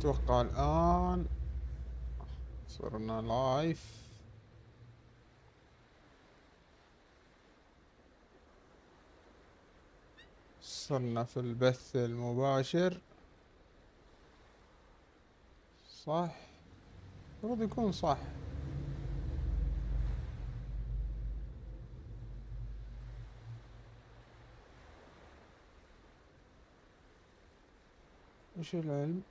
اتوقع الان صرنا لايف. صرنا في البث المباشر. صح، المفروض يكون صح. وش العلم؟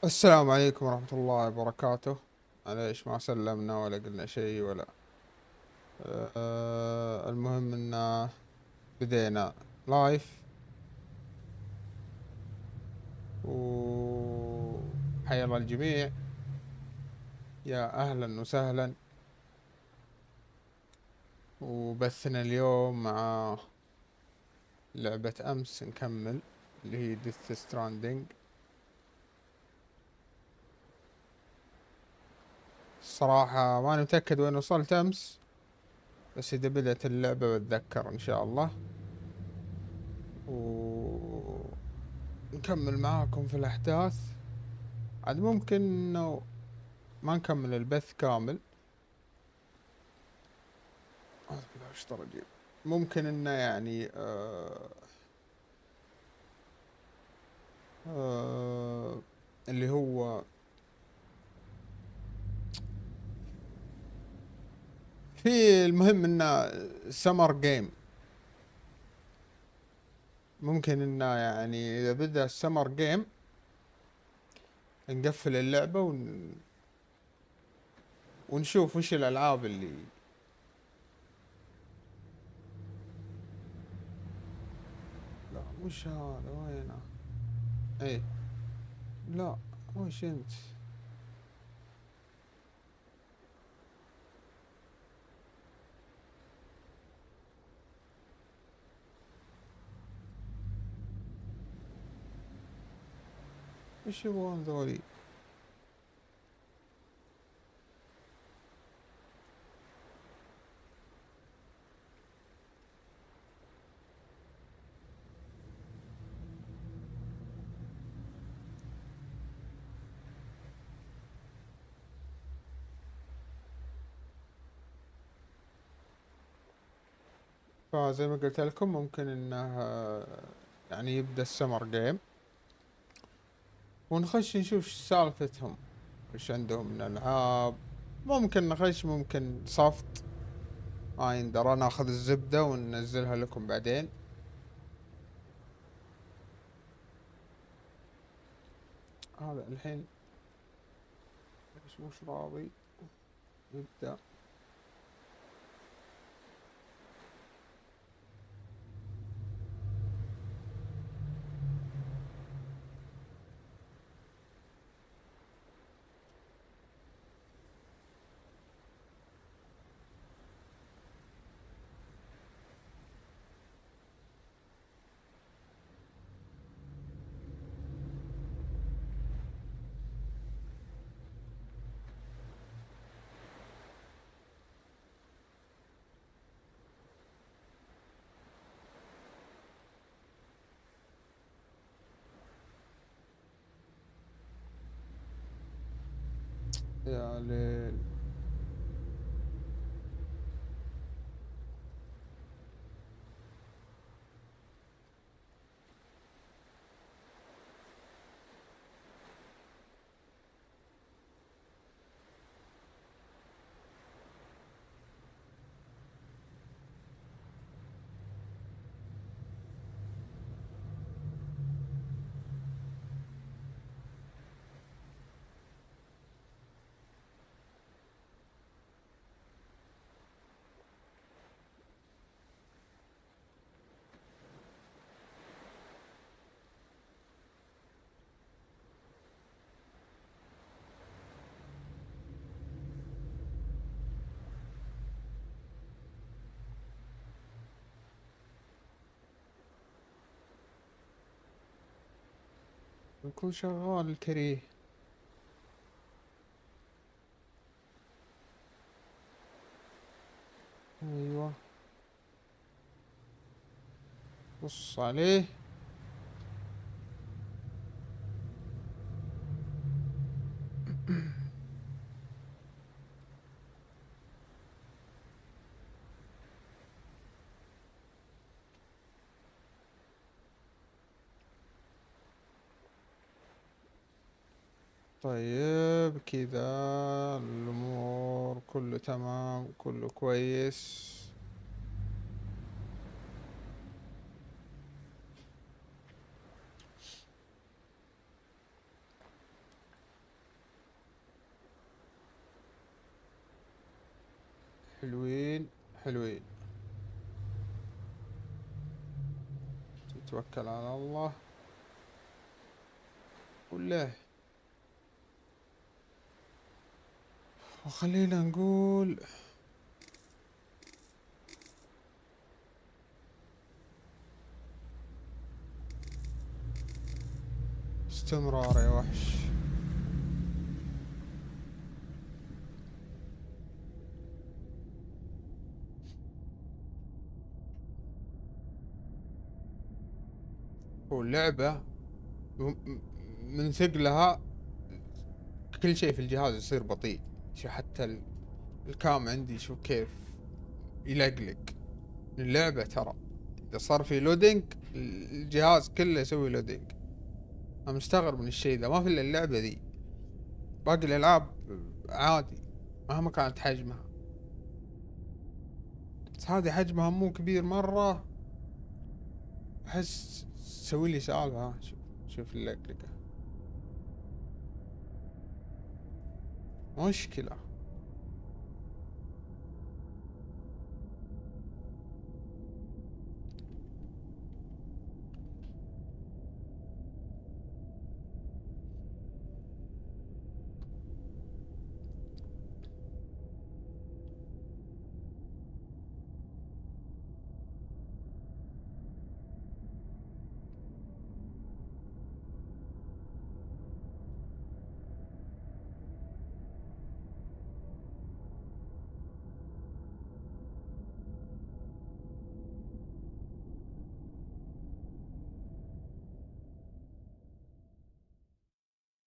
السلام عليكم ورحمة الله وبركاته. معليش ما سلمنا ولا قلنا شيء ولا المهم ان بدينا لايف. وحيا الله الجميع، يا اهلا وسهلا. وبثنا اليوم مع لعبة امس نكمل، اللي هي ديث ستراندنج. الصراحة ماني متأكد وين وصلت امس، بس اذا بدأت اللعبة بتذكر ان شاء الله ونكمل معاكم في الاحداث. عاد ممكن انه ما نكمل البث كامل. أعوذ بالله من الشيطان الرجيم. ممكن انه يعني اللي هو في المهم انه سمر جيم. ممكن انه يعني اذا بدأ السمر جيم نقفل اللعبة ونشوف وش الالعاب اللي لا مش هذا وينه. ايه لا، وش انت؟ وش يبغون ذولي؟ فزي ما قلت لكم ممكن انه يعني يبدأ السمر جيم ونخش نشوف ايش سالفتهم، ايش عندهم من العاب. ممكن نخش، ممكن صفت، ما يندرى. ناخذ الزبدة وننزلها لكم بعدين. هذا الحين ايش مش راضي يبدأ. يا ليل. يكون شغال الكريه. ايوه بص عليه. طيب كذا الأمور كله تمام، كله كويس. حلوين حلوين. توكل على الله وله. وخلينا نقول استمرار يا وحش. واللعبة من ثقلها كل شيء في الجهاز يصير بطيء. شو حتى الكام عندي شوف كيف يلقلق. اللعبة ترى إذا صار في لودينج الجهاز كله يسوي لودينج. أنا مستغرب من الشيء ذا، ما في إلا اللعبة ذي. باقي الألعاب عادي مهما كانت حجمها، بس هذه حجمها مو كبير مرة. أحس تسوي لي سالفة. شوف شوف اللقلقة مشكلة.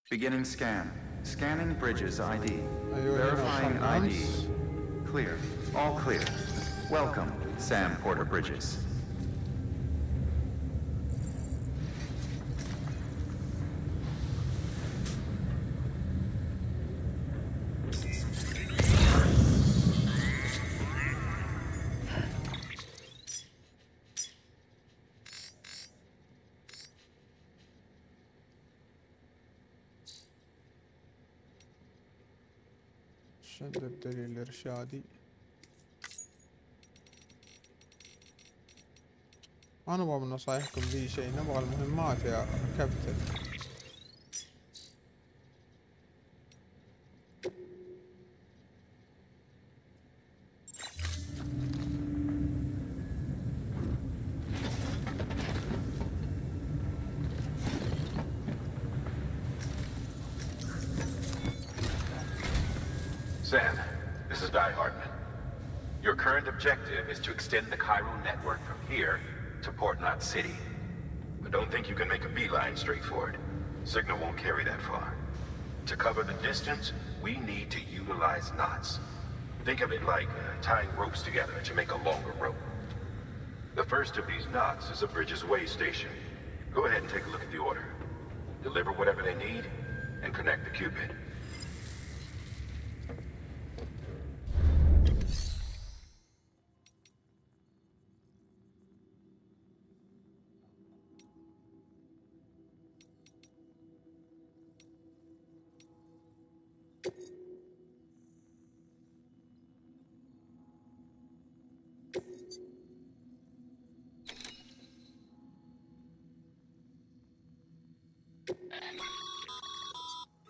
Beginning scan. Scanning bridges ID. أيوة هنا Verifying وصلنا ID. أمس. Clear. All clear. Welcome, Sam Porter Bridges. شد الدليل الإرشادي. ما نبغى من نصايحكم ذي شيء، نبغى المهمات يا كابتن. Sam, this is Di Hartman. Your current objective is to extend the Cairo network from here to Port Knot City. But don't think you can make a beeline straight for it. Signal won't carry that far. To cover the distance, we need to utilize knots. Think of it like tying ropes together to make a longer rope. The first of these knots is a Bridges Way station. Go ahead and take a look at the order. Deliver whatever they need, and connect the Cupid.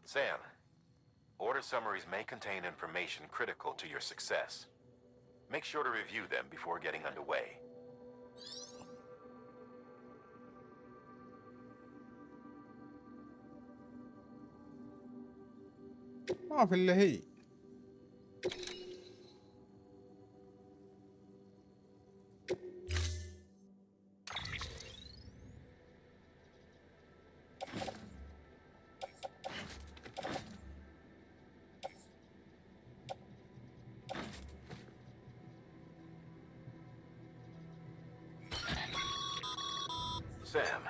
Sam, order summaries may contain information critical to your success. Make sure to review them before getting underway. ما في اللي هي. Sam,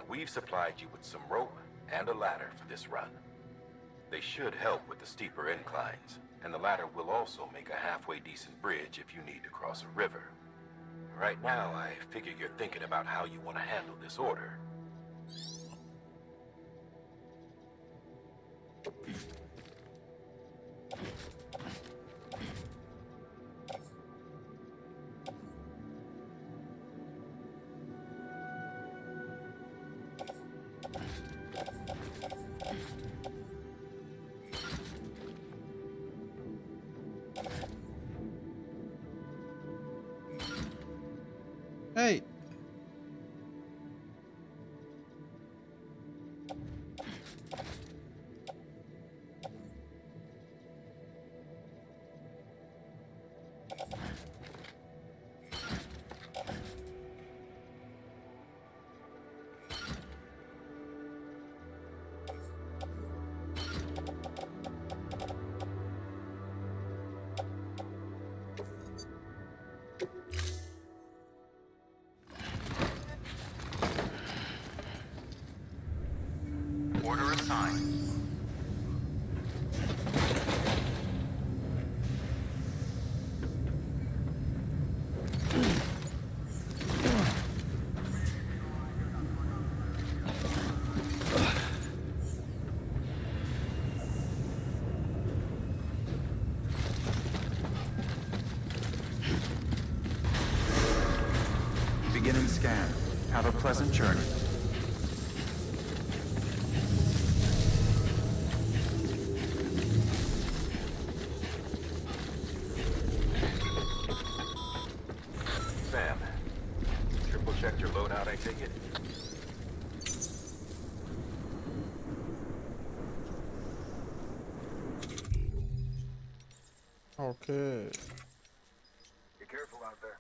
we've supplied you with some rope and a ladder for this run. They should help with the steeper inclines, and the ladder will also make a halfway decent bridge if you need to cross a river. Right now, I figure you're thinking about how you want to handle this order. هي Order assigned. Beginning scan. Have a pleasant journey. Sam, triple checked your loadout, I take it? اوكي. Be careful out there.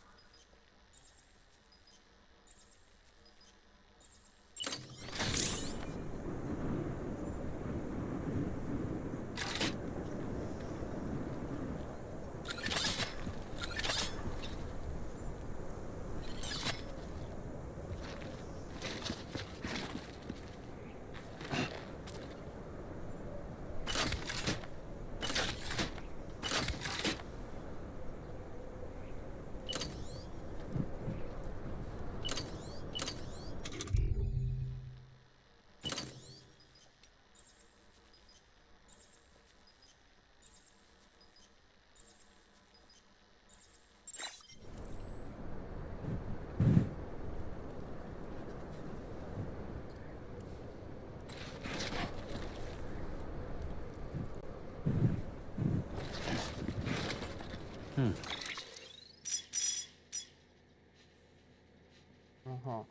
اها.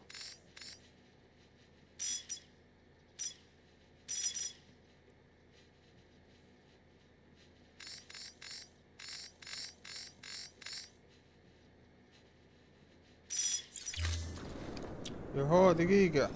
يهو دقيقة.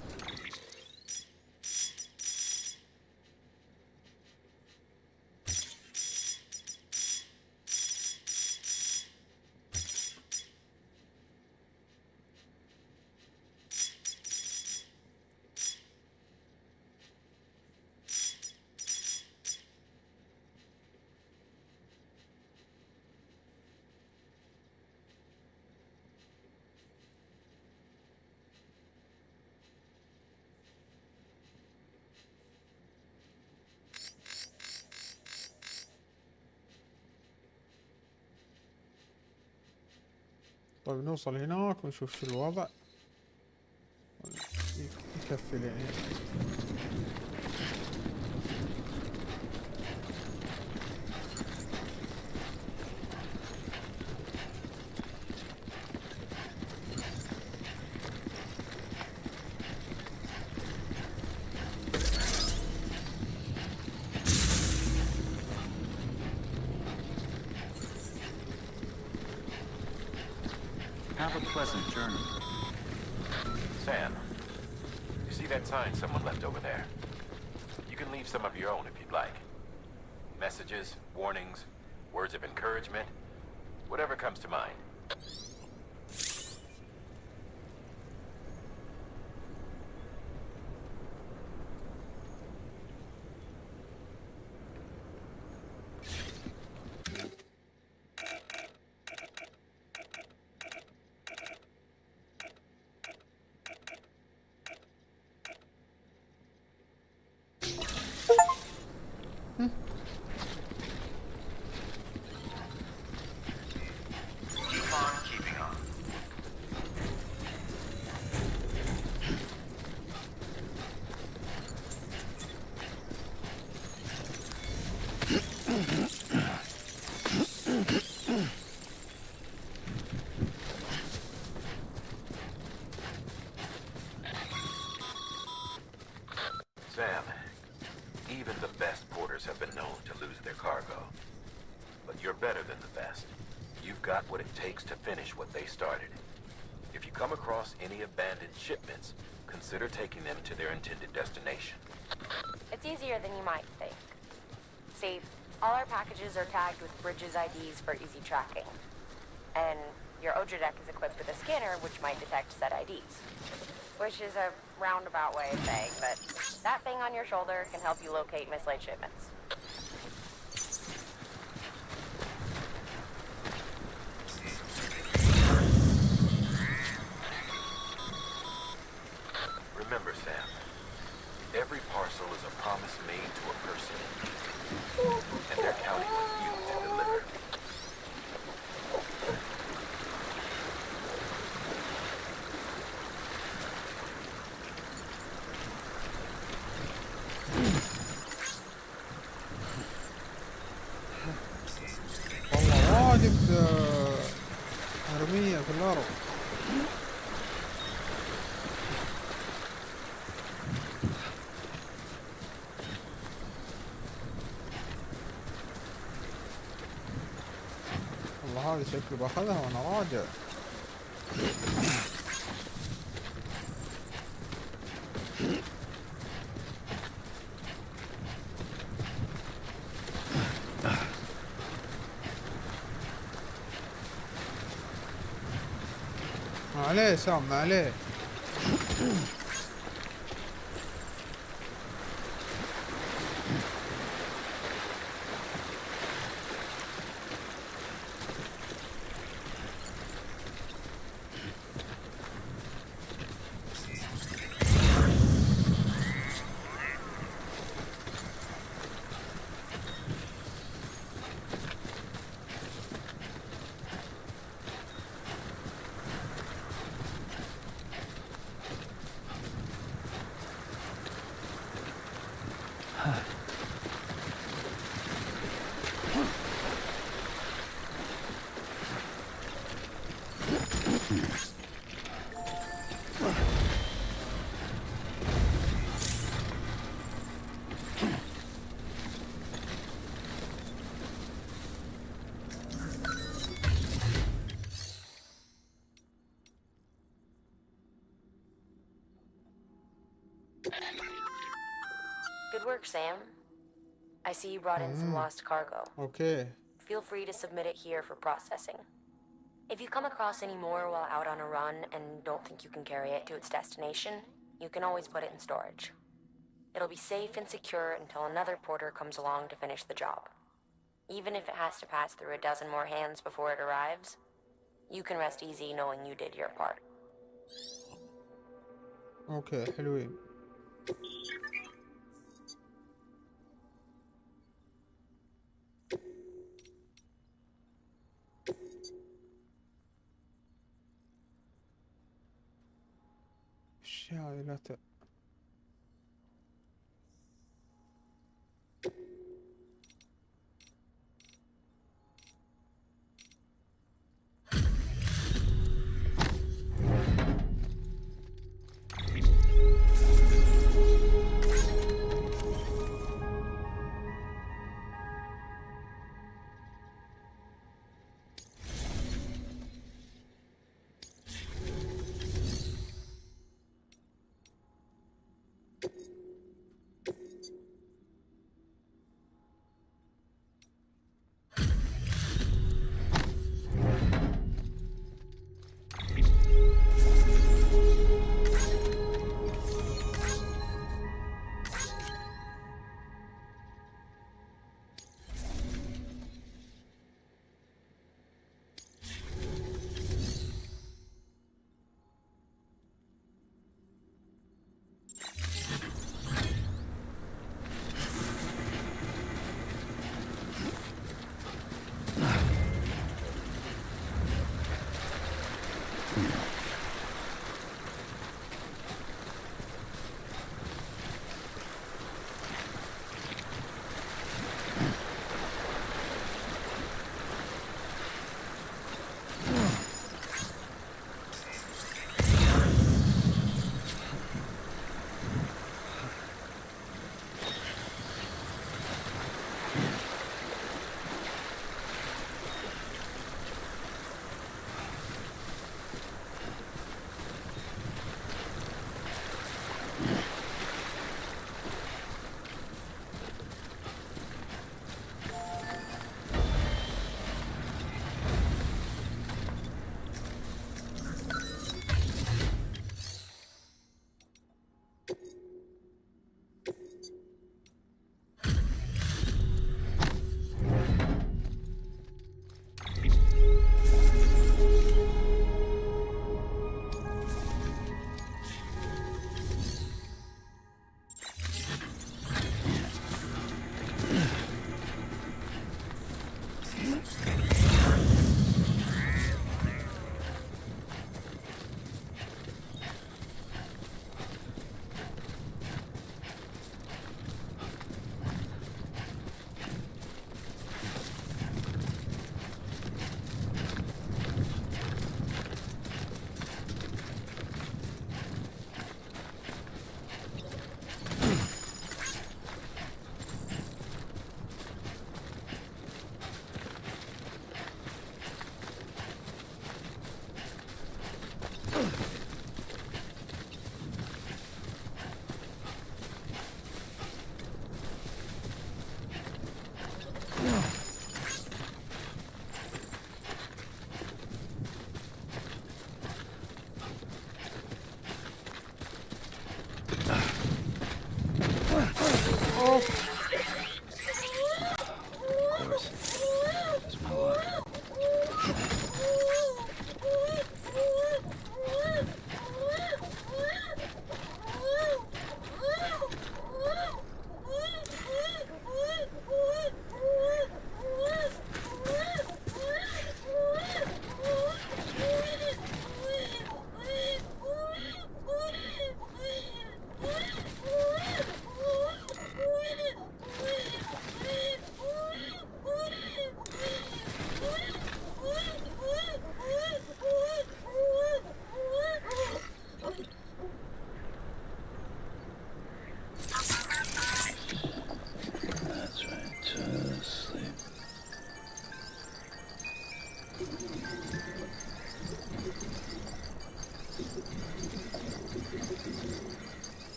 طيب نوصل هناك ونشوف شو الوضع. يكفي يعني. Have a pleasant journey. Sam, you see that sign someone left over there? You can leave some of your own if you'd like. Messages, warnings, words of encouragement, whatever comes to mind. Keep on keeping on. Sam, even the best porters have been known to lose their cargo. But you're better than the best. You've got what it takes to finish what they started. If you come across any abandoned shipments, consider taking them to their intended destination. It's easier than you might think. See, all our packages are tagged with Bridges IDs for easy tracking. And your Odra deck is equipped with a scanner which might detect said IDs. Which is a roundabout way of saying that that thing on your shoulder can help you locate mislaid shipments. Remember, Sam, every parcel is a promise made to a person in need, and they're counting on you to deliver. والله واجد مرمية في الأرض. والله هذا شكله باخذها وانا راجع. ما عليه سام، ما عليه. Good work, Sam. I see you brought in some lost cargo. اوكي. Feel free to submit it here for processing. If you come across any more while out on a run and don't think you can carry it to its destination, you can always put it in storage. It'll be safe and secure until another porter comes along to finish the job. Even if it has to pass through a dozen more hands before it arrives, you can rest easy knowing you did your part. اوكي حلوين. الاشياء هذه لا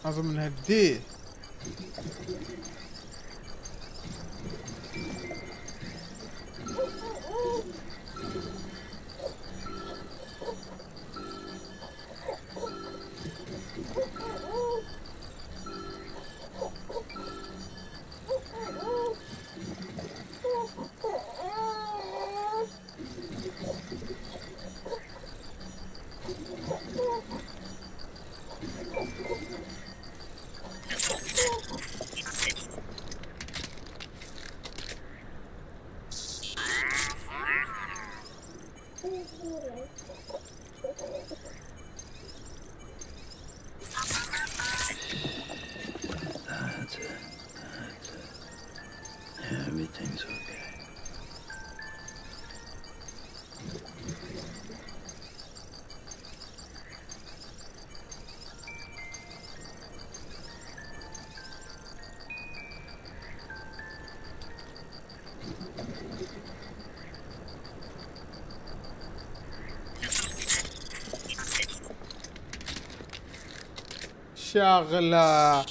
اظن هديه. Everything's okay. شغلة.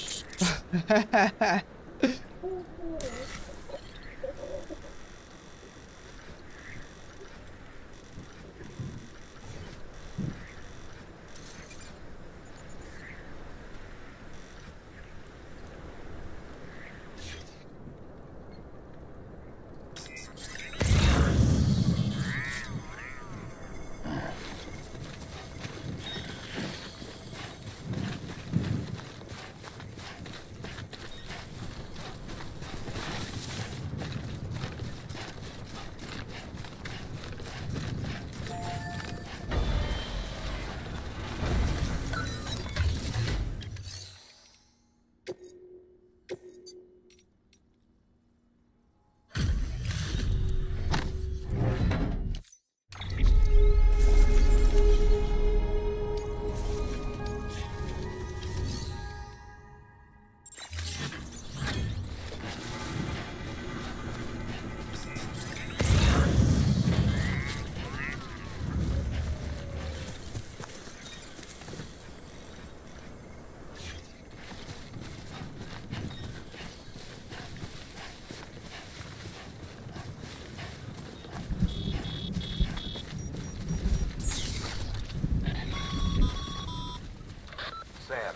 Sam,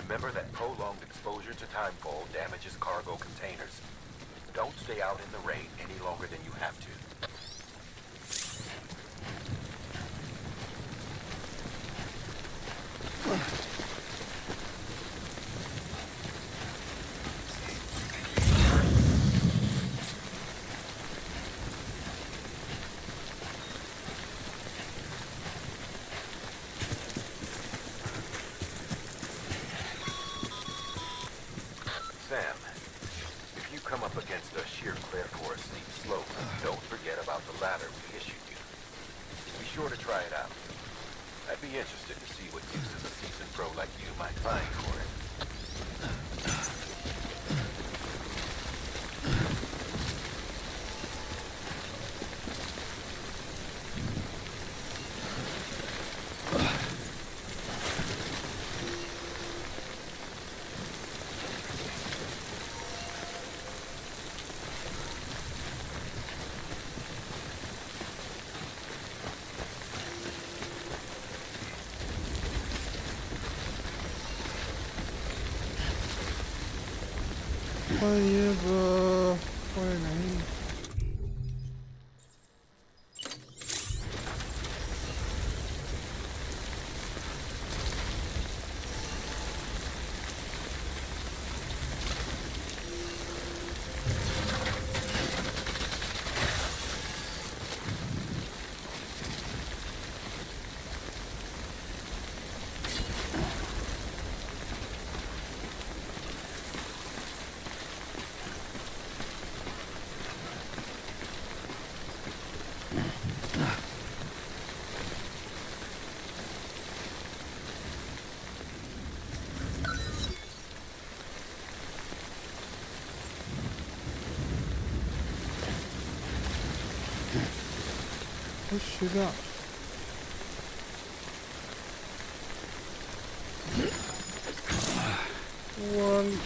remember that prolonged exposure to timefall damages cargo containers. Don't stay out in the rain any longer than you have to. Sam, if you come up against a sheer cliff or a steep slope, don't forget about the ladder we issued you. Be sure to try it out. I'd be interested to see what uses a seasoned pro like you might find for it. طيب وين هي؟ وش ذا؟ وال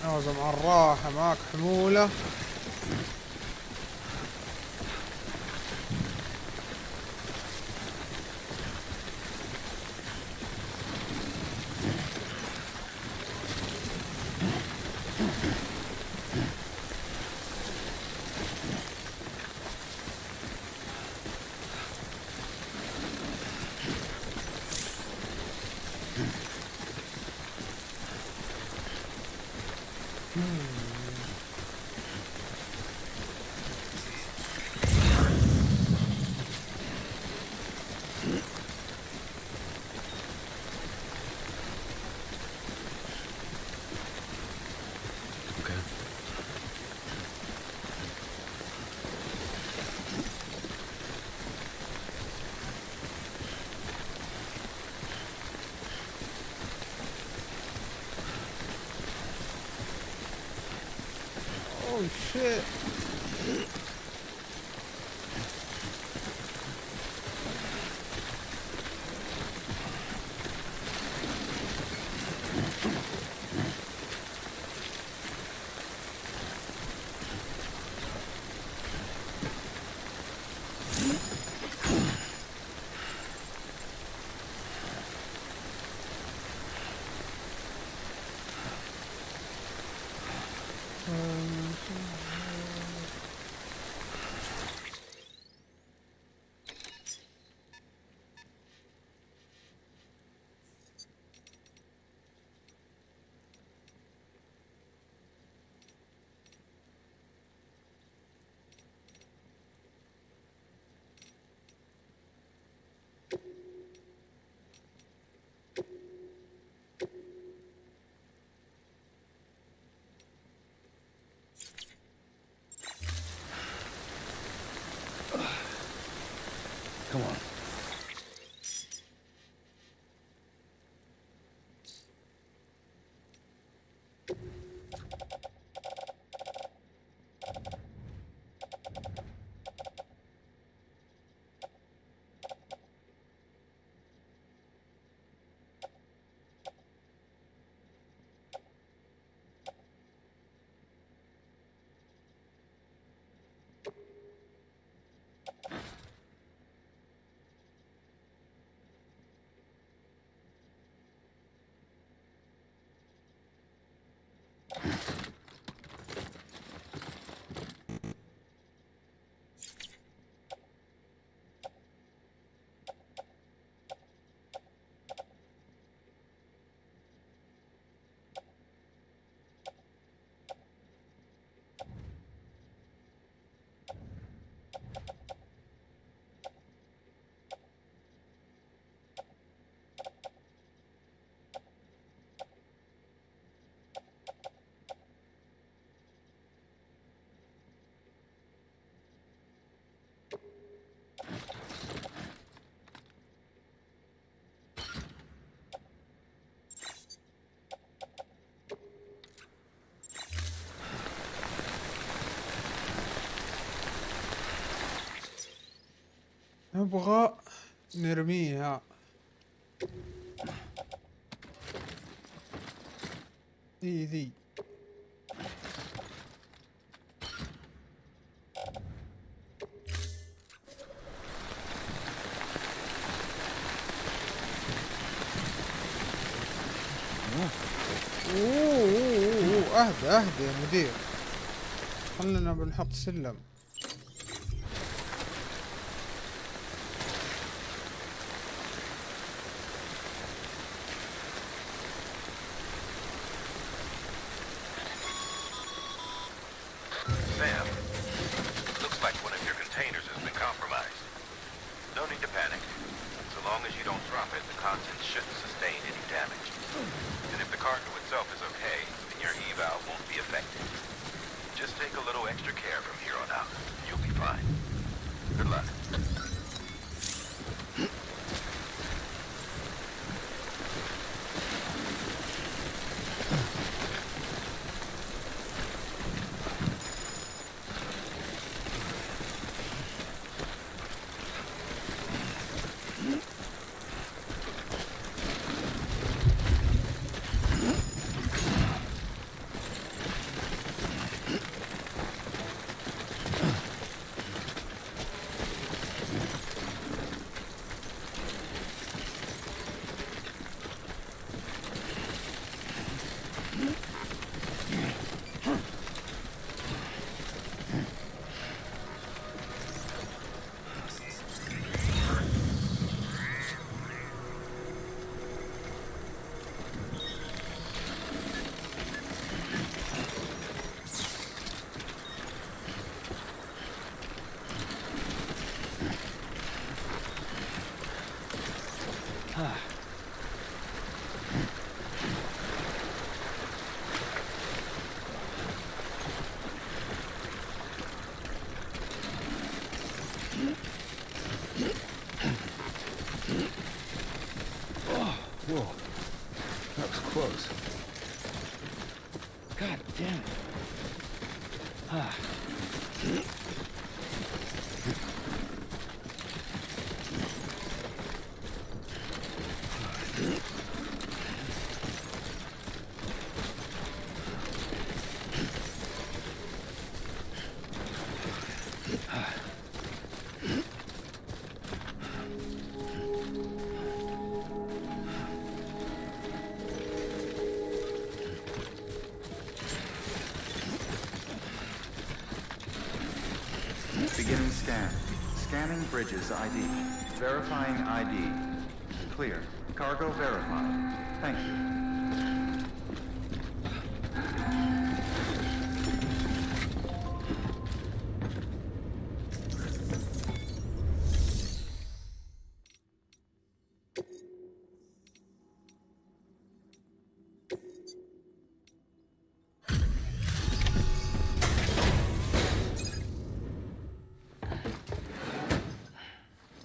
عاوزة مع الراحة، معك حمولة. Oh shit. Come on. نبغى نرميها. ذي اهدى يا مدير، خلنا بنحط سلم. Sam, looks like one of your containers has been compromised. No need to panic. So long as you don't drop it, the contents shouldn't sustain any damage. And if the cargo itself is okay, then your eval won't be affected. Just take a little extra care from here on out. You'll be fine. Good luck. Whoa. That was close. God damn it. Beginning scan. Scanning bridges ID. Verifying ID. Clear. Cargo verified. Thank you.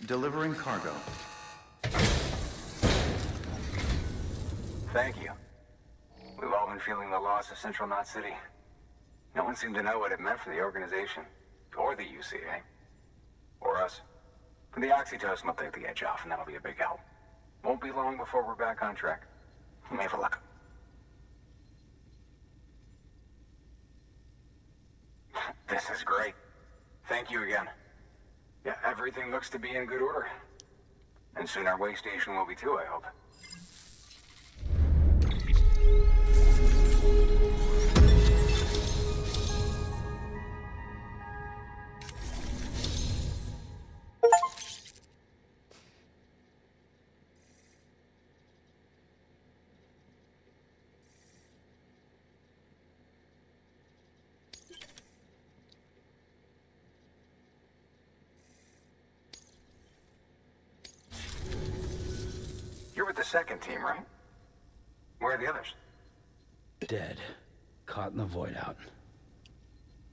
Delivering cargo. Thank you. We've all been feeling the loss of Central Knot City. No one seemed to know what it meant for the organization, or the UCA, or us. But the oxytocin will take the edge off, and that'll be a big help. Won't be long before we're back on track. May have luck. This is great. Thank you again. Yeah, everything looks to be in good order. And soon our way station will be too, I hope. You're with the second team, right? Where are the others? Dead. Caught in the void out.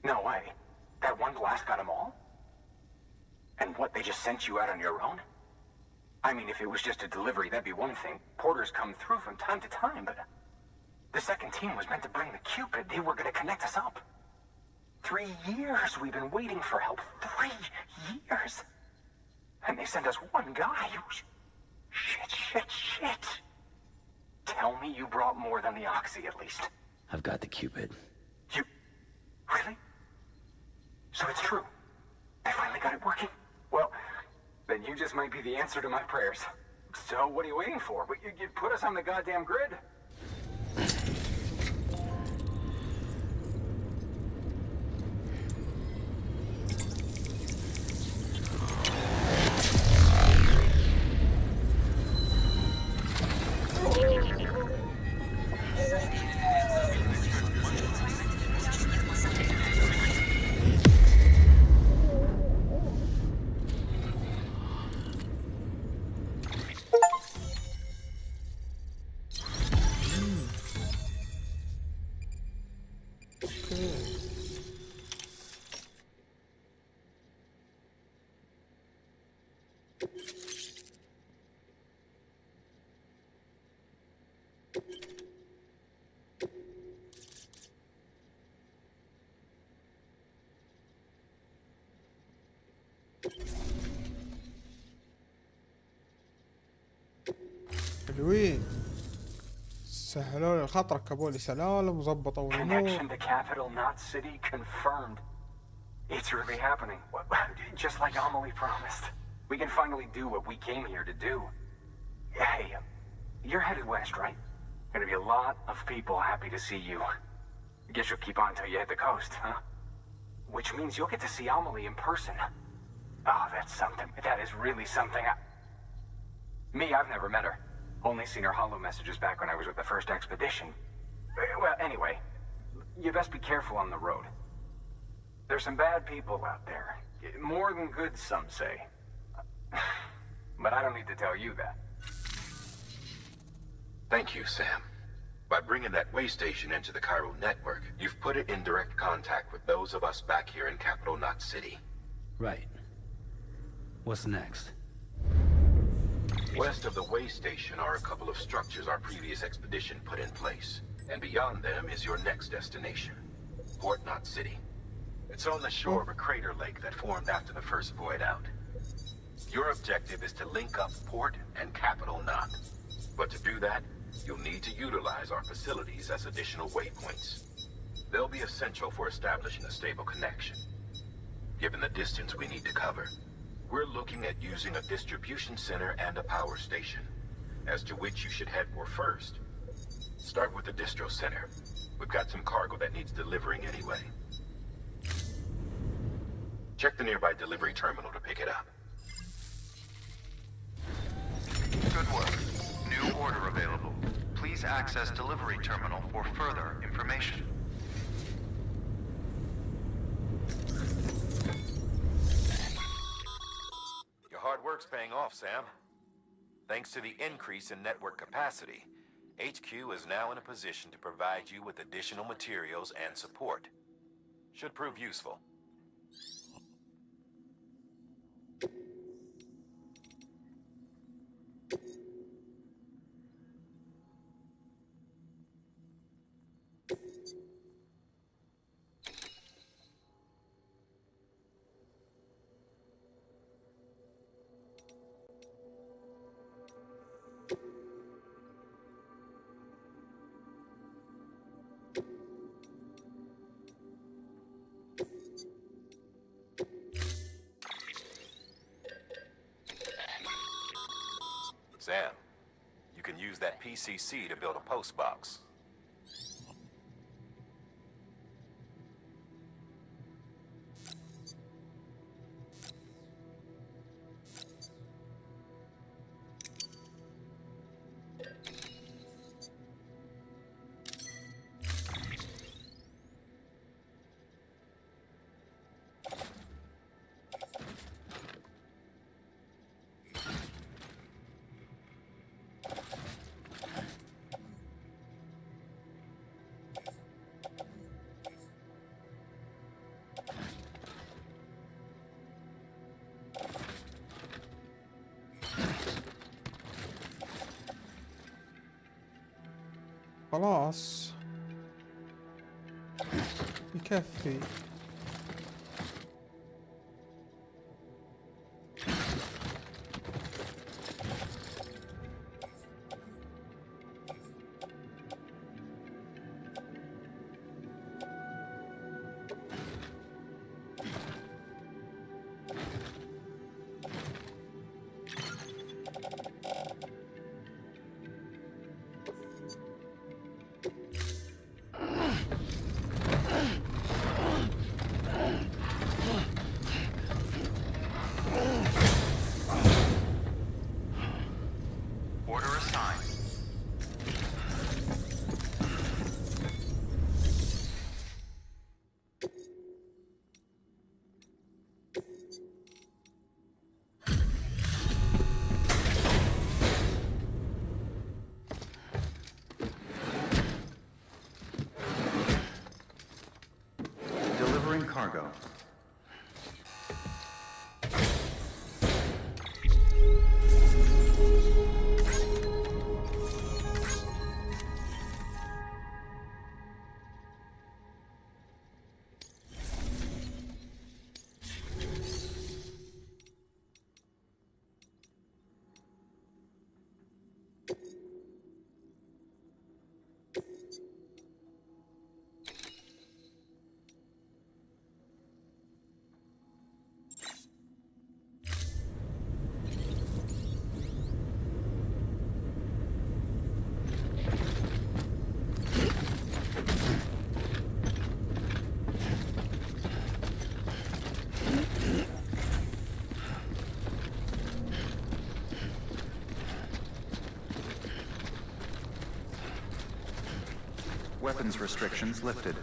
No way. That one blast got them all? And what, they just sent you out on your own? I mean, if it was just a delivery, that'd be one thing. Porters come through from time to time, but... The second team was meant to bring the Cupid. They were gonna connect us up. 3 years we've been waiting for help. 3 years! And they sent us one guy. Shit. Tell me you brought more than the Oxy at least. I've got the Cupid. You... Really? So it's true. They finally got it working. Well, then you just might be the answer to my prayers. So what are you waiting for? You put us on the goddamn grid? حلوين، سهلوا لي الخط، ركبوا لي سلالم وظبطوا الامور. Connection to capital, not city, confirmed. It's really happening. Just like Amelie promised. We can finally do what we came here to do. Hey, you're headed west, right? Gonna be a lot of people happy to see you. Guess you'll keep on till you hit the coast, huh? Which means you'll get to see Amelie in person. Oh, that's something. That is really something. Me, I've never met her. Only seen her holo messages back when I was with the first expedition. Well, anyway, you best be careful on the road. There's some bad people out there. More than good, some say. But I don't need to tell you that. Thank you, Sam. By bringing that way station into the Cairo network, you've put it in direct contact with those of us back here in Capital Knot City. Right. What's next? West of the way station are a couple of structures our previous expedition put in place. And beyond them is your next destination, Port Knot City. It's on the shore of a crater lake that formed after the first void out. Your objective is to link up Port and Capital Knot. But to do that, you'll need to utilize our facilities as additional waypoints. They'll be essential for establishing a stable connection. Given the distance we need to cover, we're looking at using a distribution center and a power station, as to which you should head for first. Start with the distro center. We've got some cargo that needs delivering anyway. Check the nearby delivery terminal to pick it up. Good work. New order available. Please access delivery terminal for further information. Your hard work's paying off, Sam. Thanks to the increase in network capacity, HQ is now in a position to provide you with additional materials and support. Should prove useful. Sam, you can use that PCC to build a post box. خلاص يكفي. cargo. Weapons restrictions lifted.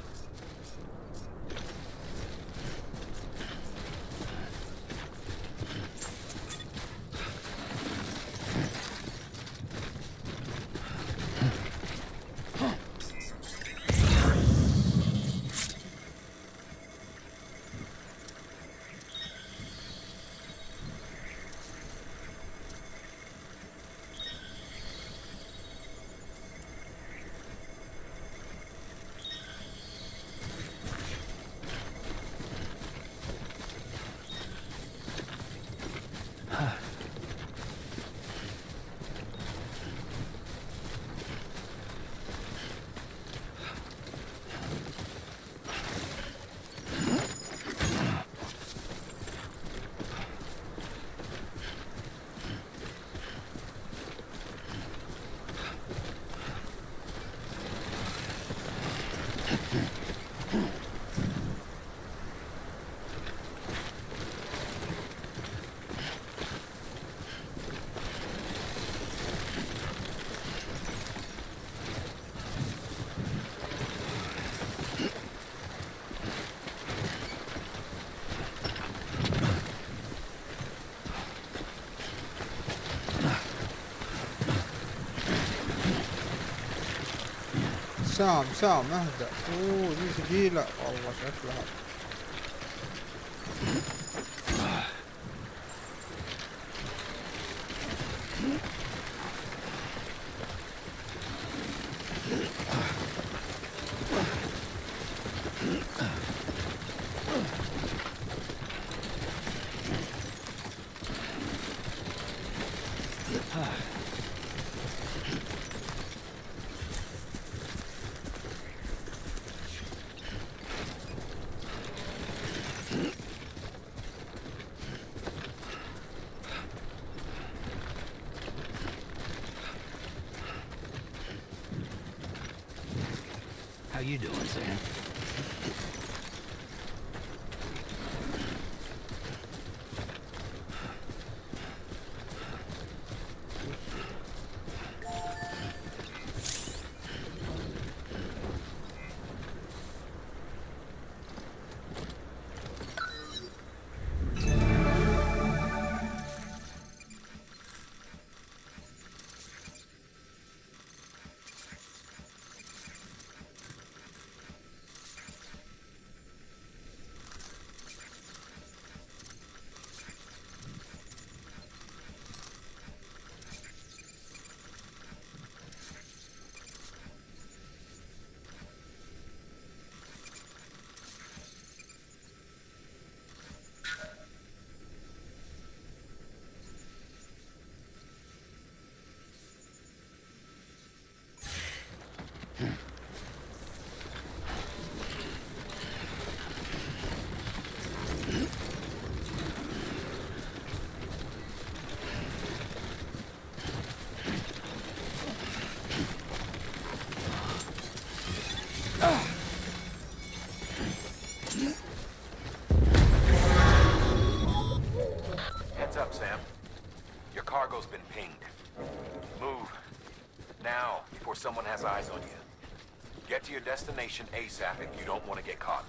سام اهدأ. اوه دي ثقيلة والله شكلها. How you doing, Sam? Heads up, Sam. Your cargo's been pinged. Move. Now, before someone has eyes on you. Get to your destination ASAP if you don't want to get caught.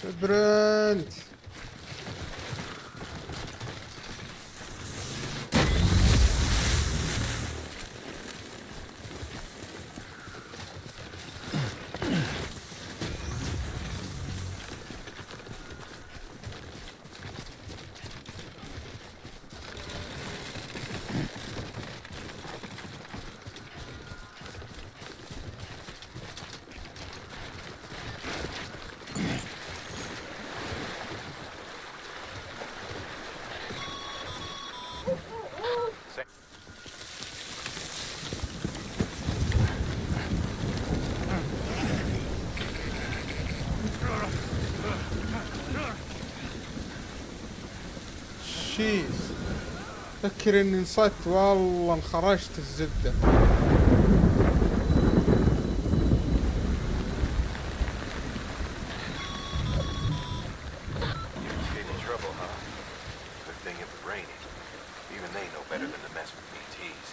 سبرنت. شيز فكر اني نصدت والله انخرجت الزبدة. Any trouble, huh? Good thing it was raining. Even they know better than to mess with BTs.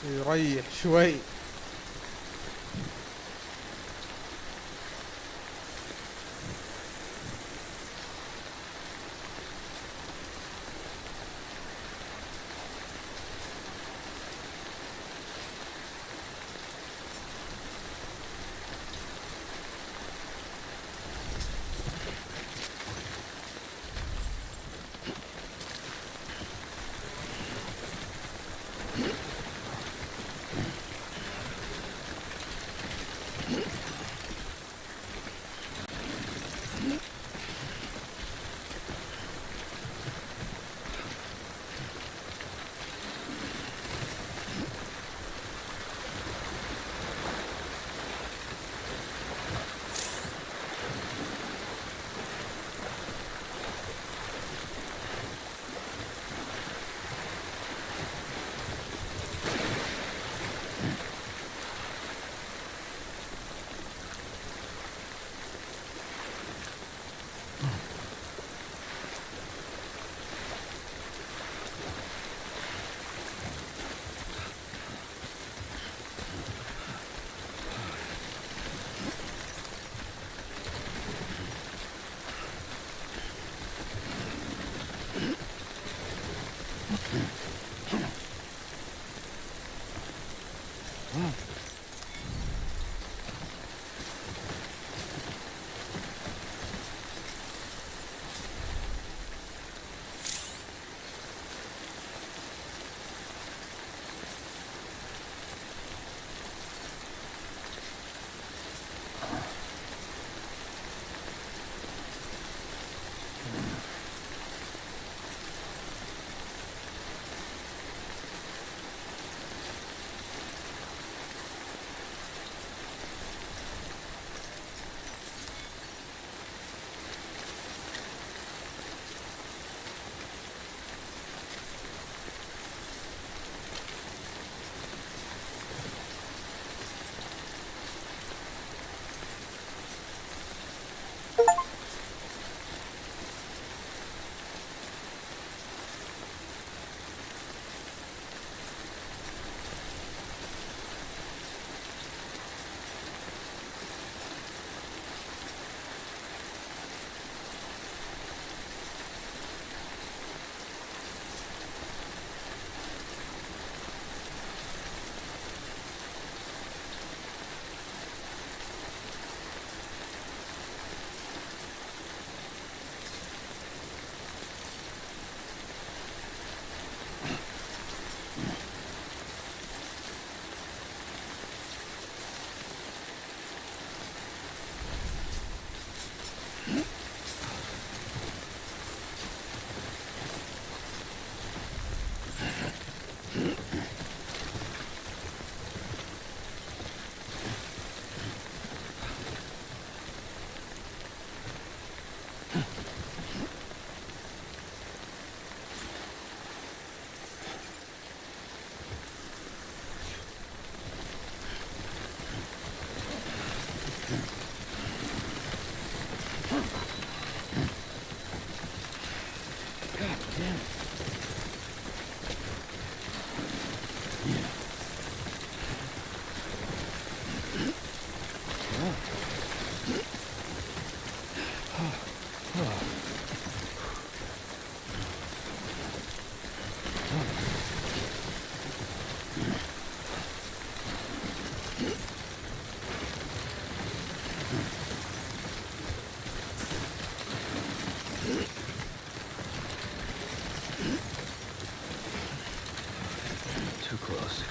يريح شوي. Too close.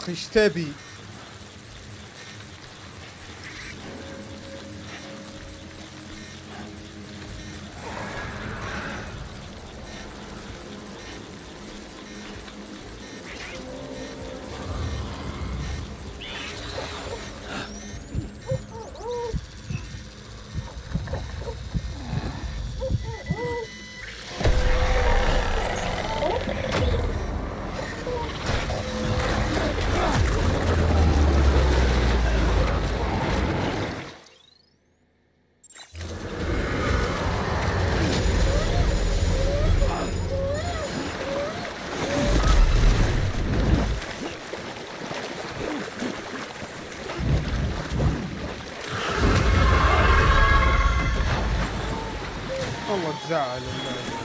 ايش تبي؟ والله تزعل اللعبة.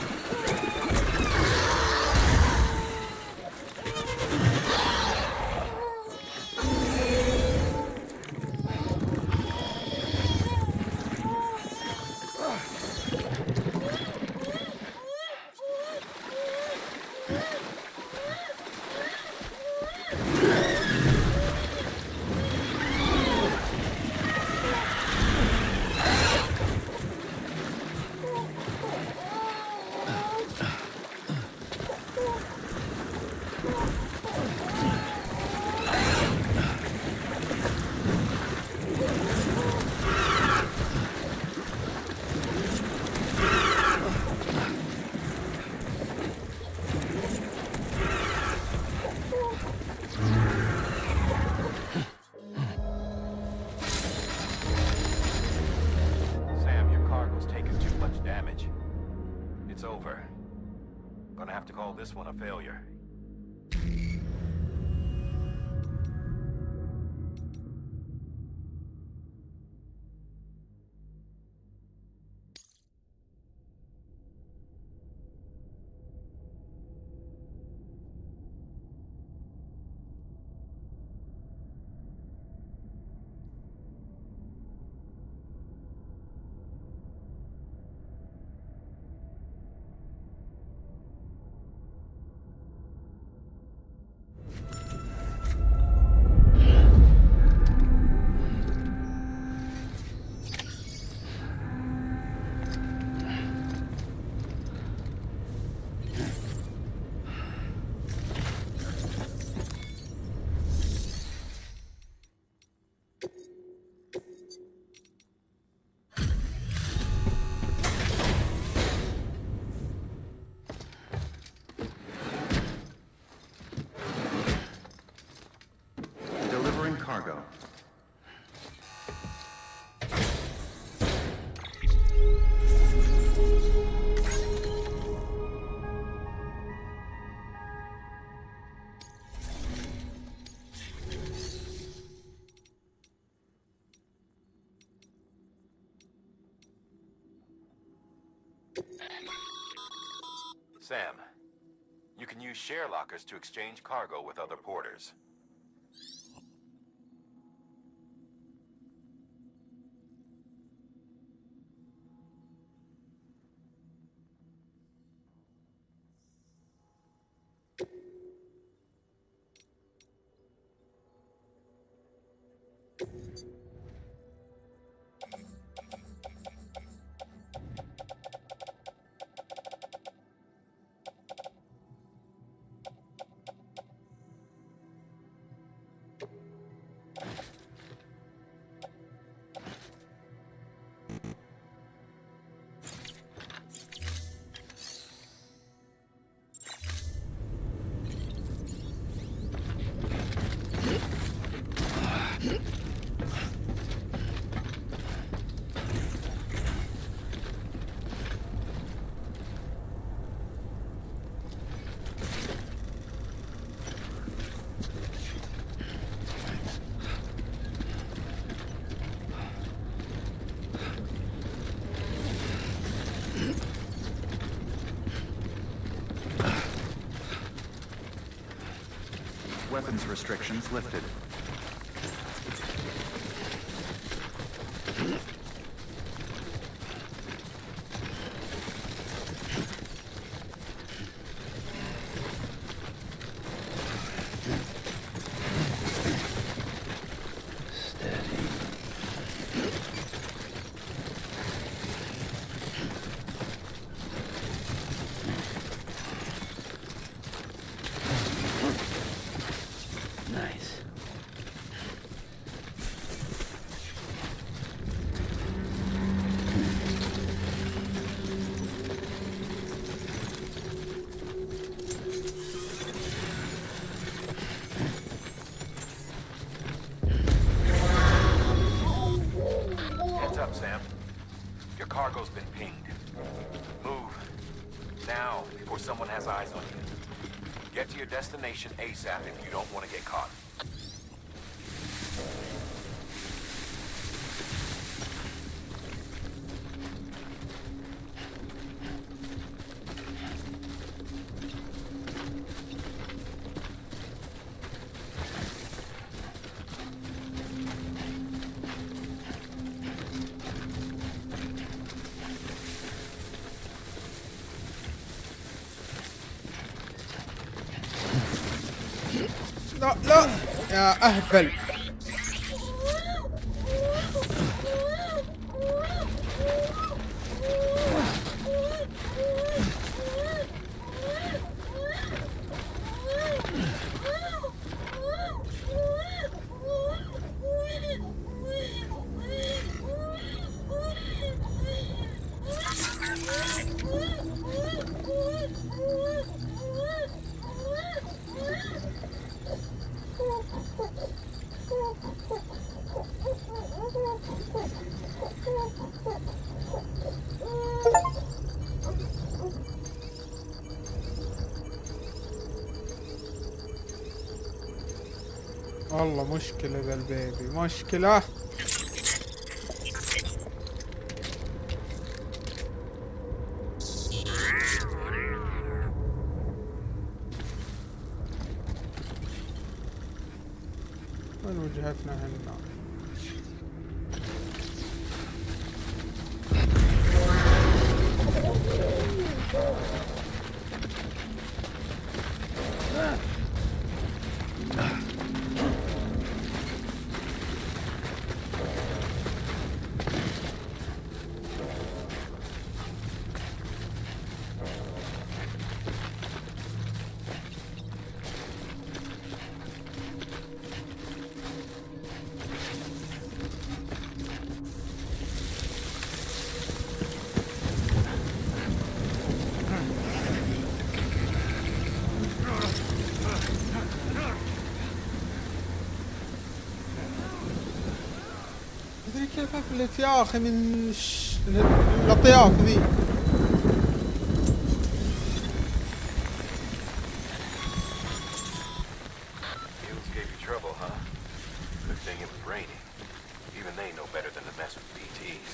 It's over. Gonna have to call this one a failure. Cargo. Sam, you can use share lockers to exchange cargo with other porters. Weapons restrictions lifted. up, Sam. Your cargo's been pinged. Move. Now, before someone has eyes on you. Get to your destination ASAP if you don't want to get caught. لا لا يا أهبل. والله مشكلة ذا البيبي، مشكلة. وين وجهتنا هنا؟ مدري كيف افلت يا اخي من الاطياف ذي. Mules gave you trouble, huh? Good thing it was raining. Even they know better than to mess with BTs.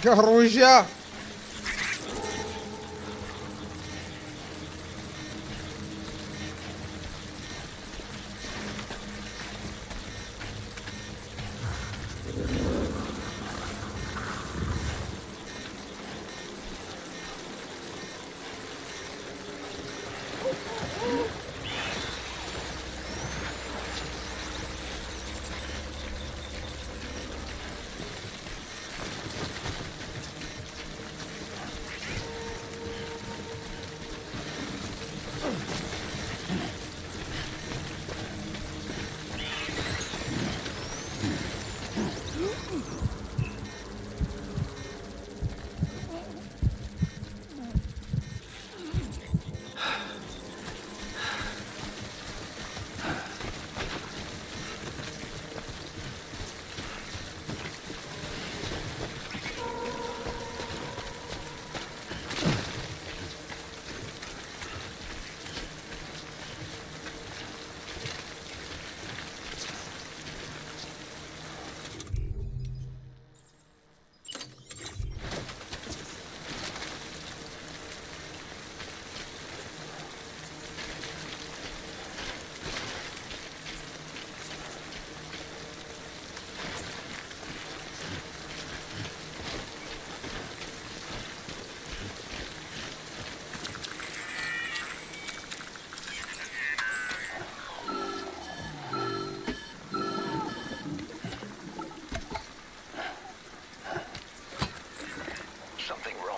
كروشة.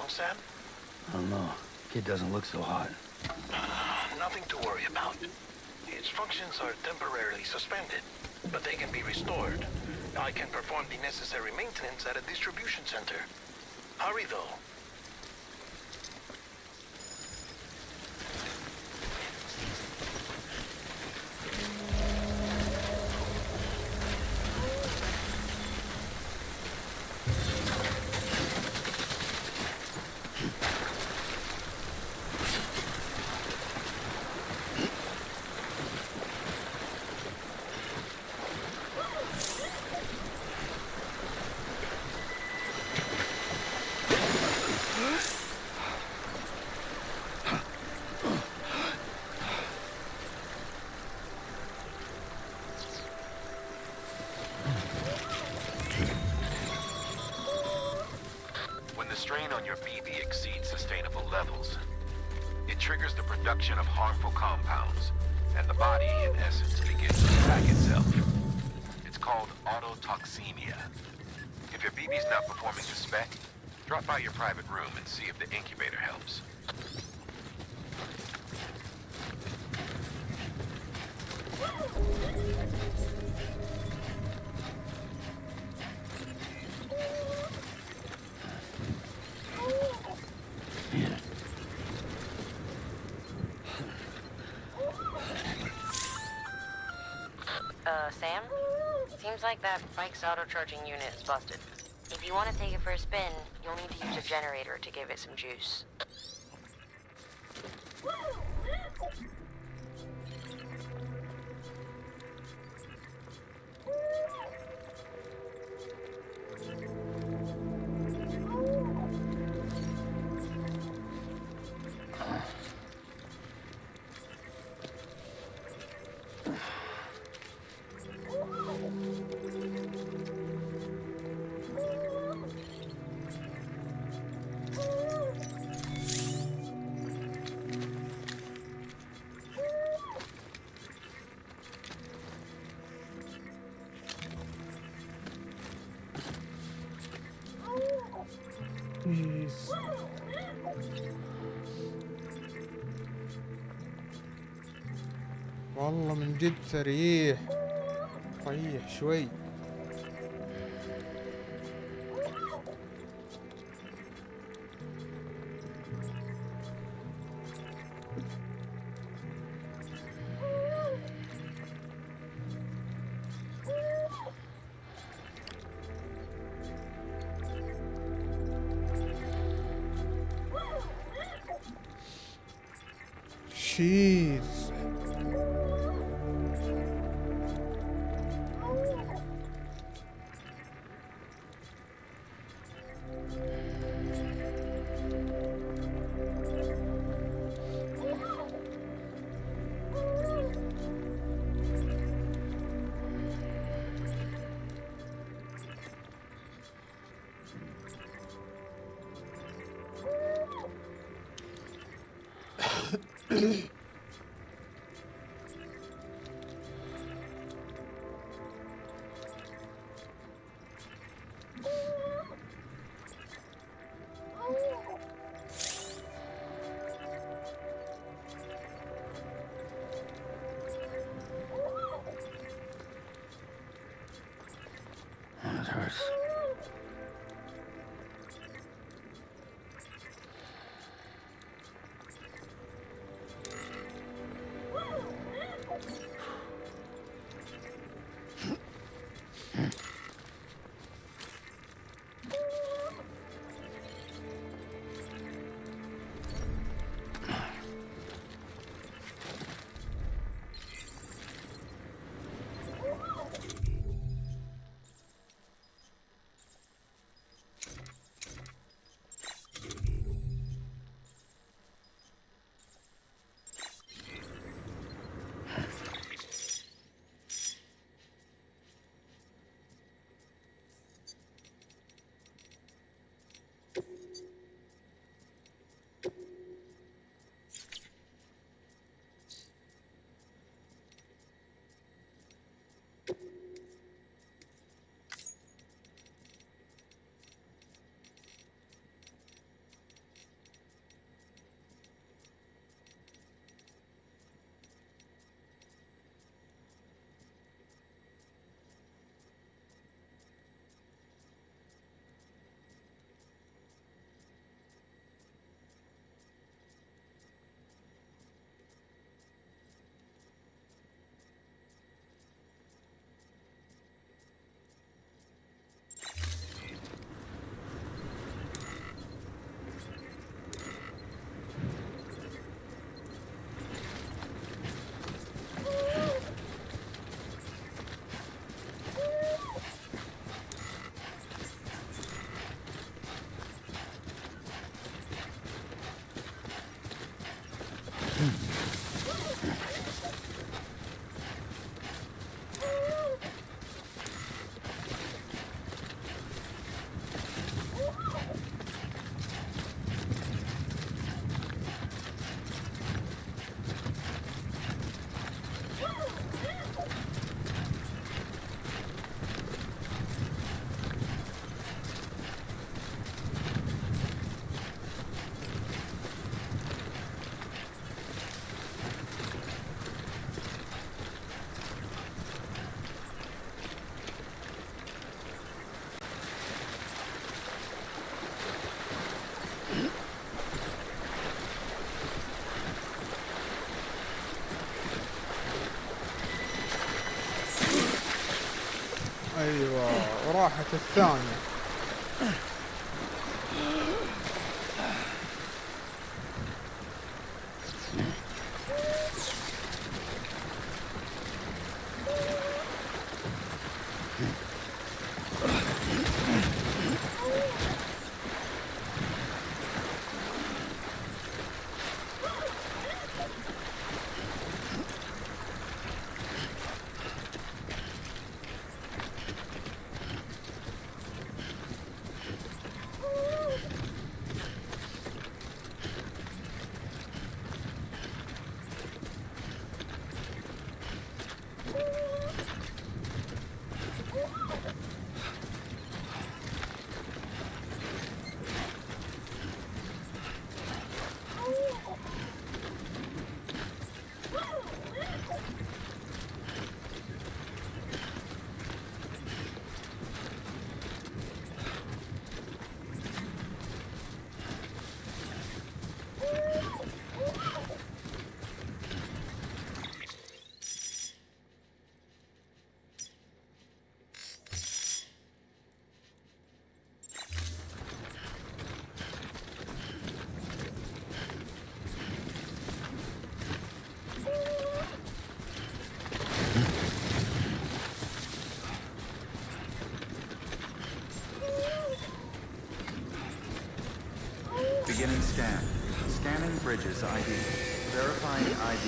Sam? I don't know. Kid doesn't look so hot. Nothing to worry about. Its functions are temporarily suspended, but they can be restored. I can perform the necessary maintenance at a distribution center. Hurry, though. Strain on your BB exceeds sustainable levels. It triggers the production of harmful compounds, and the body, in essence, begins to attack itself. It's called autotoxemia. If your BB's not performing to spec, drop by your private room and see if the incubator helps. Sam? Seems like that bike's auto-charging unit is busted. If you want to take it for a spin, you'll need to use a generator to give it some juice. والله من جد سريح، ريح شوي. شيز It hurts. ايوه وراحت الثانية. Beginning scan. Scanning bridges ID. Verifying ID.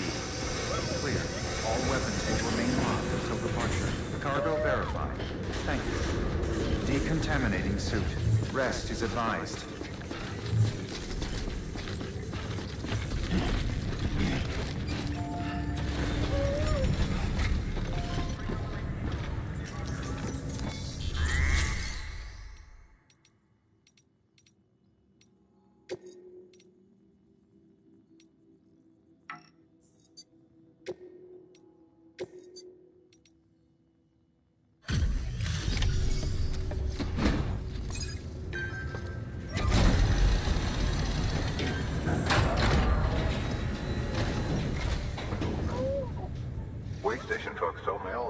Clear. All weapons will remain locked until departure. Cargo verified. Thank you. Decontaminating suit. Rest is advised.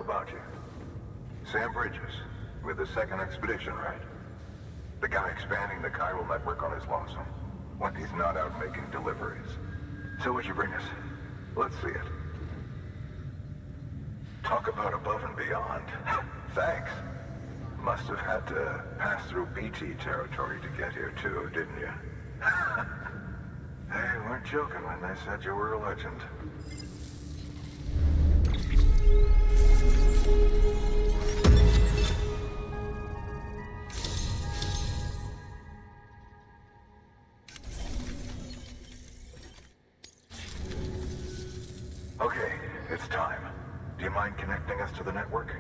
all about you. Sam Bridges, with the second expedition, right? The guy expanding the chiral network on his lonesome, when he's not out making deliveries. So what'd you bring us? Let's see it. Talk about above and beyond. Thanks. Must have had to pass through BT territory to get here too, didn't you? They weren't joking when they said you were a legend. Okay, it's time. Do you mind connecting us to the network?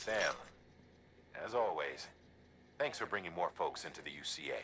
Sam, as always, thanks for bringing more folks into the UCA.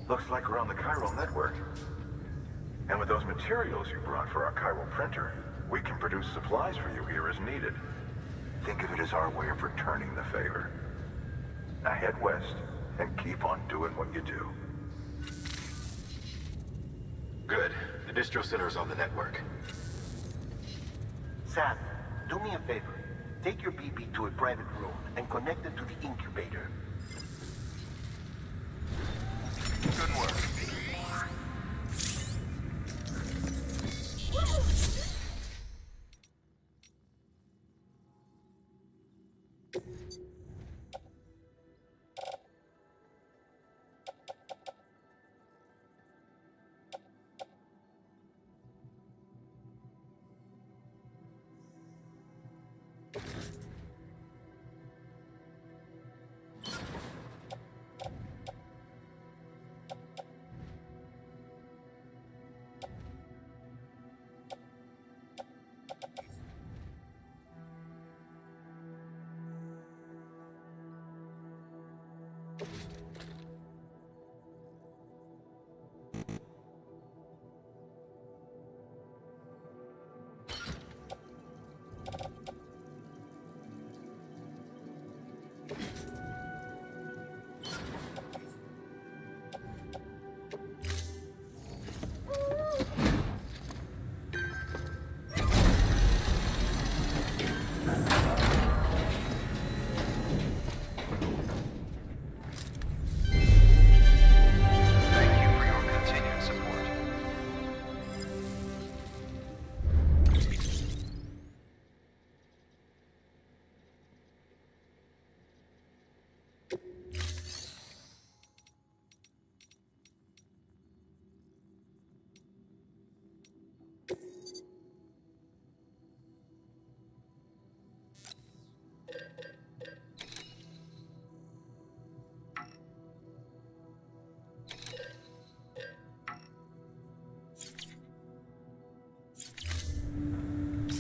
Looks like we're on the chiral network. And with those materials you brought for our chiral printer, we can produce supplies for you here as needed. Think of it as our way of returning the favor. Now head west and keep on doing what you do. Good. The distro center is on the network. Sam, do me a favor. Take your BB to a private room and connect it to the incubator. Good work.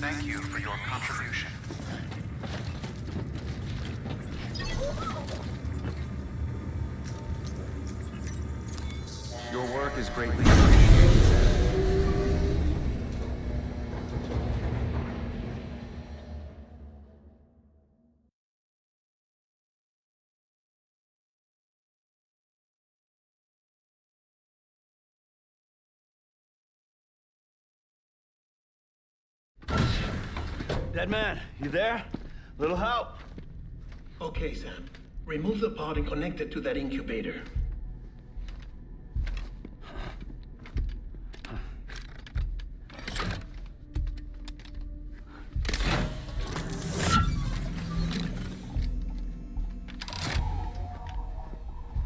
Thank you for your contribution. Your work is greatly appreciated, Sam. Dead man, you there? Little help? Okay, Sam. Remove the pod and connect it to that incubator.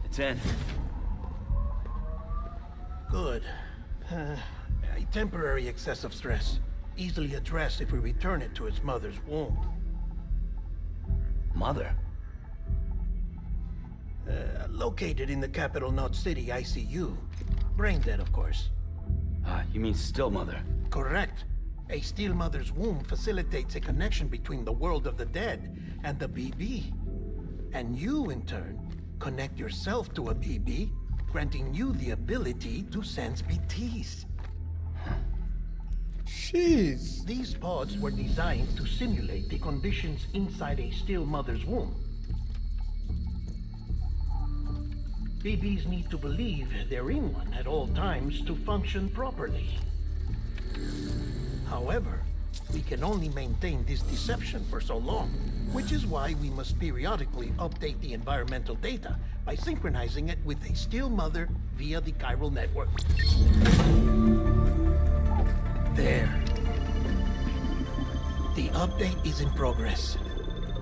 It's in. Good. A temporary excess of stress. Easily addressed if we return it to its mother's womb. Mother? Located in the capital Knot City ICU. Brain dead, of course. You mean still mother? Correct. A still mother's womb facilitates a connection between the world of the dead and the BB. And you, in turn, connect yourself to a BB, granting you the ability to sense BTs. Jeez. These pods were designed to simulate the conditions inside a still mother's womb. BBs need to believe they're in one at all times to function properly. However, we can only maintain this deception for so long, which is why we must periodically update the environmental data by synchronizing it with a still mother via the chiral network. There. The update is in progress.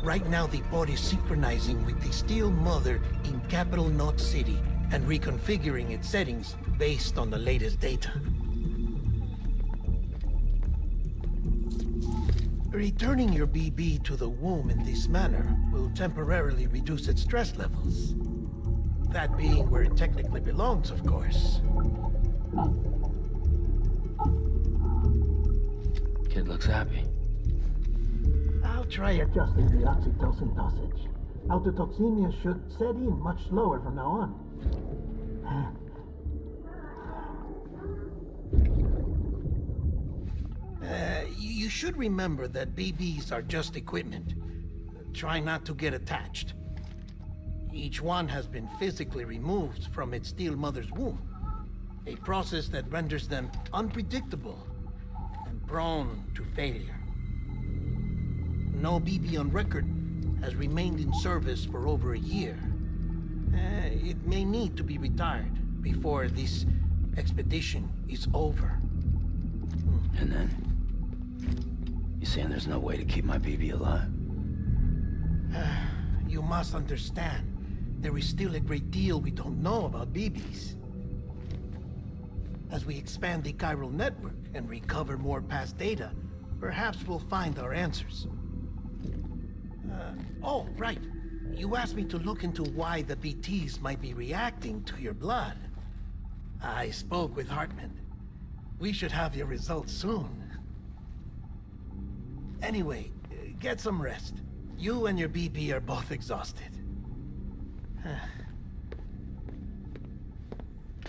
Right now, the pod is synchronizing with the still mother in capital Knot City and reconfiguring its settings based on the latest data. Returning your BB to the womb in this manner will temporarily reduce its stress levels. That being where it technically belongs, of course. Kid looks happy. I'll try adjusting the oxytocin dosage. Autotoxemia should set in much slower from now on. You should remember that BBs are just equipment. Try not to get attached. Each one has been physically removed from its still mother's womb. A process that renders them unpredictable and prone to failure. No BB on record has remained in service for over a year. It may need to be retired before this expedition is over. And then? You saying there's no way to keep my BB alive? You must understand, there is still a great deal we don't know about BBs. As we expand the chiral network and recover more past data, perhaps we'll find our answers. Oh, right. You asked me to look into why the BTs might be reacting to your blood. I spoke with Hartman. We should have your results soon. Anyway, get some rest. You and your BB are both exhausted.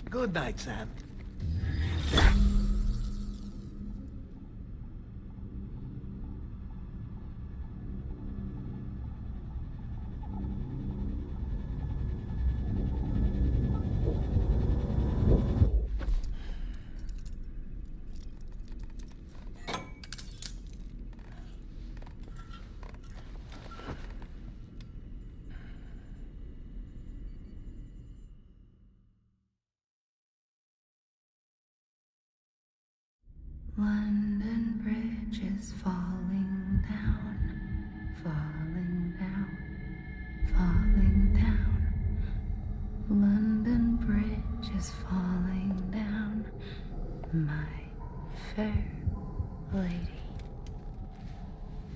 Good night, Sam. London Bridge is falling down, falling down, falling down. London Bridge is falling down, my fair lady.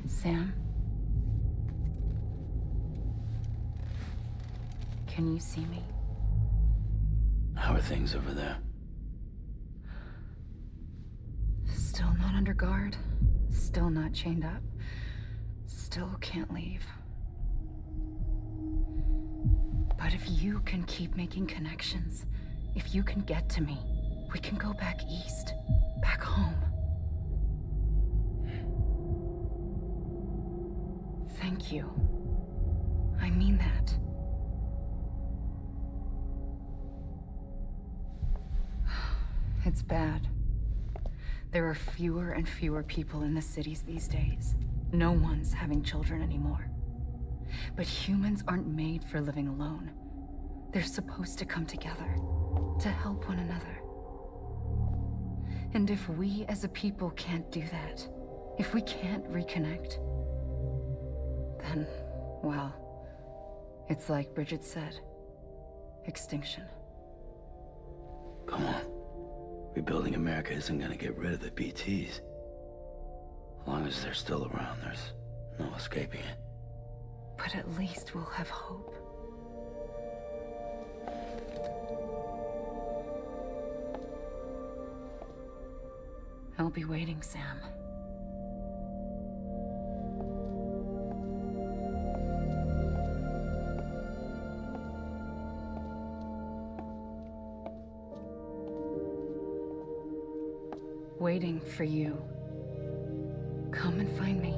Sam? Can you see me? How are things over there? Still not under guard, still not chained up, still can't leave. But if you can keep making connections, if you can get to me, we can go back east, back home. Thank you. I mean that. It's bad. There are fewer and fewer people in the cities these days. No one's having children anymore. But humans aren't made for living alone. They're supposed to come together, to help one another. And if we as a people can't do that, if we can't reconnect, then, well, it's like Bridget said, extinction. Come on. Rebuilding America isn't gonna get rid of the BTs. As long as they're still around, there's no escaping it. But at least we'll have hope. I'll be waiting, Sam. Waiting for you. Come and find me.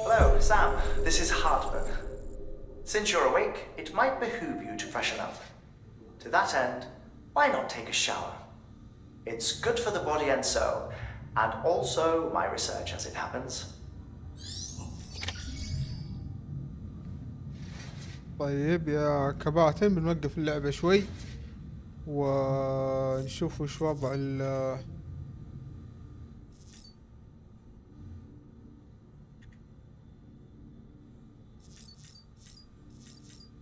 Hello, Sam. This is Hartman. Since you're awake, it might behoove you to freshen up. To that end, why not take a shower? It's good for the body and soul, and also my research as it happens. طيب يا كباتن بنوقف اللعبة شوي ونشوف وش وضع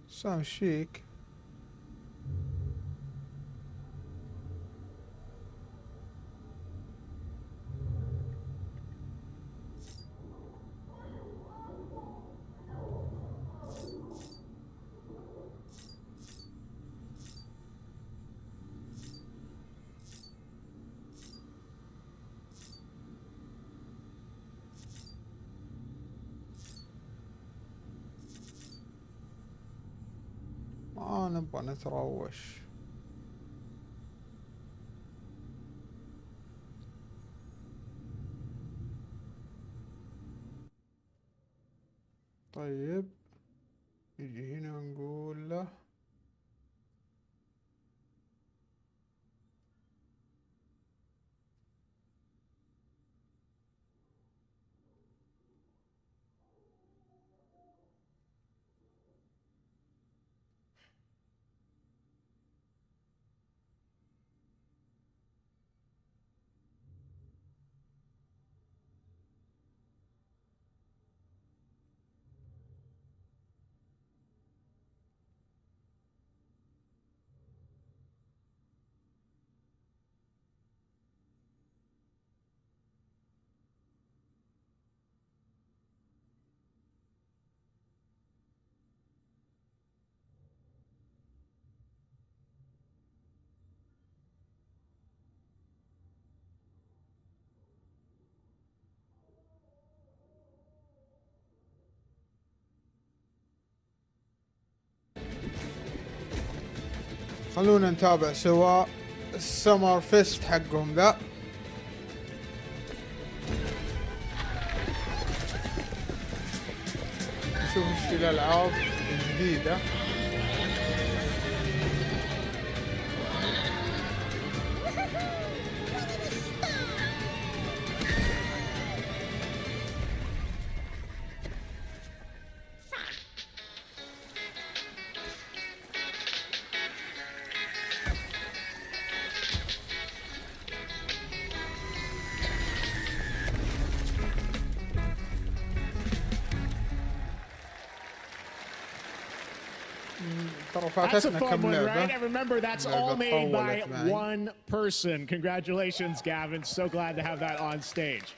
سام شيك. نبغى نتروش. طيب نجي هنا نقول له خلونا نتابع سوا السمر فيست حقهم ذا. نشوف ايش الالعاب الجديدة. That's a fun one, right? And remember, that's all made by one person. Congratulations, Gavin. So glad to have that on stage.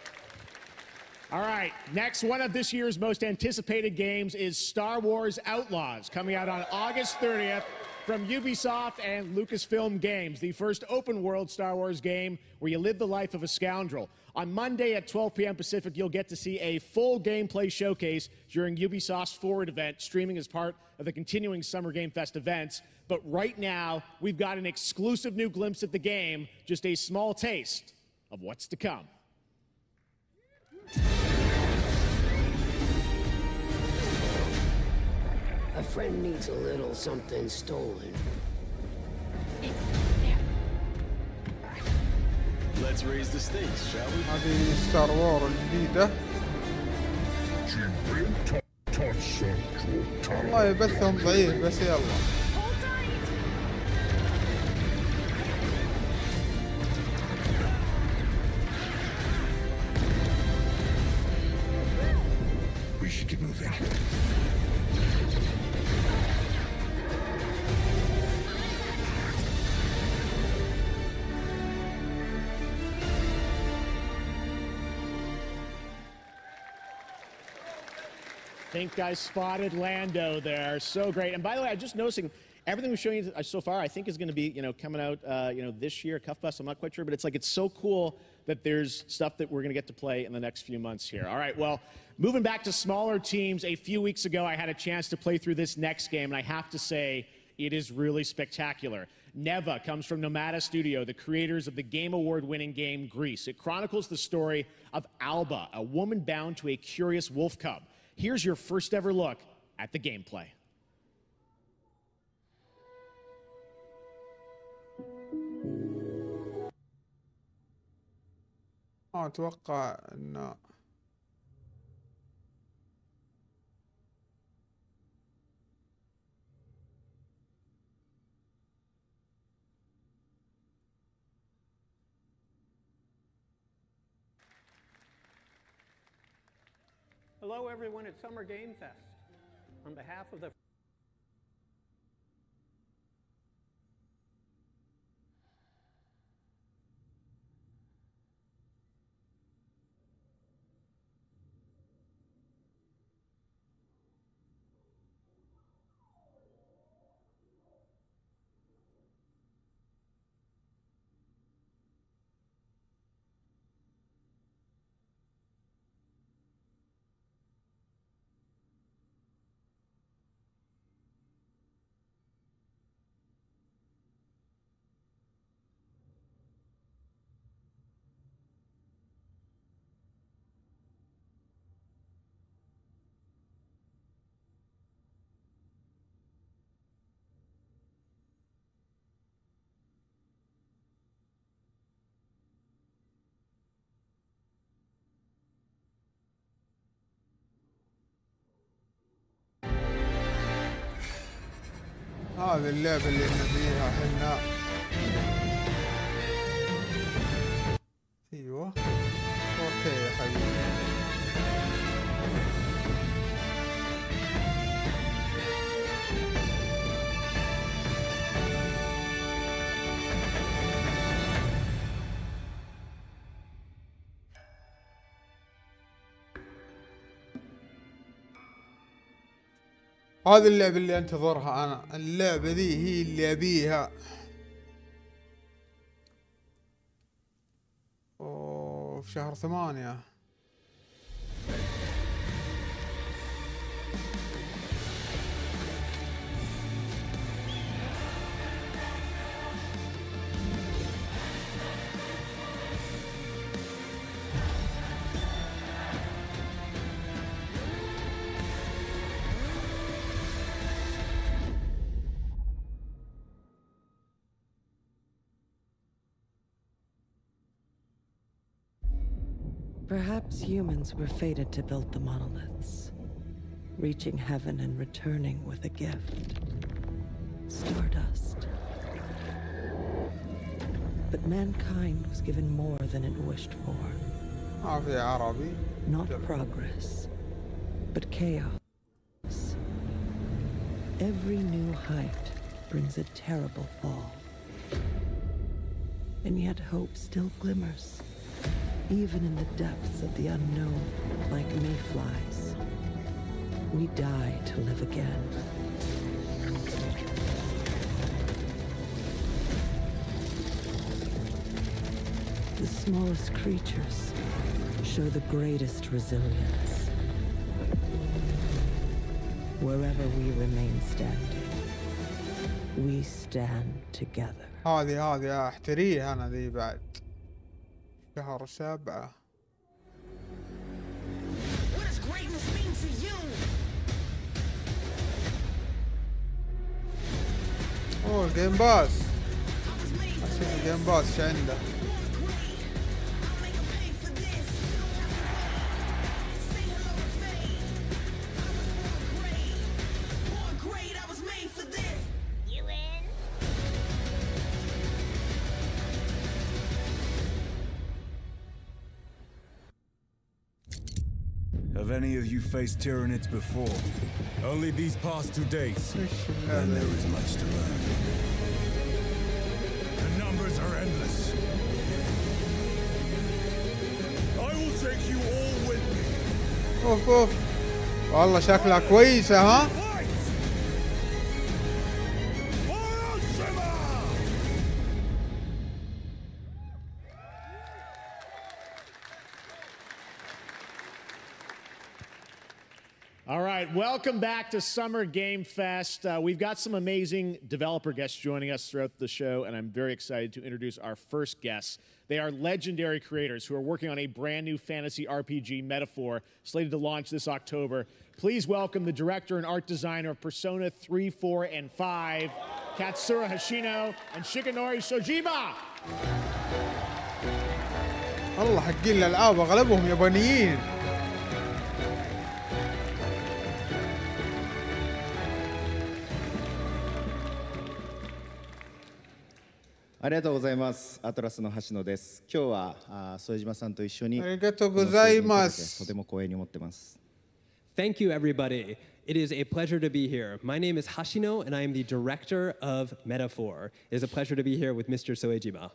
All right, next, one of this year's most anticipated games is Star Wars Outlaws, coming out on August 30th from Ubisoft and Lucasfilm Games, the first open-world Star Wars game where you live the life of a scoundrel. On Monday at 12 p.m. Pacific, you'll get to see a full gameplay showcase during Ubisoft's Forward event, streaming as part of the continuing Summer Game Fest events. But right now, we've got an exclusive new glimpse at the game, just a small taste of what's to come. A friend needs a little something stolen. Let's raise the stakes, shall we? هذه ستار وور الجديدة. والله بثهم ضعيف بس يلا. We should get moving. I think I spotted Lando there. So great. And by the way, I'm just noticing everything we've shown you so far, I think is going to be, coming out, this year, Cuff Bus. I'm not quite sure, but it's so cool that there's stuff that we're going to get to play in the next few months here. All right, well, moving back to smaller teams, a few weeks ago, I had a chance to play through this next game, and I have to say, it is really spectacular. Neva comes from Nomada Studio, the creators of the Game Award-winning game Grease. It chronicles the story of Alba, a woman bound to a curious wolf cub. Here's your first ever look at the gameplay. أتوقع أن Hello, everyone at Summer Game Fest. On behalf of the هذه اللعبة اللي نبيها حنا. ايوه 4K يا حبيبي. هذه اللعبة اللي انتظرها انا، اللعبة ذي هي اللي ابيها. اوه في شهر 8. Perhaps humans were fated to build the monoliths, reaching heaven and returning with a gift. Stardust. But mankind was given more than it wished for. بالعربي. Not progress, but chaos. Every new height brings a terrible fall. And yet hope still glimmers. Even in the depths of the unknown, like mayflies, we die to live again. The smallest creatures show the greatest resilience. Wherever we remain standing, we stand together. هذه احتريها انا ذي بعد. شهر 7. What does greatness mean to you? اوه الجيم باس. اشوف الجيم باس شو عنده. Have any of you faced Tyranids before? Only these past 2 days. And there is much to learn. The numbers are endless. I will take you all with me. اوف اوف والله شكلها كويسة ها. All right, welcome back to Summer Game Fest. We've got some amazing developer guests joining us throughout the show, and I'm very excited to introduce our first guests. They are legendary creators who are working on a brand new fantasy RPG, Metaphor, slated to launch this October. Please welcome the director and art designer of Persona 3, 4, and 5, Katsura Hashino and Shikanori Shojiba. والله حقين الألعاب أغلبهم يابانيين.ありがとうございます。アトラスの橋野です。今日は副島さんと一緒にありがとうございます。とても光栄に思ってます。Thank you, everybody. It is a pleasure to be here. My name is Hashino, and I am the director of Metaphor. It is a pleasure to be here with Mr. Soejima.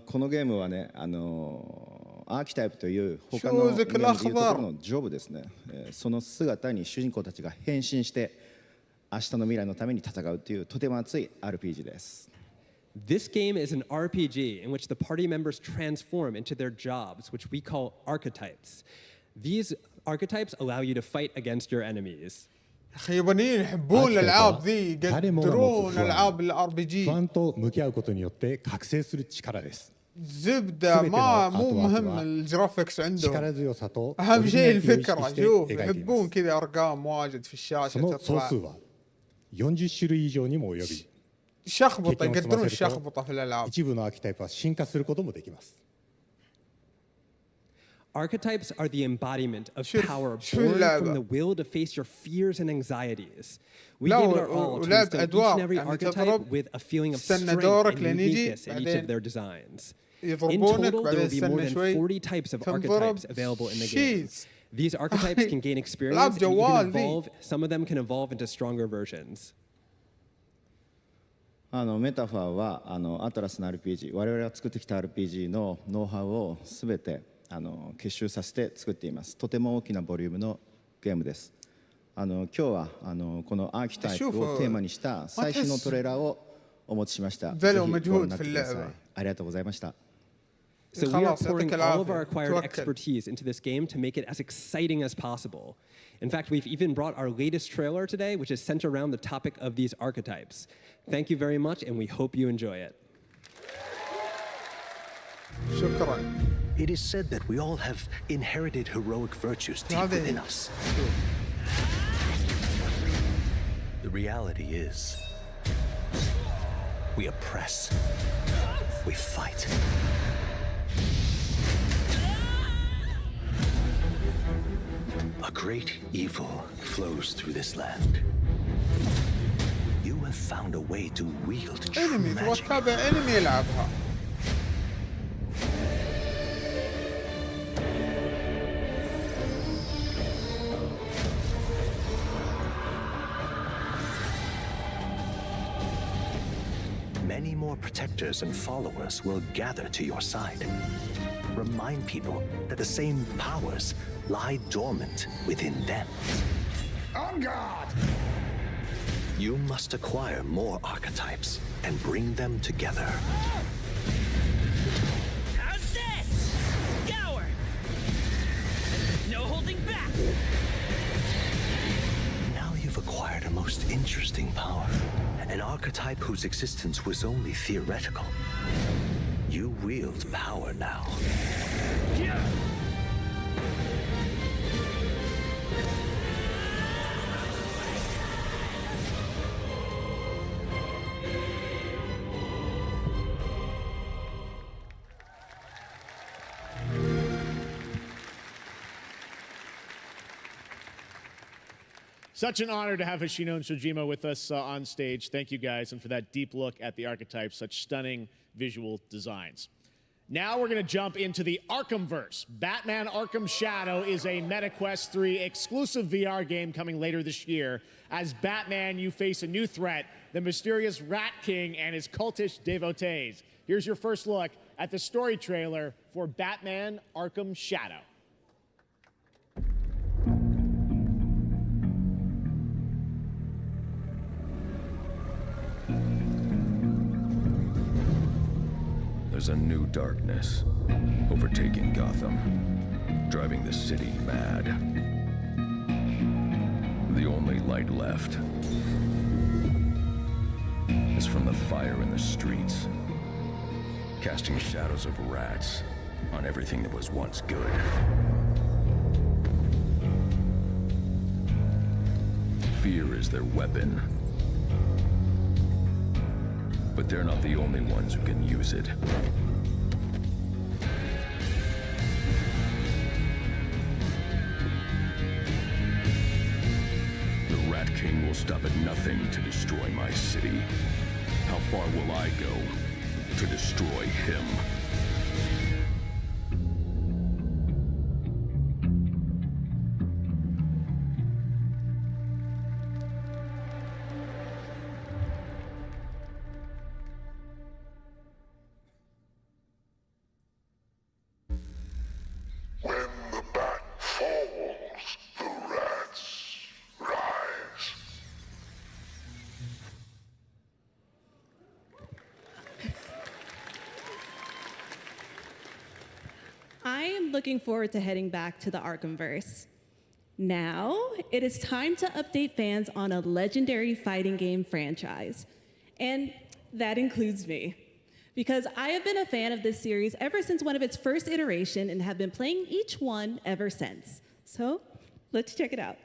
このゲームはね、アーキタイプという他のゲームでいうところのジョブですね。その姿に主人公たちが変身して、明日の未来のために戦うというとても熱い RPG です。This game is an RPG in which the party members transform into their jobs, which we call archetypes. These archetypes allow you to fight against your enemies. يابانيين يحبون الألعاب ذي يقدرون ألعاب الار بي جي. 不安と向き合うことによって覚醒する力です。زبدة مو مهم الجرافيكس عندهم. 力強さと أهم شيء الفكرة. شوف يحبون كذا أرقام واجد في الشاشة تطلع. 40種類以上にも及び شخبطة يقدرون الشخبطة في الألعاب. 一部のアーキタイプは進化することもできます。Archetypes are the embodiment of power born from the will to face your fears and anxieties. We gave it our all to instill each and every archetype with a feeling of strength and uniqueness in each of their designs. In total, there will be more than 40 types of archetypes available in the game. These archetypes can gain experience and even evolve. Some of them can evolve into stronger versions. メタファーはアトラスの RPG、我々が作ってきた RPG のノウハウをすべて結集させて作っています。とても大きなボリュームのゲームです。今日はこのアーキタイプをテーマにした最新のトレーラーをお持ちしました。ぜひご覧になってください。ありがとうございました。So we are pouring all of our acquired expertise into this game to make it as exciting as possible. In fact, we've even brought our latest trailer today, which is centered around the topic of these archetypes. Thank you very much, and we hope you enjoy it. It is said that we all have inherited heroic virtues deep within us. The reality is, we oppress, we fight. A great evil flows through this land. You have found a way to wield true magic. Many more protectors and followers will gather to your side. Remind people that the same powers lie dormant within them. On guard! You must acquire more archetypes and bring them together. How's this? Scour! No holding back! Now you've acquired a most interesting power. An archetype whose existence was only theoretical. You wield power now. Such an honor to have Hoshino and Shojima with us on stage. Thank you guys, and for that deep look at the archetypes, such stunning visual designs. Now we're going to jump into the Arkhamverse. Batman Arkham Shadow is a MetaQuest 3 exclusive VR game coming later this year. As Batman, you face a new threat, the mysterious Rat King and his cultish devotees. Here's your first look at the story trailer for Batman Arkham Shadow. There's a new darkness overtaking Gotham, driving the city mad. The only light left is from the fire in the streets, casting shadows of rats on everything that was once good. Fear is their weapon. But they're not the only ones who can use it. The Rat King will stop at nothing to destroy my city. How far will I go to destroy him? I am looking forward to heading back to the Arkhamverse. Now, it is time to update fans on a legendary fighting game franchise. And that includes me. Because I have been a fan of this series ever since one of its first iteration and have been playing each one ever since. So, let's check it out.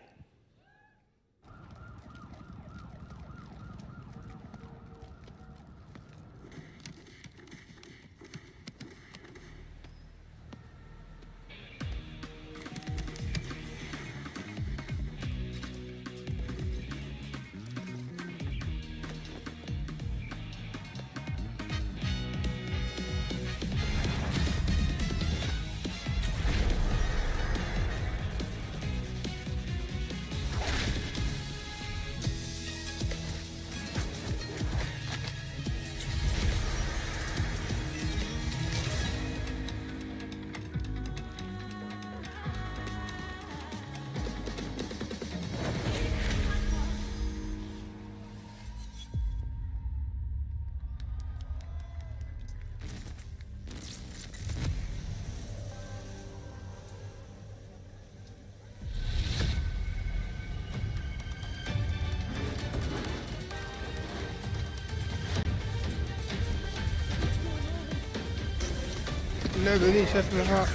اللعبة دي شكلها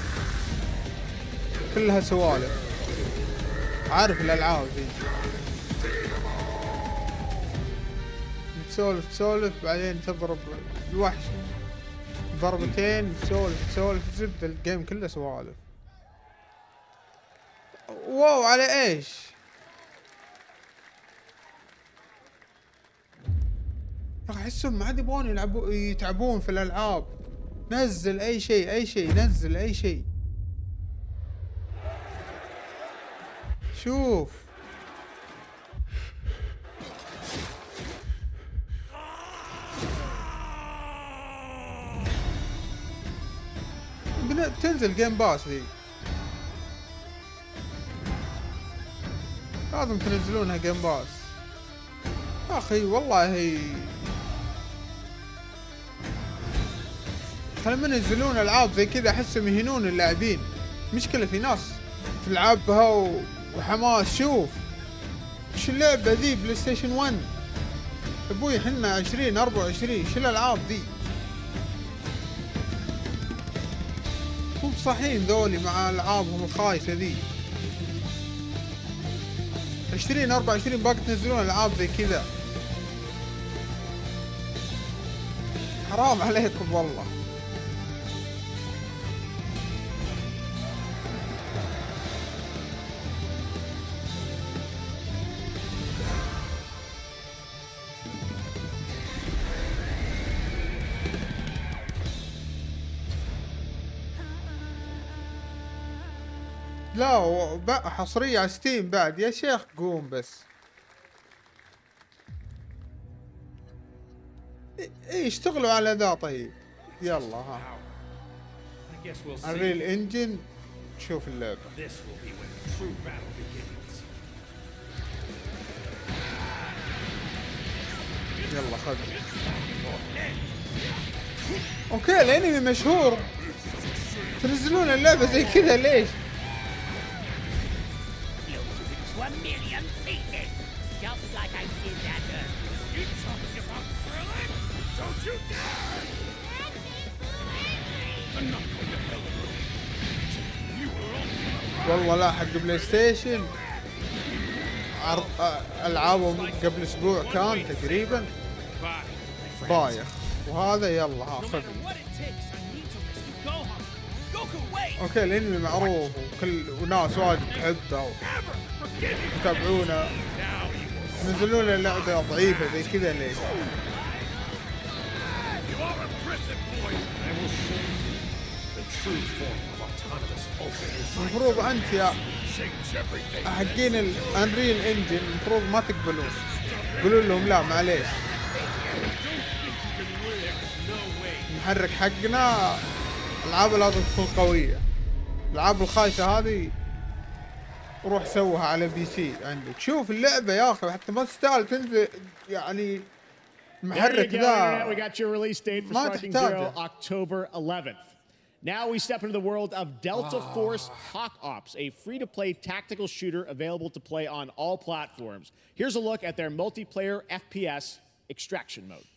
كلها سوالف. عارف الألعاب دي تسولف بعدين تضرب الوحش ضربتين، تسولف زبدة. الجيم كله سوالف. واو على ايش؟ احسهم ما عاد يبغون يتعبون في الألعاب. نزل اي شيء نزل اي شيء. شوف تنزل جيم باس ذي، لازم تنزلونها جيم باس. اخي والله لما ينزلون العاب زي كذا احسهم يهينون اللاعبين. مشكلة في ناس تلعبها وحماس. شوف ايش اللعبة ذي، بلاي ستيشن 1 ابوي، حنا 2024 ايش الالعاب ذي؟ مو صحيين ذولي مع العابهم الخايسة ذي. 2024 باقي تنزلون العاب زي كذا، حرام عليكم والله. لا حصرية على ستيم بعد يا شيخ قوم بس. ايه اشتغلوا على ذا طيب. يلا ها الريل انجن شوف اللعبة. يلا خذ. اوكي الانمي مشهور تنزلون اللعبة زي كذا ليش؟ والله لا حق بلاي ستيشن العابهم قبل اسبوع كان تقريبا بايخ، وهذا يلا هاخذ. اوكي الانمي معروف وناس وايد تحبه ويتابعونه، نزلون اللعبة ضعيفة زي كذا ليش؟ المفروض انت يا حقين الانريل انجن المفروض ما تقبلون، قولوا لهم لا معليش المحرك حقنا العاب لازم تكون قوية، الالعاب الخايسة هذه روح سوها على بي سي عندك. شوف اللعبة يا اخي حتى ما تستاهل تنزل يعني المحرك ذا ما تحتاجه. October 11th. Now we step into the world of Delta Force Hawk Ops, a free-to-play tactical shooter available to play on all platforms. Here's a look at their multiplayer FPS extraction mode.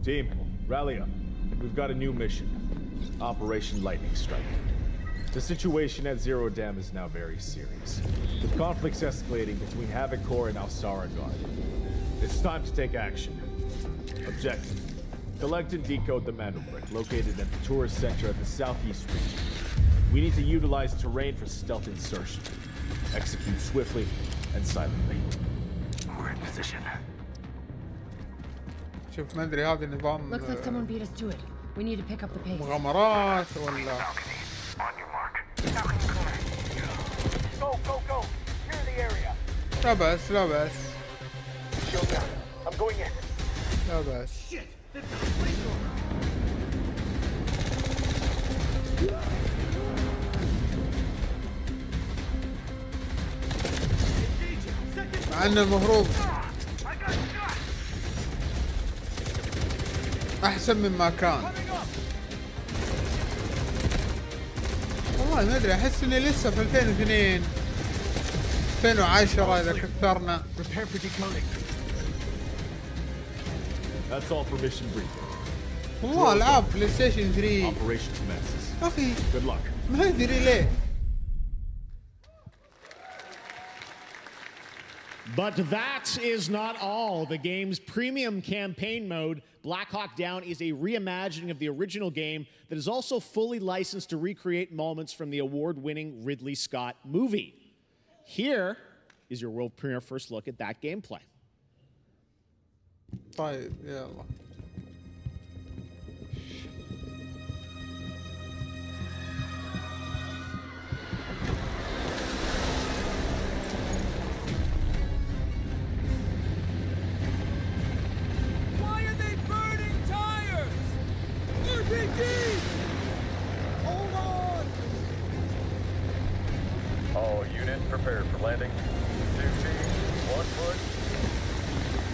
Team, rally up. We've got a new mission. Operation Lightning Strike. The situation at Zero Dam is now very serious, with conflicts escalating between Havoc Corps and Alsara Guard. It's time to take action. Objective: collect and decode the Mandelbrick located at the tourist center of the southeast region. We need to utilize terrain for stealth insertion. Execute swiftly and silently. We're in position. شوف ما ادري هذا نظام Looks like someone beat us to it. We need to pick up the pace. مغامرات ولا On your mark. Go, go, go. Clear the area. لا بس لا بس Shield down. I'm going in. لا بس. مع انه المفروض احسن مما كان. والله ما ادري احس اني لسه في 2002 2010 اذا كثرنا. That's all for mission briefing. والله العاب بلاي ستيشن 3 Operation commences. اخي Good luck. ما ادري ليه. But that is not all. The game's premium campaign mode, Black Hawk Down, is a reimagining of the original game that is also fully licensed to recreate moments from the award-winning Ridley Scott movie. Here is your world premiere first look at that gameplay. طيب يلا. Why are they burning tires? RPG! Hold on! All units prepared for landing. 2 feet, 1 foot.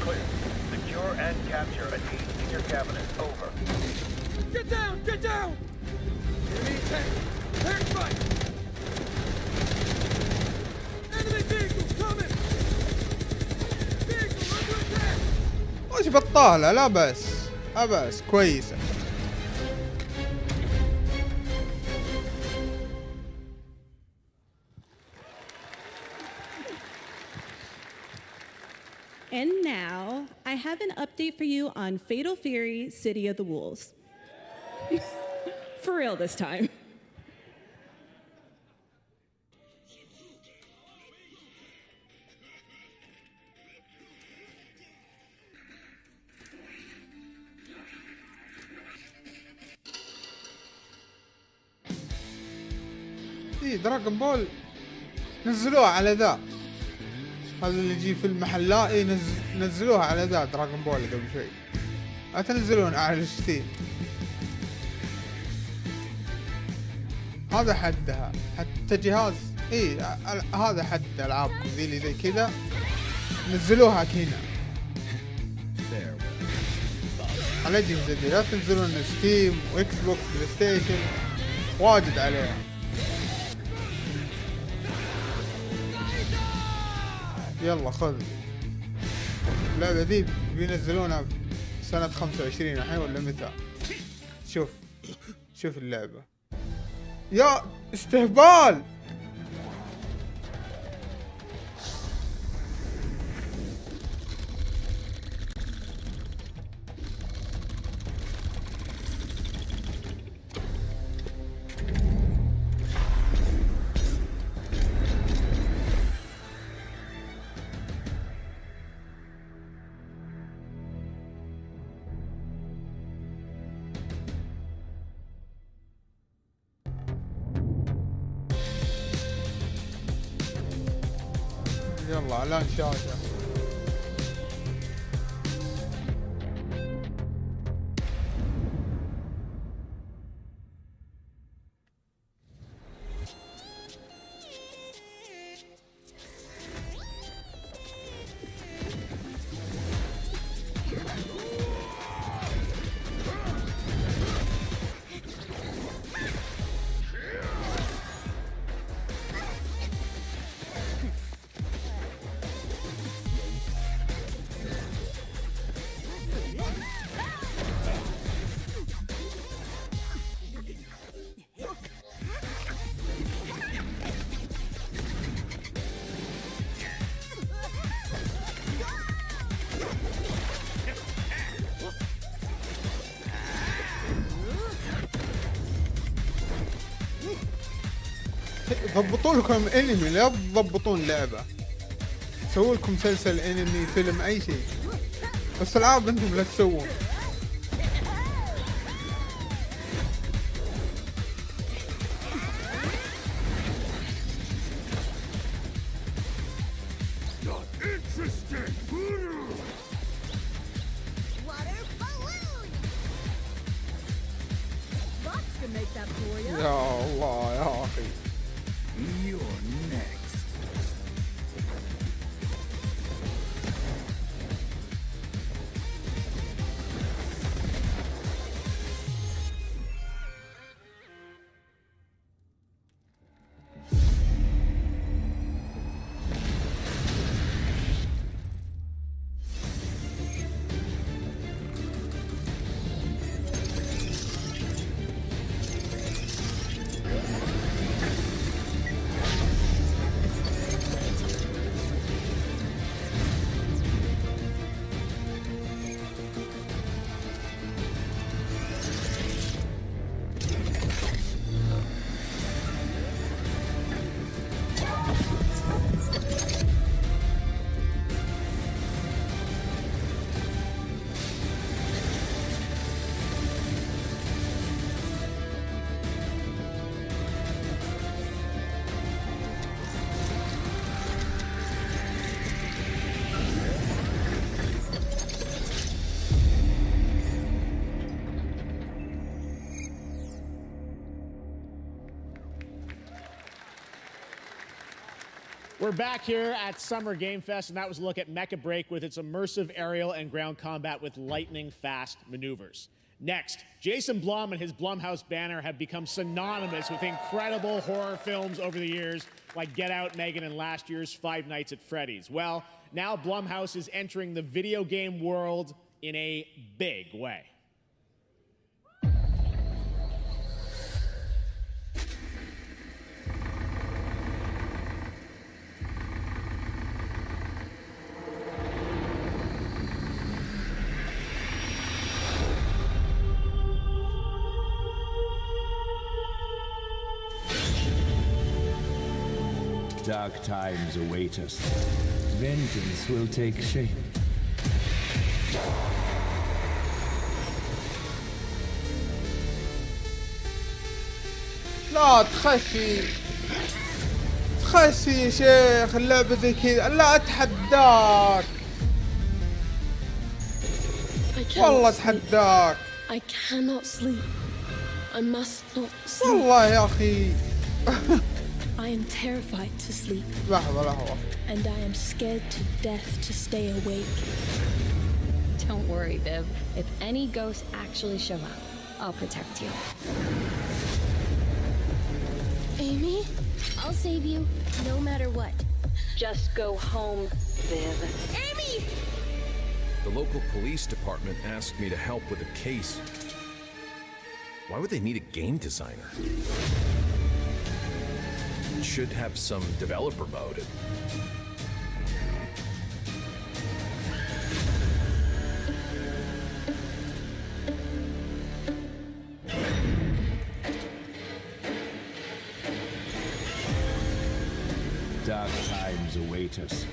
Clear. Secure and capture a team in your cabinet. Over. Get down! Get down! Enemy attack! Air strike! Enemy vehicles coming! Vehicle under attack! وش بطالة لا بس لا بس كويسة. And now, I have an update for you on Fatal Fury: City of the Wolves. For real this time. اي دراغون بول نزلوها على ذا، هذا اللي يجي في المحلات. اي نزلوها على ذا دراغون بول قبل شوي، لا تنزلون على ستيم. هذا حدها حتى جهاز. اي هذا حد العابكم ذي اللي زي كذا نزلوها هنا على اجهزة دي، لا تنزلون ستيم واكس بوكس بلاي ستيشن واجد عليها. يلا خذ اللعبة ذي بينزلونها سنة 25 الحين ولا متى؟ شوف اللعبة يا استهبال. يلا اعلان شاشة. ضبطوا لكم انمي، لا تضبطون لعبة. سووا لكم مسلسل، انمي، فيلم، اي شيء، بس العاب انتم لا تسوون. يا الله يا اخي. We're back here at Summer Game Fest, and that was a look at Mecha Break with its immersive aerial and ground combat with lightning-fast maneuvers. Next, Jason Blum and his Blumhouse banner have become synonymous with incredible horror films over the years, like Get Out, Megan, and last year's Five Nights at Freddy's. Well, now Blumhouse is entering the video game world in a big way. Dark times await us. Vengeance will take shape. لا تخشي خس يا شيخ اللعبة زي كذا. لا اتحداك والله اتحداك. I cannot sleep. I must not sleep. والله يا أخي. I am terrified to sleep. لحظة. And I am scared to death to stay awake. Don't worry, Viv. If any ghosts actually show up, I'll protect you. Amy? I'll save you, no matter what. Just go home, Viv. Amy! The local police department asked me to help with a case. Why would they need a game designer? It should have some developer mode. Dark times await us.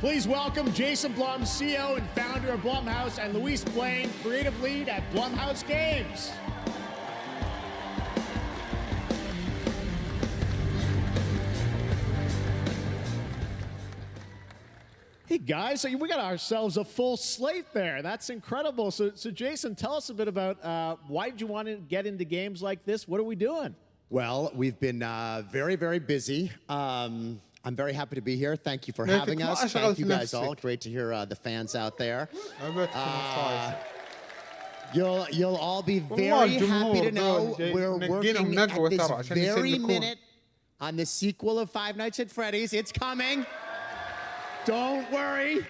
Please welcome Jason Blum, CEO and founder of Blumhouse, and Luis Blaine, creative lead at Blumhouse Games. Hey guys, so we got ourselves a full slate there. That's incredible. So Jason, tell us a bit about why did you want to get into games like this? What are we doing? Well, we've been very, very busy. I'm very happy to be here. Thank you for having us. Thank you guys all. Great to hear the fans out there. You'll all be very happy to know we're working at this very minute on the sequel of Five Nights at Freddy's. It's coming. Don't worry.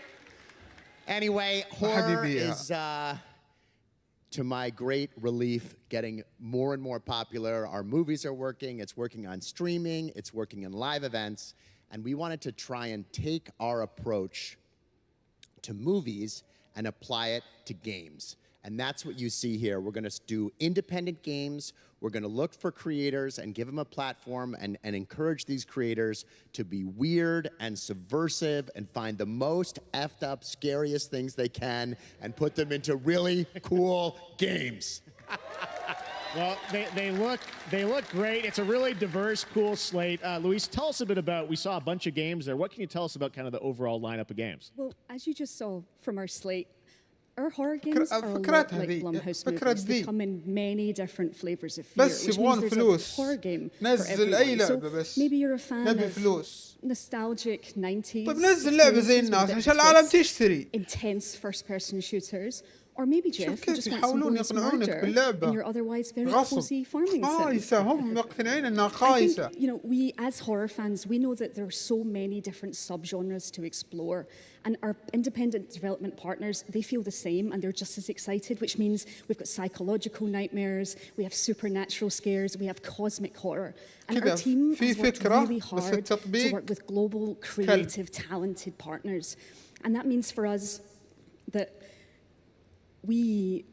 Anyway, horror is, to my great relief, getting more and more popular. Our movies are working. It's working on streaming. It's working in live events. And we wanted to try and take our approach to movies and apply it to games. And that's what you see here. We're going to do independent games. We're going to look for creators and give them a platform and encourage these creators to be weird and subversive and find the most effed up, scariest things they can and put them into really cool games. Well, they look great. It's a really diverse, cool slate. Luis, tell us a bit about, we saw a bunch of games there. What can you tell us about kind of the overall lineup of games? Well, as you just saw from our slate, our horror games are a lot like Blumhouse movies. They come in many different flavors of fear, which means there's a horror game for everyone. So maybe you're a fan of nostalgic 90s intense first-person shooters. Or maybe Jeff, you just want some bonus murder in your otherwise very cozy farming sim. I think, you know, we as horror fans, we know that there are so many different subgenres to explore, and our independent development partners, they feel the same, and they're just as excited, which means we've got psychological nightmares, we have supernatural scares, we have cosmic horror. And our team has worked really hard to work with global, creative, talented partners. And that means for us that we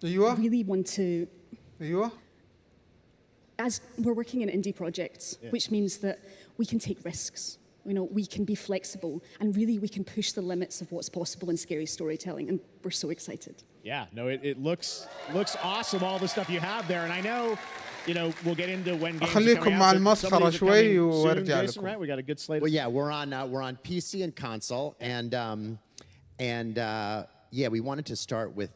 really want to, as we're working in indie projects, which means that we can take risks. You know, we can be flexible, and really we can push the limits of what's possible in scary storytelling, and we're so excited. Yeah, no, it looks awesome, all the stuff you have there, and I know, you know, we'll get into when games are coming out. Some of these are coming soon, Jason, right? We got a good slate. Well, yeah, we're on PC and console, and yeah, we wanted to start with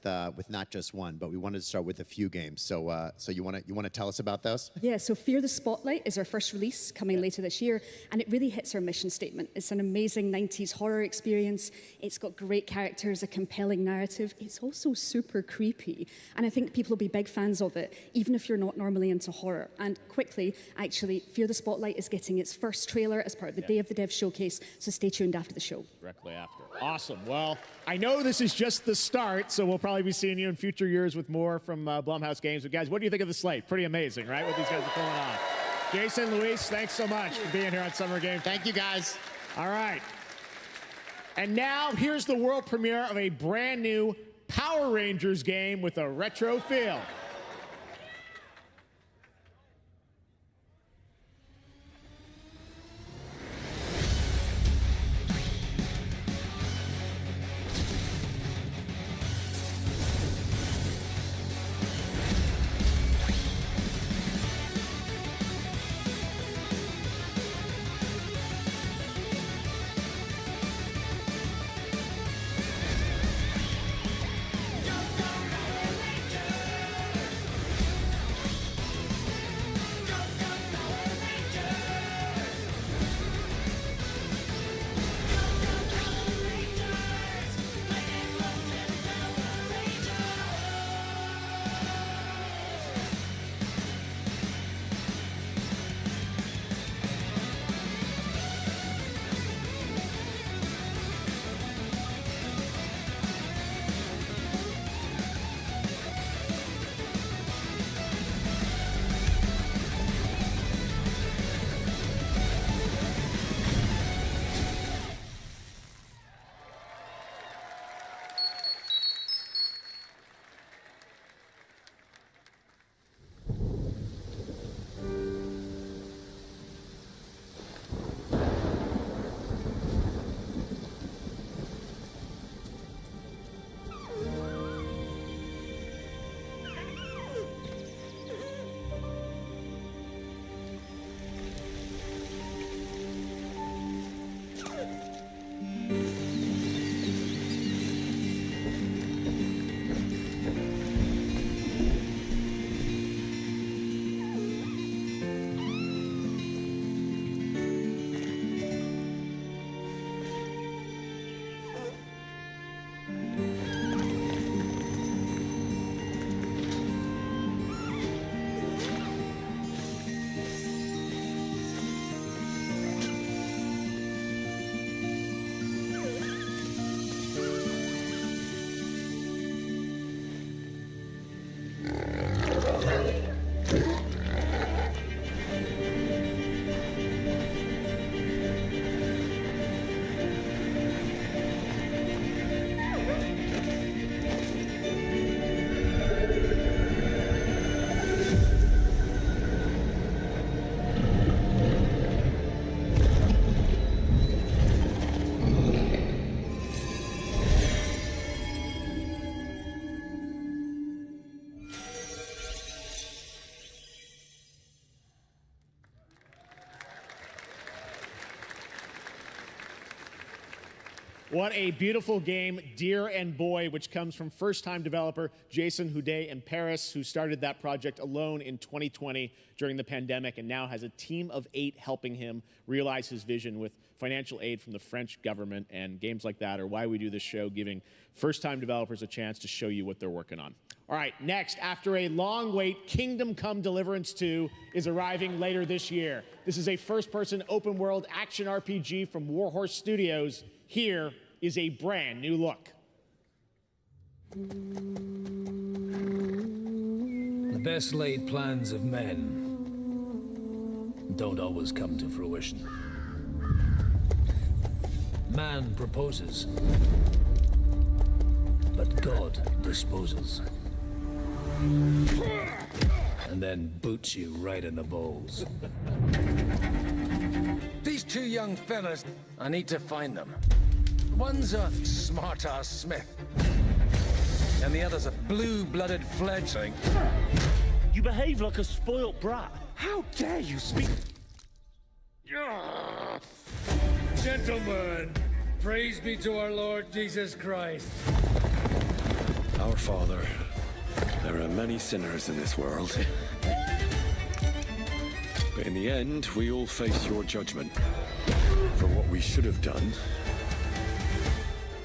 not just one, but we wanted to start with a few games. So you want to tell us about those? Yeah. So Fear the Spotlight is our first release coming later this year, and it really hits our mission statement. It's an amazing 90s horror experience. It's got great characters, a compelling narrative. It's also super creepy, and I think people will be big fans of it, even if you're not normally into horror. And quickly, actually, Fear the Spotlight is getting its first trailer as part of the Day of the Dev showcase. So stay tuned after the show. Directly after. Awesome. Well, I know this is just the start, so we'll probably be seeing you in future years with more from Blumhouse Games. But guys, what do you think of the slate? Pretty amazing, right? What these guys are pulling on. Jason, Luis, thanks so much for being here on Summer Game. Thank you, guys. All right. And now, here's the world premiere of a brand new Power Rangers game with a retro feel. What a beautiful game, Dear and Boy, which comes from first-time developer Jason Houdet in Paris, who started that project alone in 2020 during the pandemic and now has a team of 8 helping him realize his vision with financial aid from the French government. And games like that are why we do this show, giving first-time developers a chance to show you what they're working on. All right, next, after a long wait, Kingdom Come Deliverance 2 is arriving later this year. This is a first-person open-world action RPG from Warhorse Studios. Here is a brand new look. The best laid plans of men don't always come to fruition. Man proposes, but God disposes. And then boots you right in the balls. These 2 young fellas, I need to find them. One's a smart-ass Smith, and the other's a blue-blooded fledgling. You behave like a spoilt brat. How dare you speak? Gentlemen, praise be to our Lord Jesus Christ. Our Father, there are many sinners in this world. But in the end, we all face your judgment for what we should have done,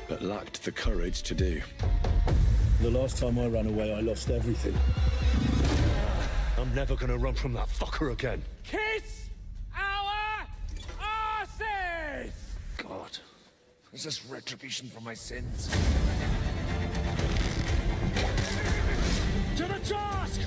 but lacked the courage to do. The last time I ran away, I lost everything. I'm never gonna run from that fucker again. Kiss our asses! God, is this retribution for my sins? To the task!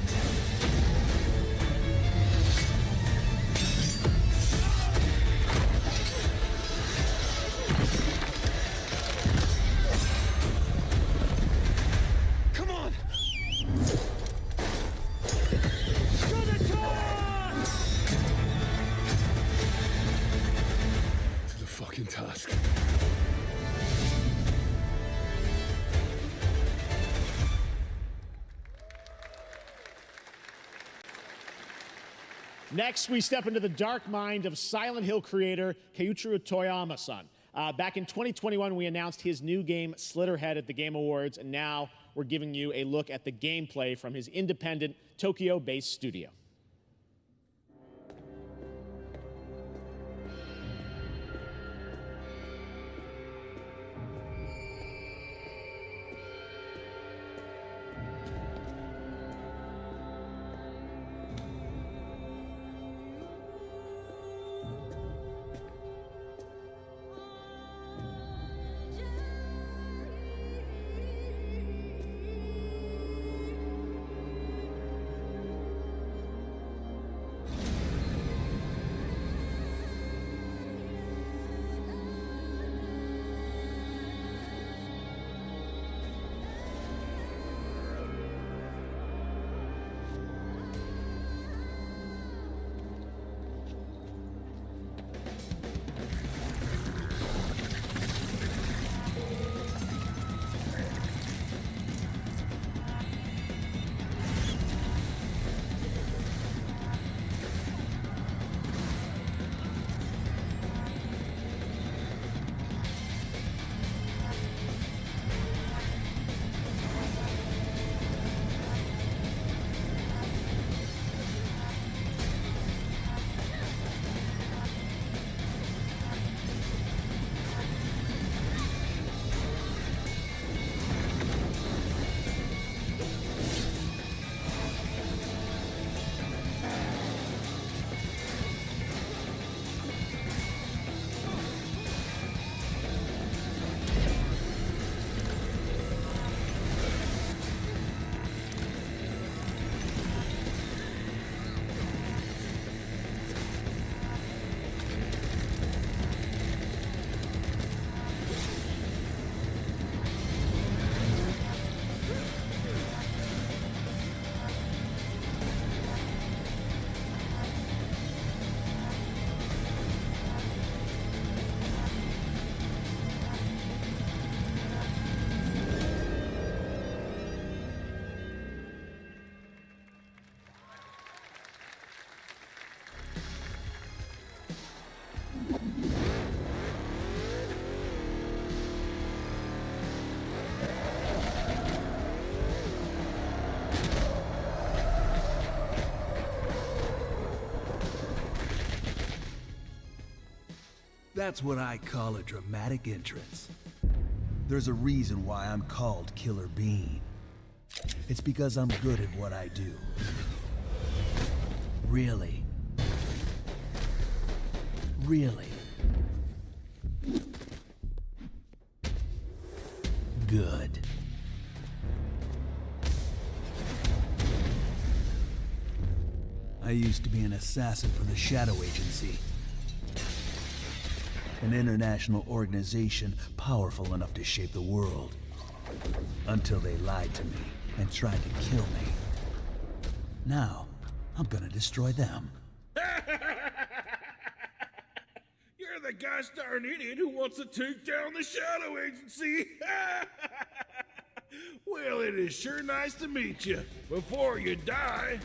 fucking task. Next, we step into the dark mind of Silent Hill creator Keiichiro Toyama-san. Back in 2021, we announced his new game, Slitterhead, at the Game Awards, and now we're giving you a look at the gameplay from his independent, Tokyo-based studio. That's what I call a dramatic entrance. There's a reason why I'm called Killer Bean. It's because I'm good at what I do. Really. Really. Good. I used to be an assassin for the Shadow Agency. An international organization powerful enough to shape the world. Until they lied to me and tried to kill me. Now, I'm gonna destroy them. You're the gosh darn idiot who wants to take down the Shadow Agency! Well, it is sure nice to meet you. Before you die...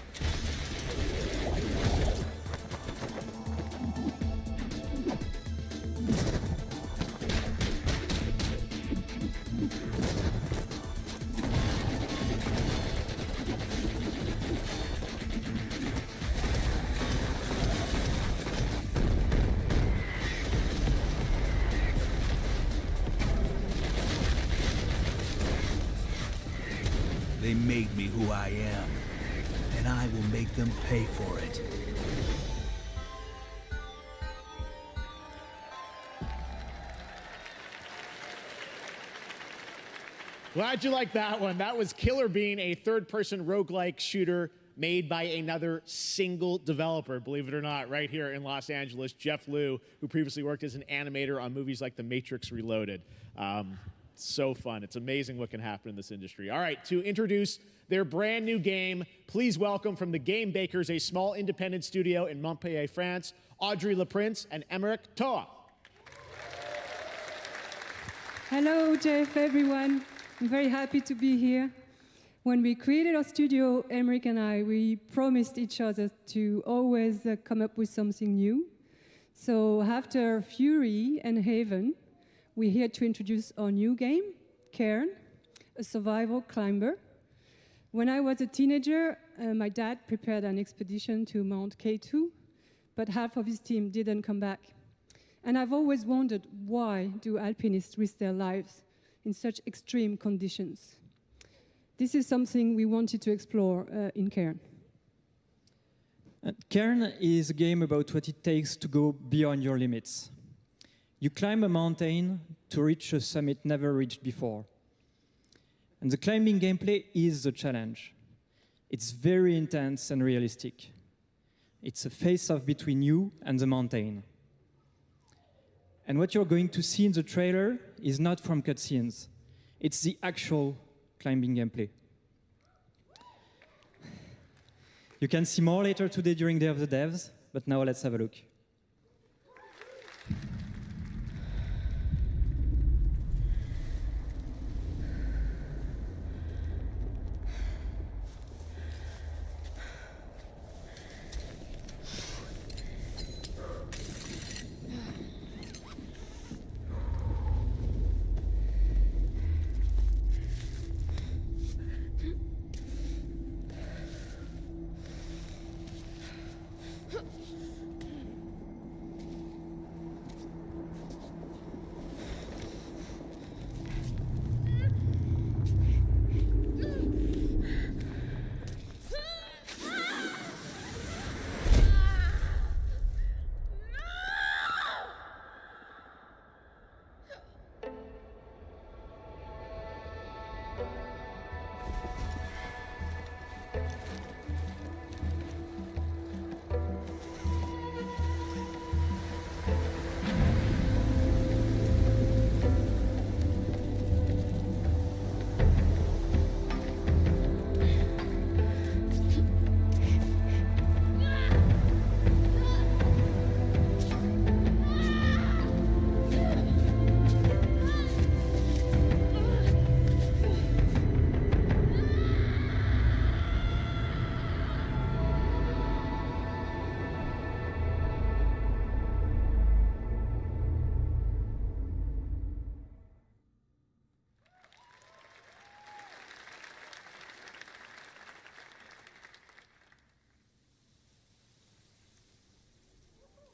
They made me who I am, and I will make them pay for it. Glad you liked that one. That was Killer Bean, a third-person roguelike shooter made by another single developer, believe it or not, right here in Los Angeles, Jeff Liu, who previously worked as an animator on movies like The Matrix Reloaded. So fun. It's amazing what can happen in this industry. All right, to introduce their brand new game, please welcome from the Game Bakers, a small independent studio in Montpellier, France, Audrey Leprince and Emmerich Toa. Hello, Jeff, everyone. I'm very happy to be here. When we created our studio, Emmerich and I, we promised each other to always come up with something new. So after Fury and Haven, we're here to introduce our new game, Cairn, a survival climber. When I was a teenager, my dad prepared an expedition to Mount K2, but half of his team didn't come back. And I've always wondered, why do alpinists risk their lives in such extreme conditions? This is something we wanted to explore in Cairn. Cairn is a game about what it takes to go beyond your limits. You climb a mountain to reach a summit never reached before. And the climbing gameplay is the challenge. It's very intense and realistic. It's a face-off between you and the mountain. And what you're going to see in the trailer is not from cutscenes. It's the actual climbing gameplay. You can see more later today during Day of the Devs, but now let's have a look.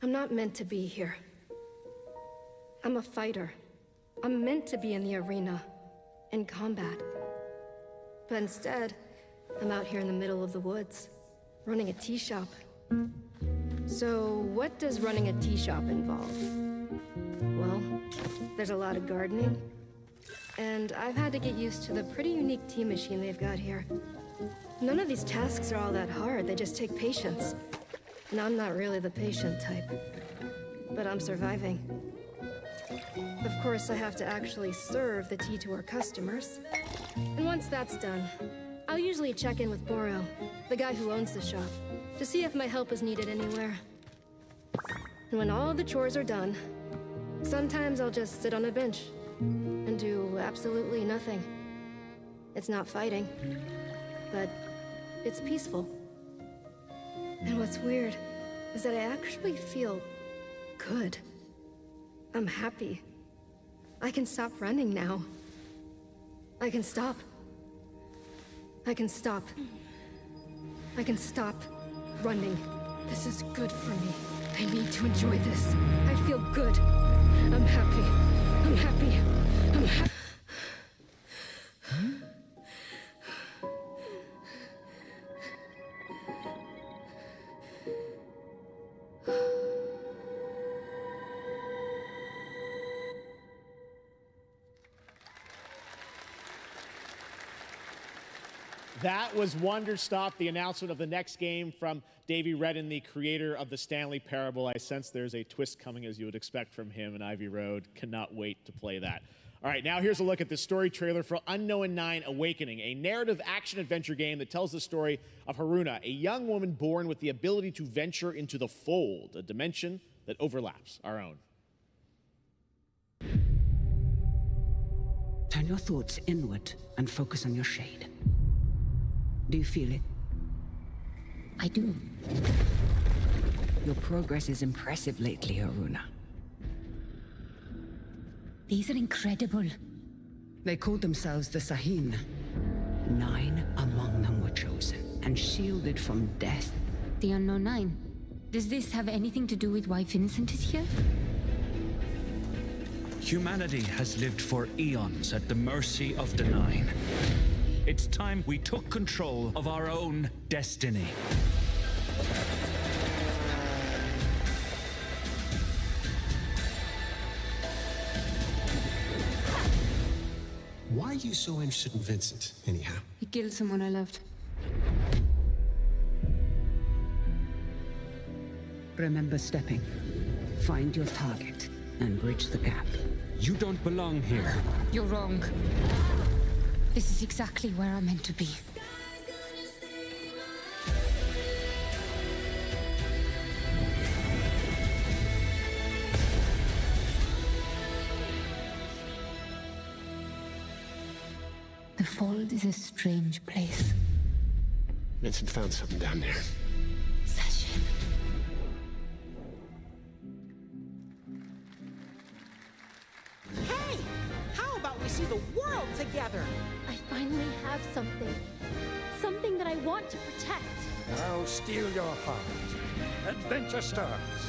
I'm not meant to be here. I'm a fighter. I'm meant to be in the arena, in combat. But instead, I'm out here in the middle of the woods, running a tea shop. So what does running a tea shop involve? Well, there's a lot of gardening, and I've had to get used to the pretty unique tea machine they've got here. None of these tasks are all that hard, they just take patience. And I'm not really the patient type, but I'm surviving. Of course, I have to actually serve the tea to our customers. And once that's done, I'll usually check in with Boro, the guy who owns the shop, to see if my help is needed anywhere. And when all the chores are done, sometimes I'll just sit on a bench and do absolutely nothing. It's not fighting, but it's peaceful. And what's weird is that I actually feel good. I'm happy. I can stop running now. I can stop. I can stop. I can stop running. This is good for me. I need to enjoy this. I feel good. I'm happy. I'm happy. I'm happy. That was Wonderstop, the announcement of the next game from Davey Redden, the creator of the Stanley Parable. I sense there's a twist coming, as you would expect from him in Ivy Road. Cannot wait to play that. All right, now here's a look at the story trailer for Unknown 9 Awakening, a narrative action-adventure game that tells the story of Haruna, a young woman born with the ability to venture into the fold, a dimension that overlaps our own. Turn your thoughts inward and focus on your shade. Do you feel it? I do. Your progress is impressive lately, Aruna. These are incredible. They called themselves the Sahin. 9 among them were chosen and shielded from death. The Unknown Nine. Does this have anything to do with why Vincent is here? Humanity has lived for eons at the mercy of the Nine. It's time we took control of our own destiny. Why are you so interested in Vincent, anyhow? He killed someone I loved. Remember stepping. Find your target and bridge the gap. You don't belong here. You're wrong. This is exactly where I'm meant to be. The Fold is a strange place. Vincent found something down there. Session. Hey! How about we see the world together? I finally have something. Something that I want to protect. I'll steal your heart. Adventure starts.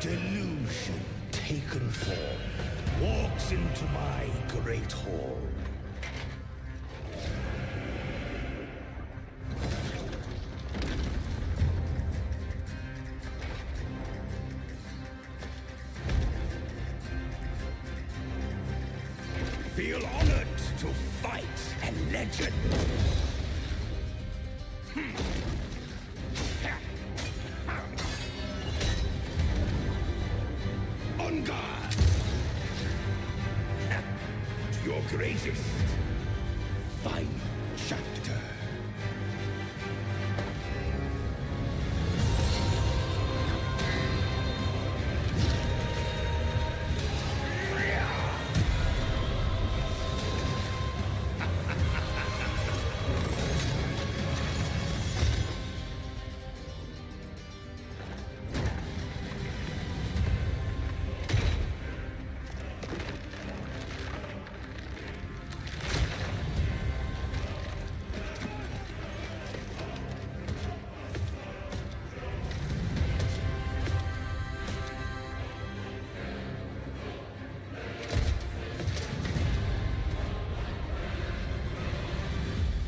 Delusion taken form walks into my great hall. Feel honored to fight a legend. On guard! To your greatest final chapter.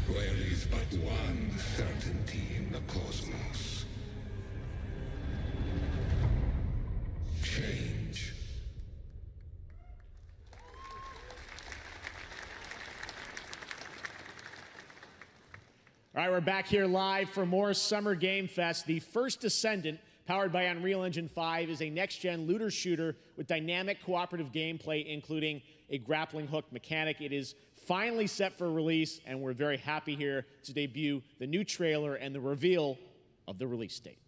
There is but one certainty in the cosmos. Change. All right, we're back here live for more Summer Game Fest. The First Descendant, powered by Unreal Engine 5, is a next-gen looter shooter with dynamic cooperative gameplay, including a grappling hook mechanic. It is finally set for release, and we're very happy here to debut the new trailer and the reveal of the release date.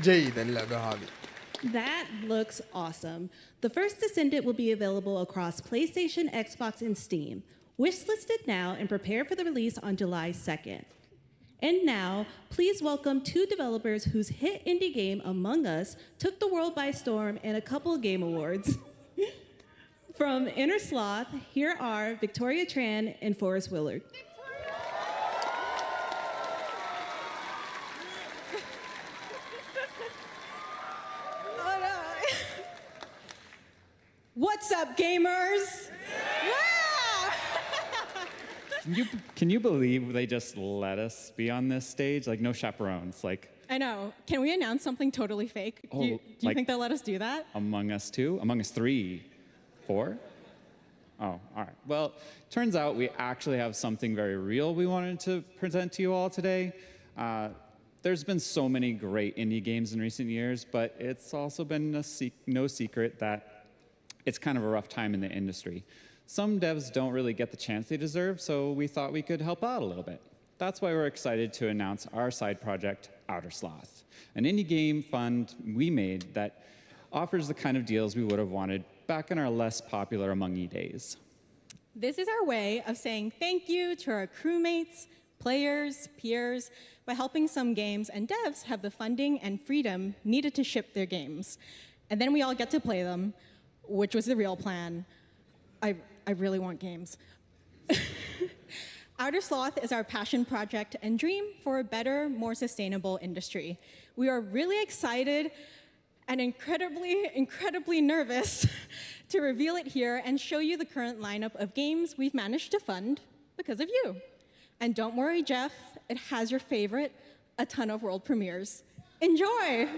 جيدة اللعبة هذه. That looks awesome. The first Descendant will be available across PlayStation, Xbox, and Steam. Wishlisted now and prepare for the release on July 2nd. And now, please welcome two developers whose hit indie game, Among Us, took the world by storm and a couple of game awards. From Inner Sloth, here are Victoria Tran and Forrest Willard. What's up, gamers? Can you believe they just let us be on this stage? Like, no chaperones. Like, I know. Can we announce something totally fake? Oh, do you like think they'll let us do that? Among Us 2? Among Us 3? 4? Oh, all right. Well, turns out we actually have something very real we wanted to present to you all today. There's been so many great indie games in recent years, but it's also been no secret that it's kind of a rough time in the industry. Some devs don't really get the chance they deserve, so we thought we could help out a little bit. That's why we're excited to announce our side project, Outer Sloth, an indie game fund we made that offers the kind of deals we would have wanted back in our less popular Among Us days. This is our way of saying thank you to our crewmates, players, peers, by helping some games and devs have the funding and freedom needed to ship their games. And then we all get to play them, which was the real plan. I really want games. Outer Sloth is our passion project and dream for a better, more sustainable industry. We are really excited and incredibly nervous to reveal it here and show you the current lineup of games we've managed to fund because of you. And don't worry, Jeff, it has your favorite, a ton of world premieres. Enjoy!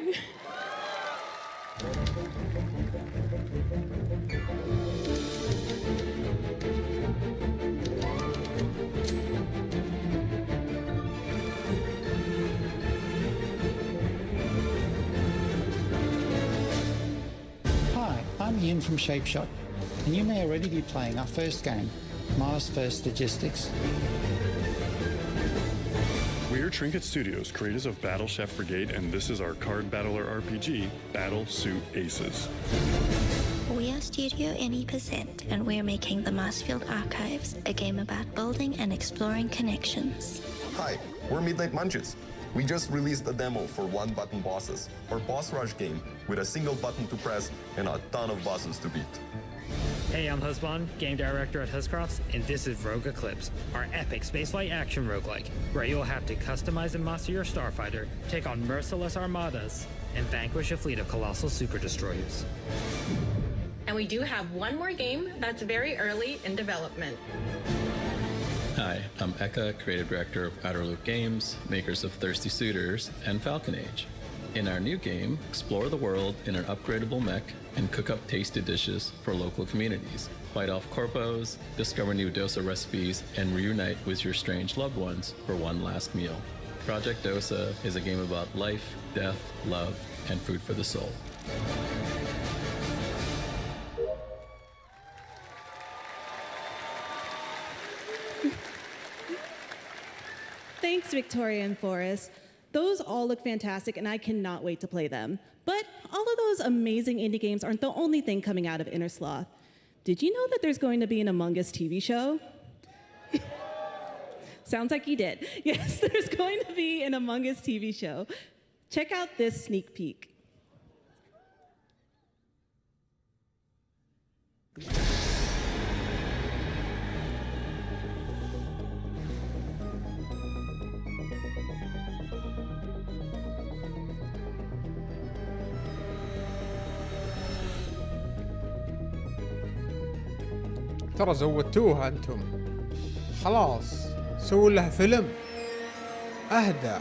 I'm Ian from Shapeshot, and you may already be playing our first game, Mars First Logistics. We're Trinket Studios, creators of Battle Chef Brigade, and this is our card battler RPG, Battle Suit Aces. We are Studio NE%, and we're making the Marsfield Archives, a game about building and exploring connections. Hi, we're Midnight Munches. We just released a demo for one-button bosses, our boss rush game with a single button to press and a ton of bosses to beat. Hey, I'm Husband, game director at Huscrofts, and this is Rogue Eclipse, our epic spaceflight action roguelike, where you'll have to customize and master your starfighter, take on merciless armadas, and vanquish a fleet of colossal super destroyers. And we do have one more game that's very early in development. Hi, I'm Eka, creative director of Outer Loop Games, makers of Thirsty Suitors and Falcon Age. In our new game, explore the world in an upgradable mech and cook up tasty dishes for local communities. Fight off corpos, discover new dosa recipes, and reunite with your strange loved ones for one last meal. Project Dosa is a game about life, death, love, and food for the soul. Thanks, Victoria and Forrest. Those all look fantastic, and I cannot wait to play them. But all of those amazing indie games aren't the only thing coming out of Inner Sloth. Did you know that there's going to be an Among Us TV show? Sounds like you did. Yes, there's going to be an Among Us TV show. Check out this sneak peek. ترى زودتوها انتم، خلاص سووا له فيلم اهدى.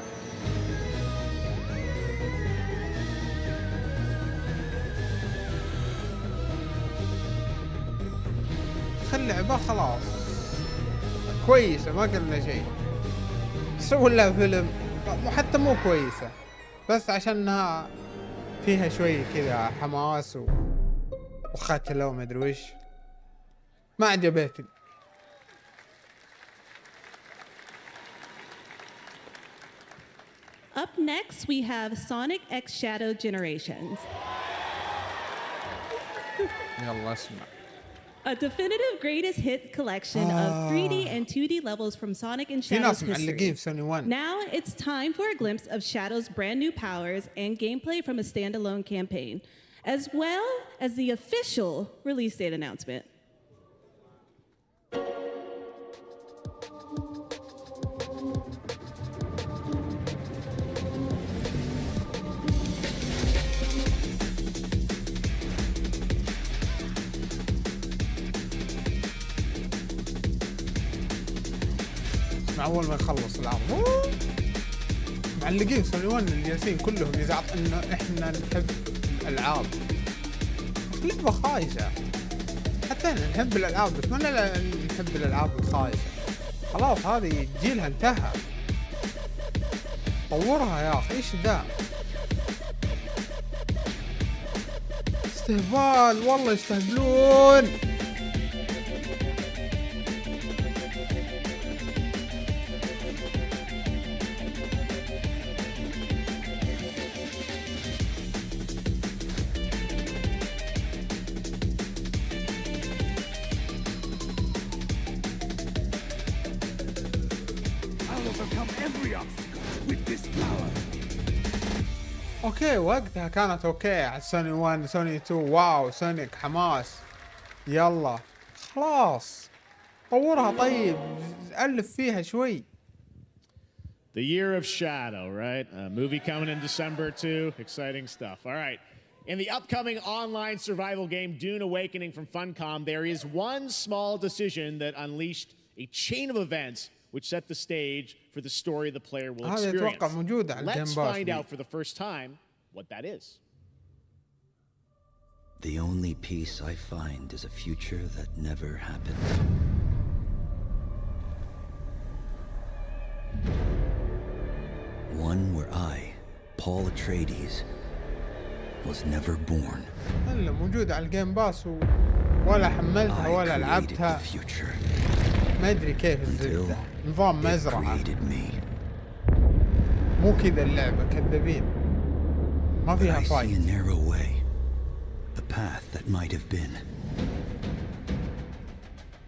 خل لعبة خلاص كويسة، ما قلنا شيء. سووا لها فيلم حتى مو كويسة، بس عشانها فيها شوي كذا حماس وقتلة وما ادري وش، ما عجبتني. Up next we have Sonic X Shadow Generations. يلا اسمع. A definitive greatest hit collection of 3D and 2D levels from Sonic and Shadow's history. Now it's time for a glimpse of Shadow's brand new powers and gameplay from a standalone campaign, as well as the official release date announcement. أول ما يخلص العرض معلقين سوني 1 الجالسين كلهم يزعط إنه إحنا نحب الألعاب. لعبة خايسة. حتى أنا نحب الألعاب بس ما نحب الألعاب الخايسة. خلاص هذه جيلها انتهى. طورها يا أخي إيش ذا؟ استهبال والله يستهبلون. اوكي وقتها كانت اوكي على سوني 1 سوني 2 واو سونيك حماس يلا خلاص طورها طيب ألف فيها شوي. The Year of Shadow, right? A movie coming in December too. Exciting stuff. All right. In the upcoming online survival game Dune Awakening from Funcom, there is one small decision that unleashed a chain of events which set the stage for the story the player will experience. Let's find out for the first time what that is. The only peace I find is a future that never happened. One where I, Paul Atreides, was never born. هلا موجودة على الجيم باس ولا حملتها ولا لعبتها. ما أدري كيف الزبدة. نظام مزرعة. مو كذا اللعبة كذابين. ما فيها فايت. A path that might have been.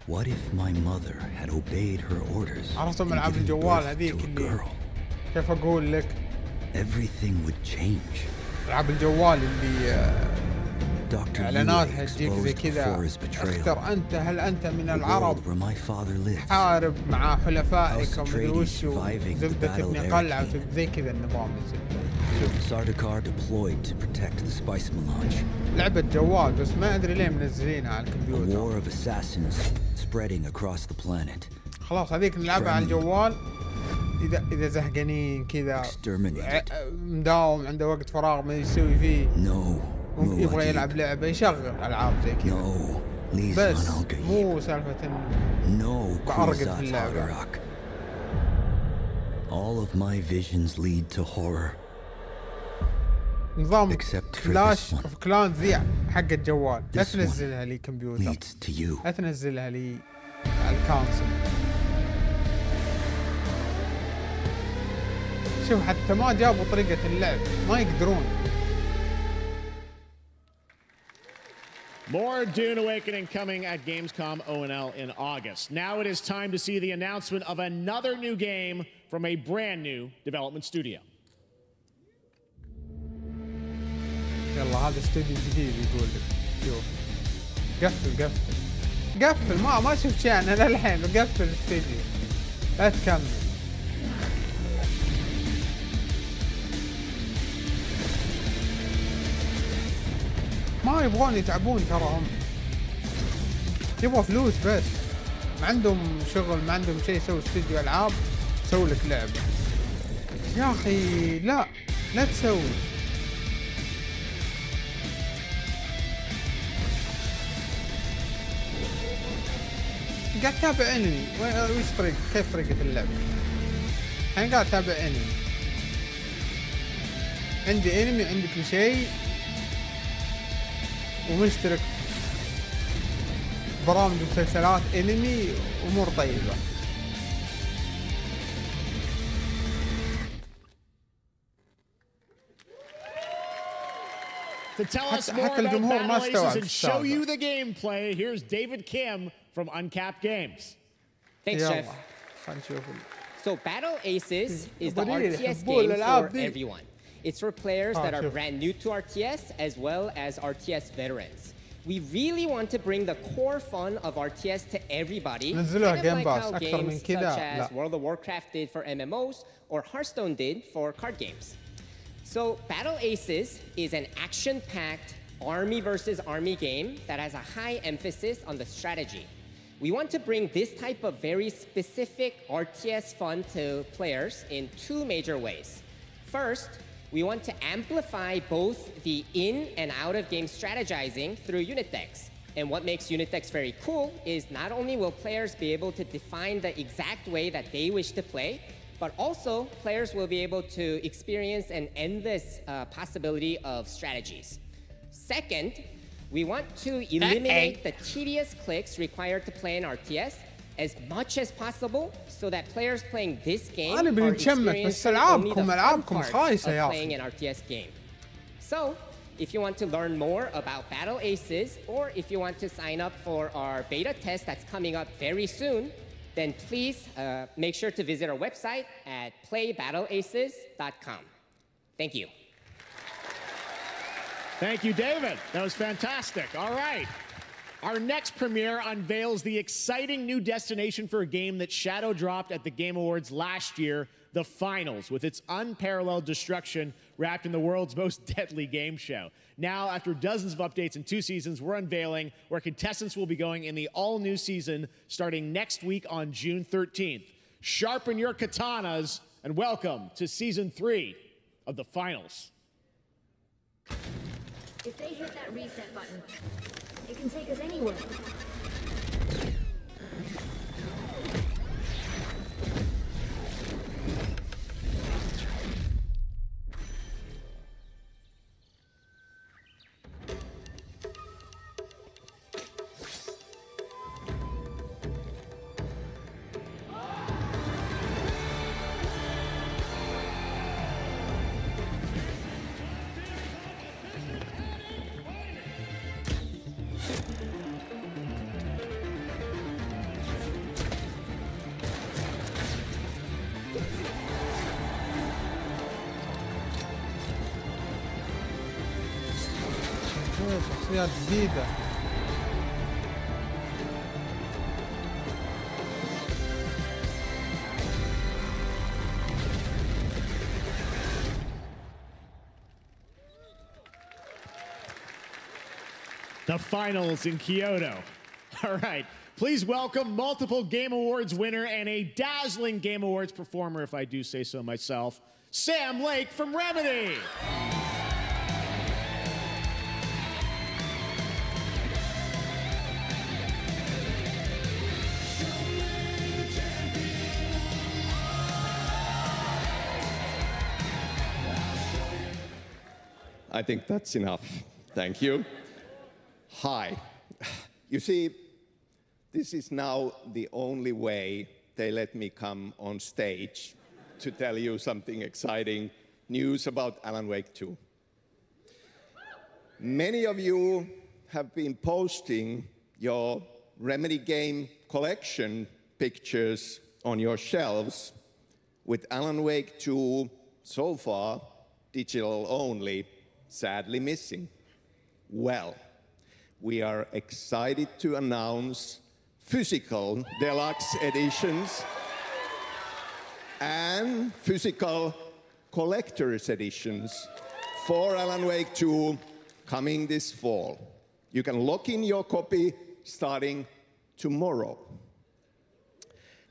What if my mother had obeyed her orders? عرفتم ألعاب الجوال هذيك اللي كيف أقول لك؟ Everything would change. ألعاب الجوال اللي إعلاناتها تجيك زي كذا اختر أنت هل أنت من العرب حارب مع حلفائك ومدري وشو زبدة تبني قلعة زي كذا النظام Sardaukar deployed to protect the spice melange. لعبة جوال بس ما أدري ليه منزلينها على الكمبيوتر. A war of assassins spreading across the planet. خلاص هذيك نلعبها على الجوال إذا زهقانين كذا مداوم عنده وقت فراغ ما يسوي فيه. يبغى يلعب لعبة يشغل ألعاب زي كذا. بس مو سالفة إنه بأرقد في اللعبة. All of my visions lead to horror. نظام كلاش اوف كلانز ذي حق الجوال لا تنزلها لي كمبيوتر لا تنزلها لي على الكونسول. شوف حتى ما جابوا طريقة اللعب ما يقدرون. More Dune Awakening coming at Gamescom ONL in August. Now it is time to see the announcement of another new game from a brand new development studio. يلا هذا استوديو جديد يقول لك شوف قفل ما شفت شيء انا للحين قفل الاستوديو لا تكمل. ما يبغون يتعبون ترى هم يبغوا فلوس بس ما عندهم شغل ما عندهم شيء يسوي استوديو العاب سوي لك لعبة يا اخي لا تسوي. قاعد تابع انمي وش كيف طريقة اللعبة الحين قاعد تابع انمي عندي انمي عندك شيء ومشترك برامج ومسلسلات انمي امور طيبة. To tell us more about Battle Aces and show you the gameplay, here's David Kim from Uncapped Games. Thanks, Jeff. So Battle Aces is the RTS game for everyone. It's for players that are brand new to RTS as well as RTS veterans. We really want to bring the core fun of RTS to everybody, kind of like how games such as World of Warcraft did for MMOs or Hearthstone did for card games. So Battle Aces is an action-packed army versus army game that has a high emphasis on the strategy. We want to bring this type of very specific RTS fun to players in two major ways. First, we want to amplify both the in and out of game strategizing through unit decks. And what makes unit decks very cool is not only will players be able to define the exact way that they wish to play, but also players will be able to experience an endless possibility of strategies. Second, we want to eliminate the tedious clicks required to play in RTS as much as possible so that players playing this game are experiencing only the fun parts of playing an RTS game. So, if you want to learn more about Battle Aces, or if you want to sign up for our beta test that's coming up very soon, then please make sure to visit our website at playbattleaces.com. Thank you. Thank you, David. That was fantastic. All right. Our next premiere unveils the exciting new destination for a game that shadow dropped at the Game Awards last year, the Finals, with its unparalleled destruction wrapped in the world's most deadly game show. Now, after dozens of updates in 2 seasons, we're unveiling where contestants will be going in the all-new season starting next week on June 13th. Sharpen your katanas and welcome to Season 3 of the Finals. If they hit that reset button, it can take us anywhere. شخصيات جديدة. The Finals in Kyoto. All right. Please welcome multiple Game Awards winner and a dazzling Game Awards performer, if I do say so myself, Sam Lake from Remedy. I think that's enough. Thank you. Hi. You see, this is now the only way they let me come on stage to tell you something exciting news about Alan Wake 2. Many of you have been posting your Remedy game collection pictures on your shelves with Alan Wake 2 so far digital only, sadly missing. Well, we are excited to announce physical deluxe editions and physical collector's editions for Alan Wake 2 coming this fall. You can lock in your copy starting tomorrow.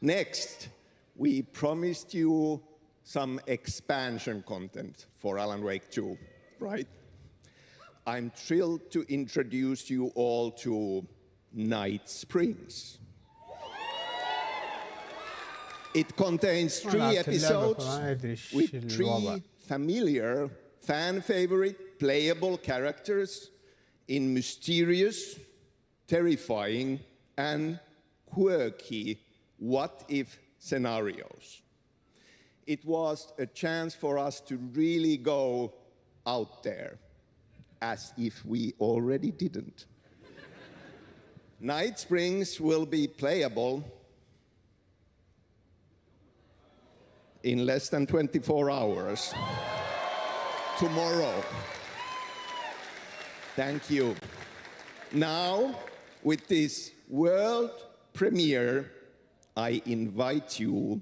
Next, we promised you some expansion content for Alan Wake 2. Right? I'm thrilled to introduce you all to Night Springs. It contains 3 episodes with 3 familiar, fan-favorite, playable characters in mysterious, terrifying, and quirky what-if scenarios. It was a chance for us to really go out there, as if we already didn't. Night Springs will be playable in less than 24 hours tomorrow. Thank you. Now, with this world premiere, I invite you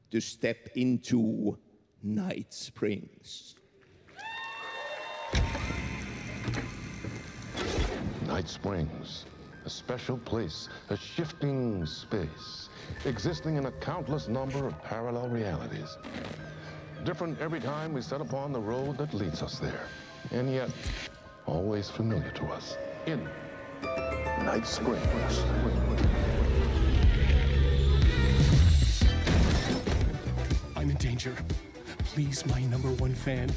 to step into Night Springs. Night Springs, a special place, a shifting space, existing in a countless number of parallel realities. Different every time we set upon the road that leads us there, and yet always familiar to us. In Night Springs. I'm in danger. Please, my #1 fan.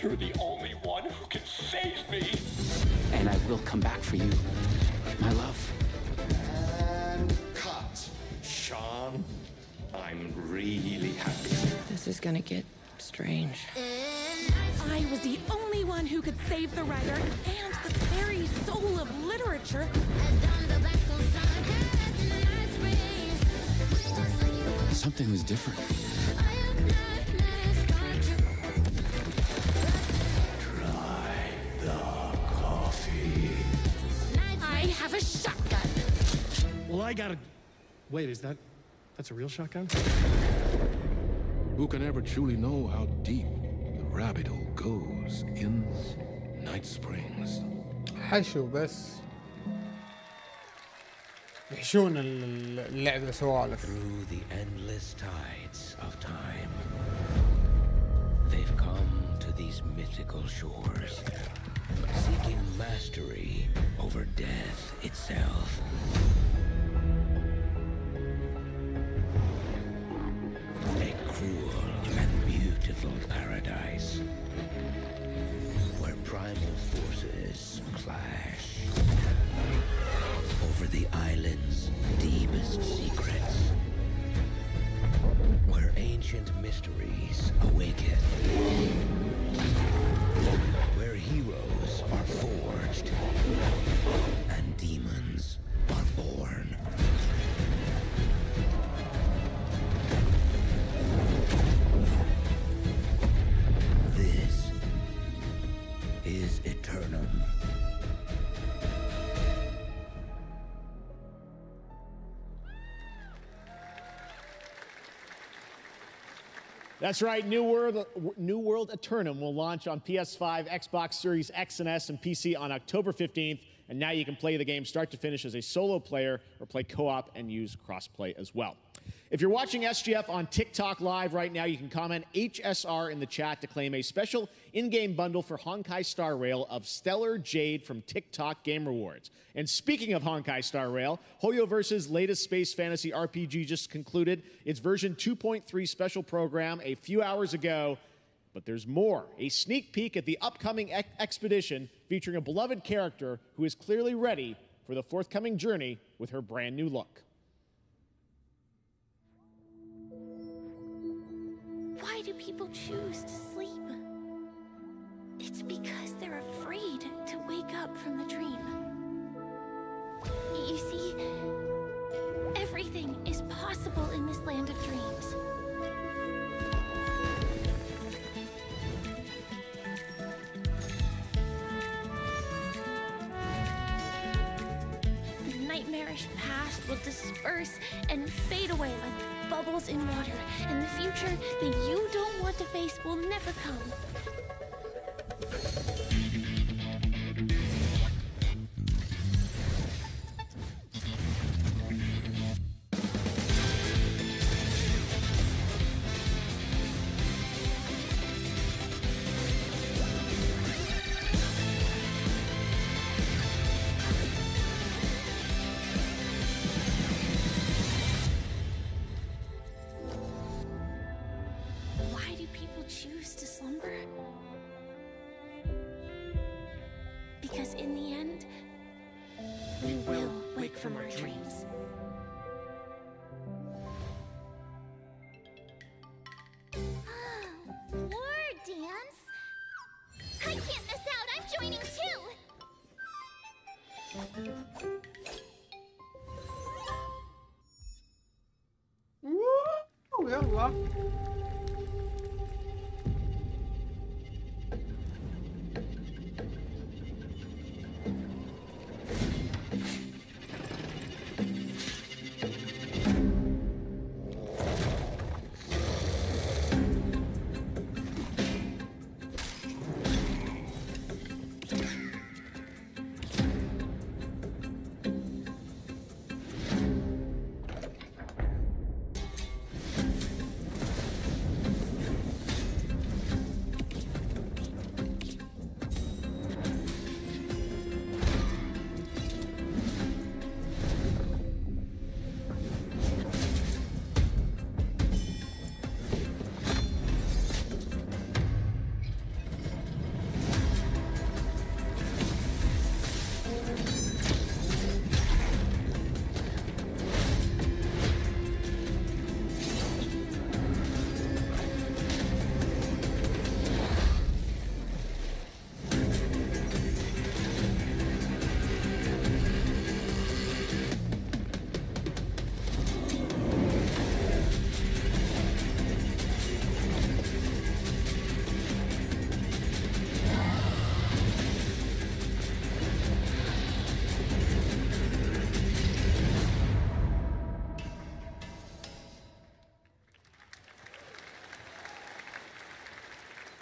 You're the only one who can save me. And I will come back for you, my love. And cut. Sean, I'm really happy. This is gonna get strange. I was the only one who could save the writer and the very soul of literature. Something was different. Try the coffee. I have a shotgun. Well, I gotta... Wait, that's a real shotgun? Who can ever truly know how deep the rabbit hole goes in Night Springs? حشو بس يحشون اللعب اللي سوالف. Through the endless tides of time, they've come to these mythical shores, seeking mastery over death itself. A cruel and beautiful paradise where primal forces clash over the island's deepest secrets, where ancient mysteries awaken, where heroes are forged and demons are born. This is Eternum. That's right, New World Eternum will launch on PS5, Xbox Series X and S, and PC on October 15th. And now you can play the game start to finish as a solo player or play co-op and use crossplay as well. If you're watching SGF on TikTok Live right now, you can comment HSR in the chat to claim a special in-game bundle for Honkai Star Rail of Stellar Jade from TikTok Game Rewards. And speaking of Honkai Star Rail, Hoyoverse's latest space fantasy RPG just concluded its version 2.3 special program a few hours ago. But there's more. A sneak peek at the upcoming expedition featuring a beloved character who is clearly ready for the forthcoming journey with her brand new look. Why do people choose to sleep? It's because they're afraid to wake up from the dream. You see, everything is possible in this land of dreams. The nightmarish past will disperse and fade away like bubbles in water, and the future that you don't want to face will never come. Why do people choose to slumber? Because in the end, we will wake from our dreams. War dance? I can't miss out. I'm joining too. يلا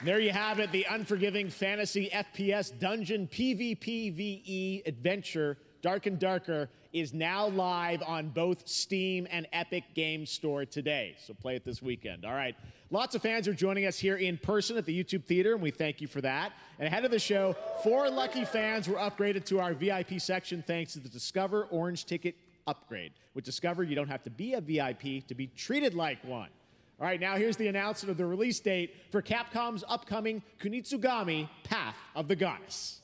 There you have it, the unforgiving fantasy FPS dungeon PvPvE adventure, Dark and Darker, is now live on both Steam and Epic Games Store today. So play it this weekend. All right. Lots of fans are joining us here in person at the YouTube Theater, and we thank you for that. And ahead of the show, 4 lucky fans were upgraded to our VIP section thanks to the Discover Orange Ticket upgrade. With Discover, you don't have to be a VIP to be treated like one. All right, now here's the announcement of the release date for Capcom's upcoming Kunitsugami Path of the Goddess.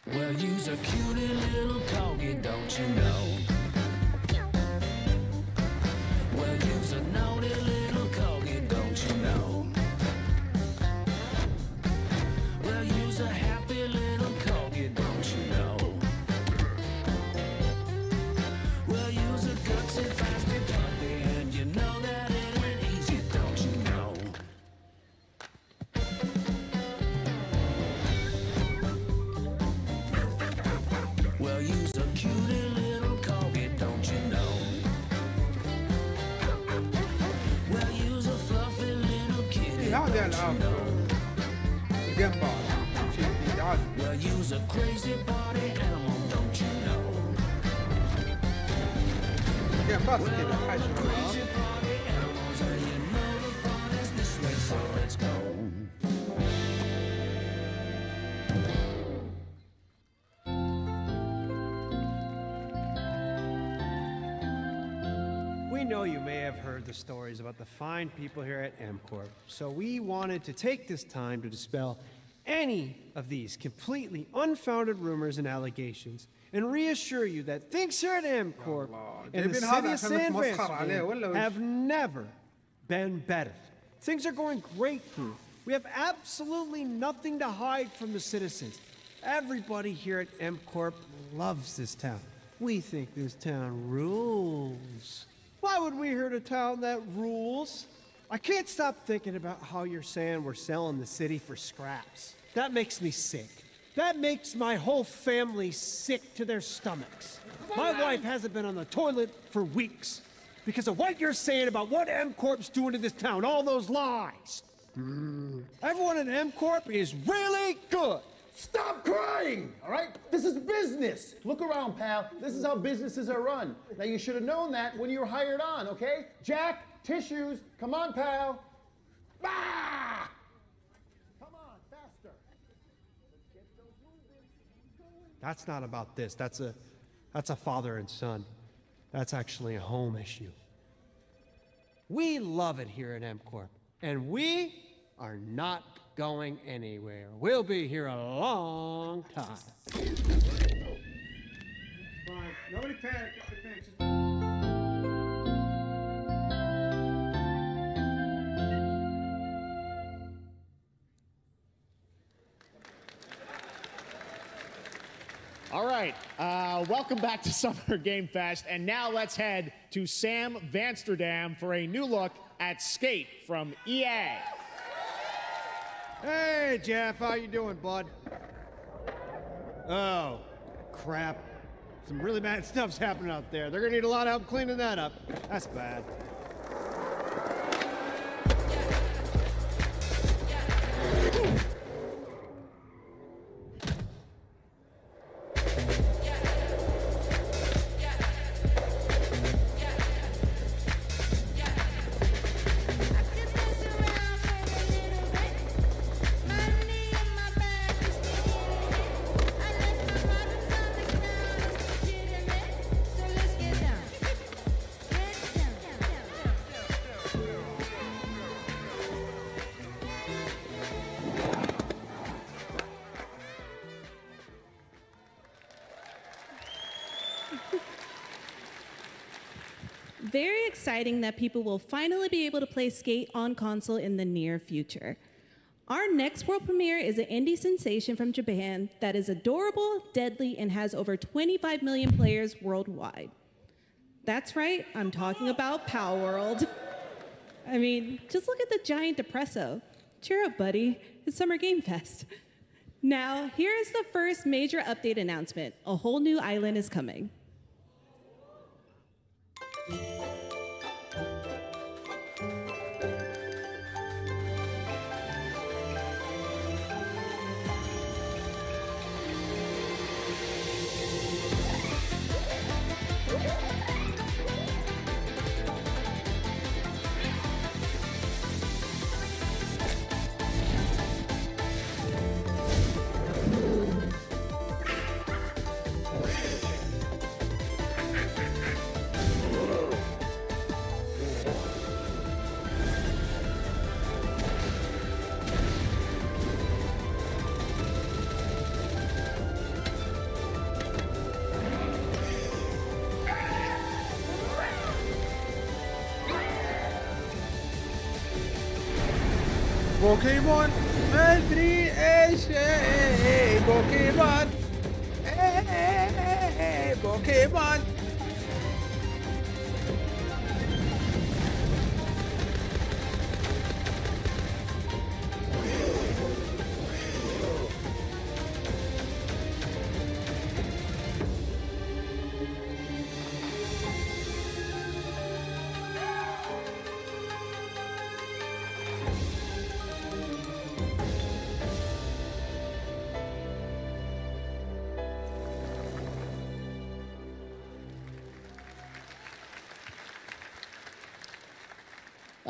Well, you's a cutie little corgi, don't you know? Well, you's a naughty little corgi, don't you know? Well, you's a happy little corgi, don't you know? Well, you's a gutsy, feisty puppy, and you know that it ain't easy, don't you know? Well, you's a cutie little corgi, don't you know? Well, you's a fluffy little kitty, don't you know? الجيم بار شيء جديد عادي. Well, you's a crazy party animal, don't you know? Yeah, Well, all the crazy party animals, and you know the fun is this way, so let's go. We know you may have heard the stories about the fine people here at MCorp, so we wanted to take this time to dispel any of these completely unfounded rumors and allegations and reassure you that things here at MCorp and the city of San Francisco have never been better. Things are going great here. We have absolutely nothing to hide from the citizens. Everybody here at MCorp loves this town. We think this town rules. Why would we hurt a town that rules? I can't stop thinking about how you're saying we're selling the city for scraps. That makes me sick. That makes my whole family sick to their stomachs. My wife hasn't been on the toilet for weeks because of what you're saying about what MCorp's doing to this town, all those lies. Everyone at MCorp is really good. Stop crying, all right? This is business. Look around, pal. This is how businesses are run. Now, you should have known that when you were hired on, okay? Jack, tissues. Come on, pal. Ah! Come on, faster. Let's get those moving. That's not about this. That's a father and son. That's actually a home issue. We love it here at MCorp, and we are not going anywhere. We'll be here a long time. Fine. Nobody panic. All right, welcome back to Summer Game Fest, and now let's head to Sam Vansterdam for a new look at Skate from EA. Hey, Jeff, how you doing, bud? Oh, crap. Some really bad stuff's happening out there. They're gonna need a lot of help cleaning that up. That's bad. Very exciting that people will finally be able to play Skate on console in the near future. Our next world premiere is an indie sensation from Japan that is adorable, deadly, and has over 25 million players worldwide. That's right, I'm talking about Power World. I mean, just look at the giant depresso. Cheer up, buddy. It's Summer Game Fest. Now, here is the first major update announcement. A whole new island is coming. بوكيمون ما ادري ايش بوكيمون بوكيمون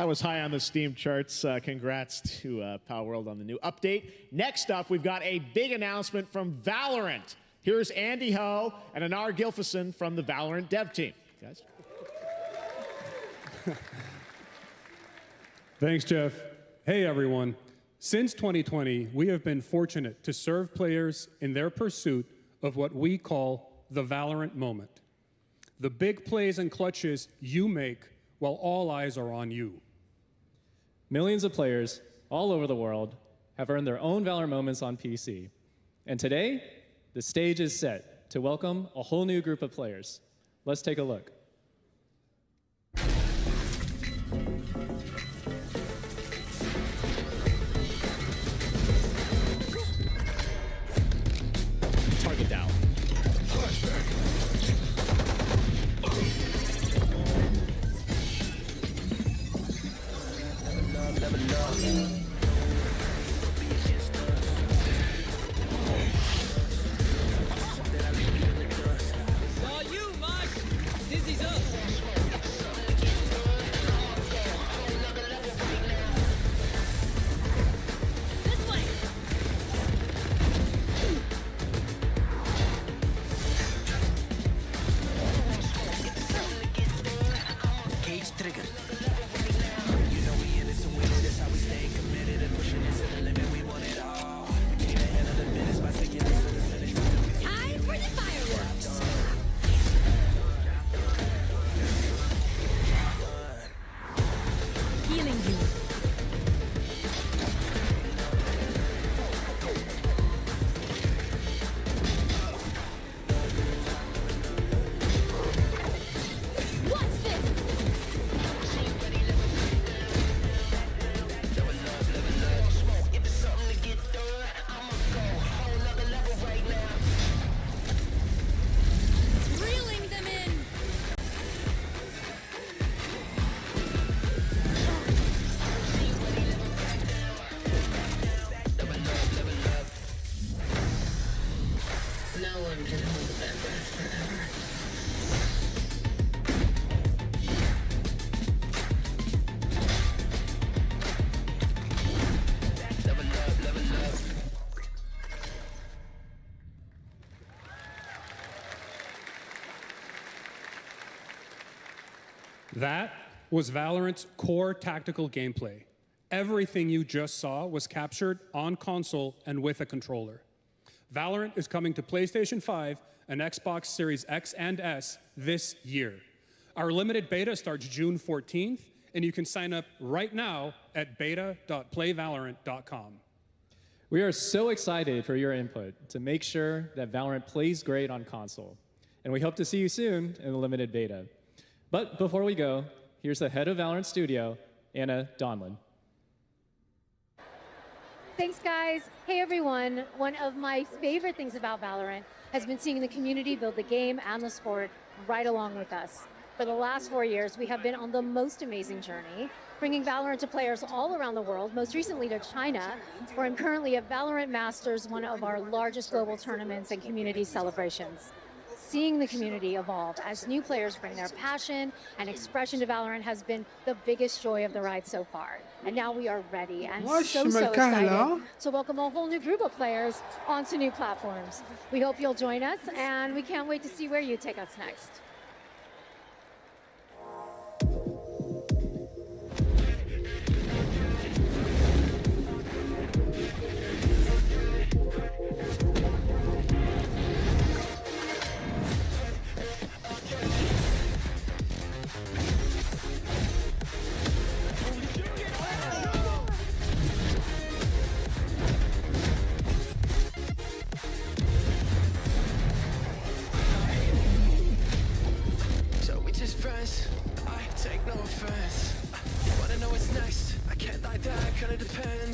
That was high on the Steam charts. Congrats to Power World on the new update. Next up, we've got a big announcement from Valorant. Here's Andy Ho and Anar Gilfison from the Valorant dev team. Guys. Thanks, Jeff. Hey, everyone. Since 2020, we have been fortunate to serve players in their pursuit of what we call the Valorant moment. The big plays and clutches you make while all eyes are on you. Millions of players all over the world have earned their own Valorant moments on PC. And today, the stage is set to welcome a whole new group of players. Let's take a look. Target down. That was Valorant's core tactical gameplay. Everything you just saw was captured on console and with a controller. Valorant is coming to PlayStation 5 and Xbox Series X and S this year. Our limited beta starts June 14th, and you can sign up right now at beta.playvalorant.com. We are so excited for your input to make sure that Valorant plays great on console. And we hope to see you soon in the limited beta. But before we go, here's the head of Valorant Studio, Anna Donlin. Thanks, guys. Hey, everyone. One of my favorite things about Valorant has been seeing the community build the game and the sport right along with us. For the last 4 years, we have been on the most amazing journey, bringing Valorant to players all around the world, most recently to China, where I'm currently at Valorant Masters, one of our largest global tournaments and community celebrations. Seeing the community evolve as new players bring their passion and expression to Valorant has been the biggest joy of the ride so far. And now we are ready and so excited to welcome a whole new group of players onto new platforms. We hope you'll join us, and we can't wait to see where you take us next.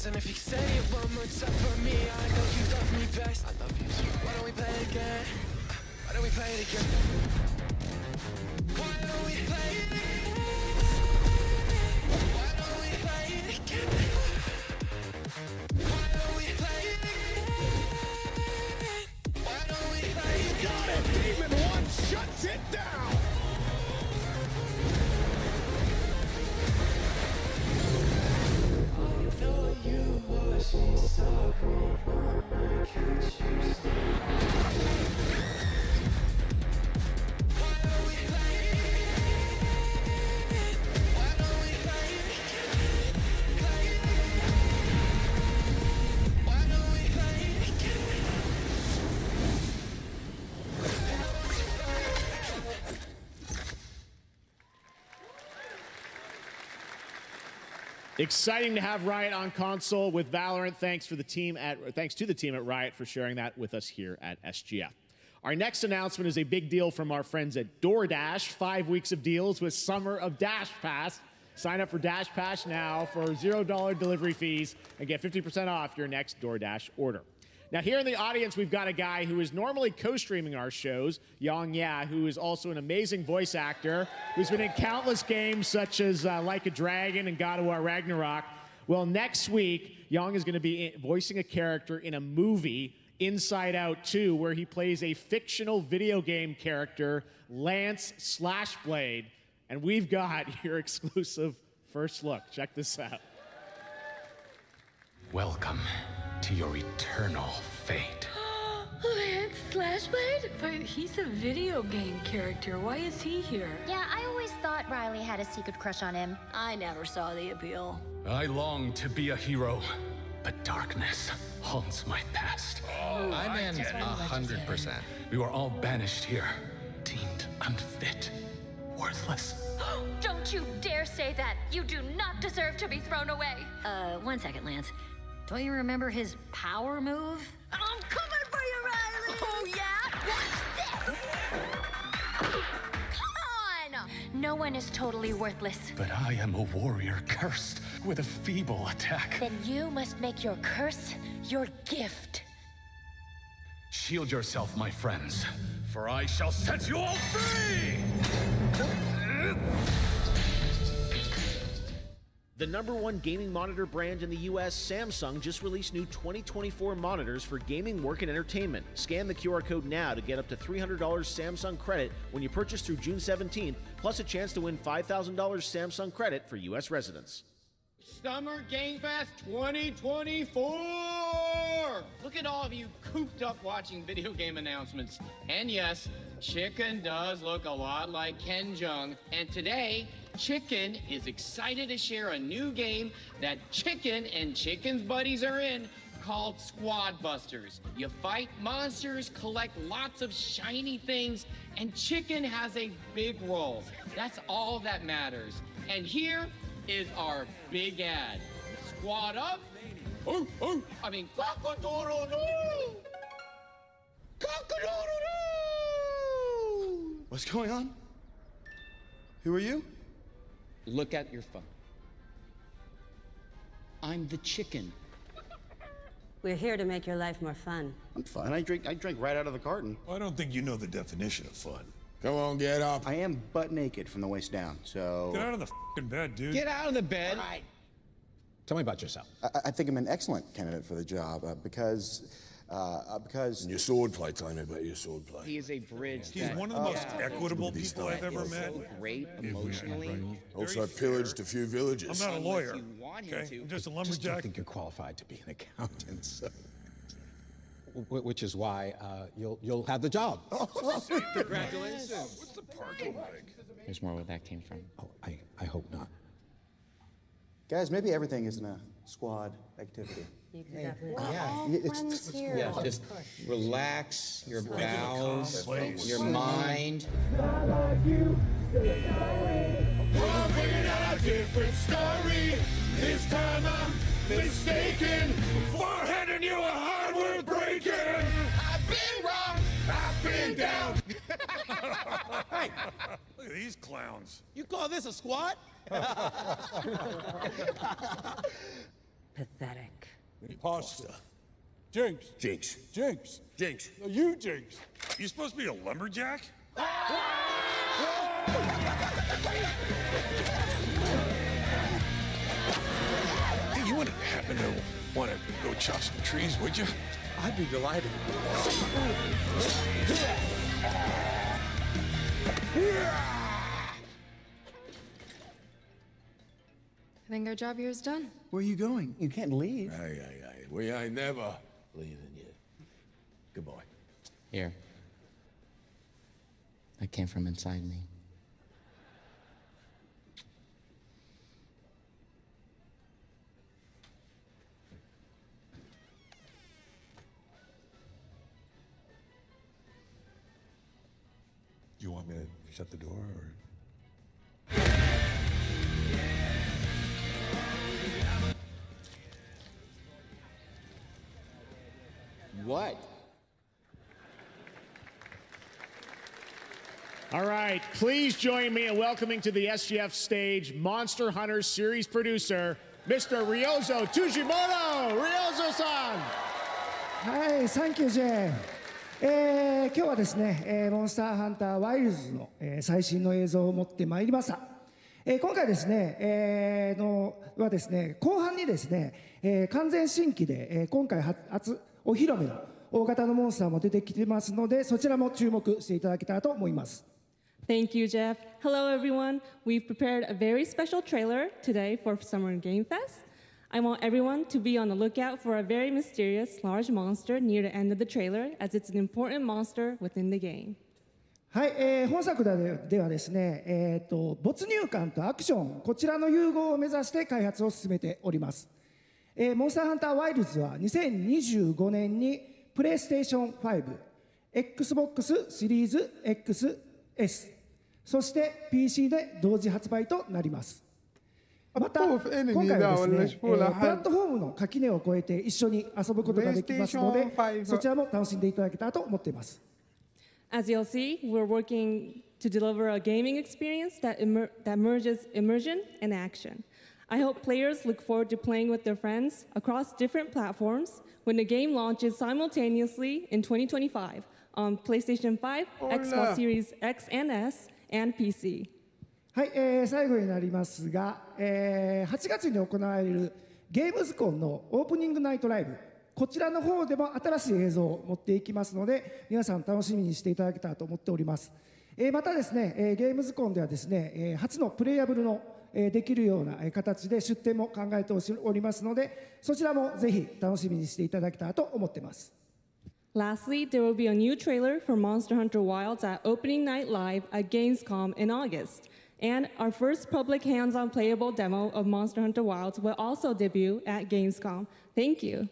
And if you say it one more time for me, I know you love me best. I love you too. Why don't we play it again? Why don't we play it again? Why don't we play it again? Why don't we play it again? Why don't we play it again? Why don't we play it again? Got it! Demon 1 shuts it down! Exciting to have Riot on console with Valorant. Thanks to the team at Riot for sharing that with us here at SGF. Our next announcement is a big deal from our friends at DoorDash. 5 weeks of deals with Summer of Dash Pass. Sign up for Dash Pass now for $0 delivery fees and get 50% off your next DoorDash order. Now, here in the audience, we've got a guy who is normally co-streaming our shows, Yang Ya, who is also an amazing voice actor, who's been in countless games such as Like a Dragon and God of War Ragnarok. Well, next week, Yang is going to be voicing a character in a movie, Inside Out 2, where he plays a fictional video game character, Lance Slashblade. And we've got your exclusive first look. Check this out. Welcome to your eternal fate. Lance Slashblade? But he's a video game character. Why is he here? Yeah, I always thought Riley had a secret crush on him. I never saw the appeal. I long to be a hero, but darkness haunts my past. I'm in 100%. We were all banished here, deemed unfit, worthless. Don't you dare say that! You do not deserve to be thrown away! 1 second, Lance. Don't you remember his power move? I'm coming for you, Riley! Oh, yeah? Watch this! Come on! No one is totally worthless. But I am a warrior cursed with a feeble attack. Then you must make your curse your gift. Shield yourself, my friends, for I shall set you all free! The #1 gaming monitor brand in the US, Samsung, just released new 2024 monitors for gaming, work, and entertainment. Scan the QR code now to get up to $300 Samsung credit when you purchase through June 17th, plus a chance to win $5,000 Samsung credit for US residents. Summer Game Fest 2024! Look at all of you cooped up watching video game announcements. And yes, Chicken does look a lot like Ken Jeong. And today, Chicken is excited to share a new game that Chicken and Chicken's buddies are in called Squad Busters. You fight monsters, collect lots of shiny things, and Chicken has a big role. That's all that matters. And here is our big ad. Squad up. Cock-a-doodle-doo! Cock-a-doodle-doo! What's going on? Who are you? Look at your phone. I'm the chicken. We're here to make your life more fun. I'm fine. I drink right out of the carton. I don't think you know the definition of fun. Come on, get up. I am butt naked from the waist down, so... Get out of the f***ing bed, dude. Get out of the bed. All right. Tell me about yourself. I think I'm an excellent candidate for the job because... And your swordplay, tell me about your swordplay. He is a bridge. He's one of the most equitable people I've ever met. So great emotionally. Also, I've pillaged a few villages. I'm not a lawyer. Okay? I'm just a lumberjack. I think you're qualified to be an accountant, so. Which is why you'll have the job. Congratulations. What's the parking like? There's more where that came from. Oh, I hope not. Guys, maybe everything isn't a squad activity. You can definitely. It's here. Yeah, just relax your bowels, your mind. I'm bringing out a different story. This time I'm mistaken. Before handing you a hardware break-in. I've been wrong. I've been down. Hey, look at these clowns. You call this a squad? Pathetic. Pasta. Jinx. Jinx. Jinx. Jinx. No, you Jinx. You supposed to be a lumberjack? Hey, you wouldn't happen to want to go chop some trees, would you? I'd be delighted. I think our job here is done. Where are you going? You can't leave. Aye. We ain't never leaving you. Good boy. Here. That came from inside me. Do you want me to shut the door, or? All right, please join me in welcoming to the SGF stage Monster Hunter series producer, Mr. Ryozo Tujimoto. Ryozo-san. はい、サンキュー J。今日はですね、モンスターハンターワイルズの、最新の映像を持ってまいりました。今回ですね、はですね、後半にですね、完全新規で、今回初お披露目の大型のモンスターも出てきてますので、そちらも注目していただけたらと思います。Thank you, Jeff. Hello, everyone. We've prepared a very special trailer today for Summer Game Fest. I want everyone to be on the lookout for a very mysterious large monster near the end of the trailer, as it's an important monster within the game. はい、本作ではですね、没入感とアクション、こちらの融合を目指して開発を進めております。モンスターハンターワイルズは2025年にプレイステーション5、Xbox シリーズ XS、そして PC で同時発売となります。また今回はですね、プラットフォームの垣根を越えて一緒に遊ぶことができますので、そちらも楽しんでいただけたらと思っています。As you'll see, we're working to deliver a gaming experience that merges immersion and action. I hope players look forward to playing with their friends across different platforms when the game launches simultaneously in 2025 on PlayStation 5, Xbox Series X and S, and PC. はい、最後になりますが、8月に行われるゲームズコンのオープニングナイトライブ、こちらの方でも新しい映像を持っていきますので、皆さん楽しみにしていただけたらと思っております。またですね、ゲームズコンではですね、初のプレイヤブルのできるような形で出展も考えておりますので、そちらもぜひ楽しみにしていただけたらと思っています。Lastly, there will be a new trailer for Monster Hunter Wilds at Opening Night Live at Gamescom in August. And our first public hands-on playable demo of Monster Hunter Wilds will also debut at Gamescom. Thank you.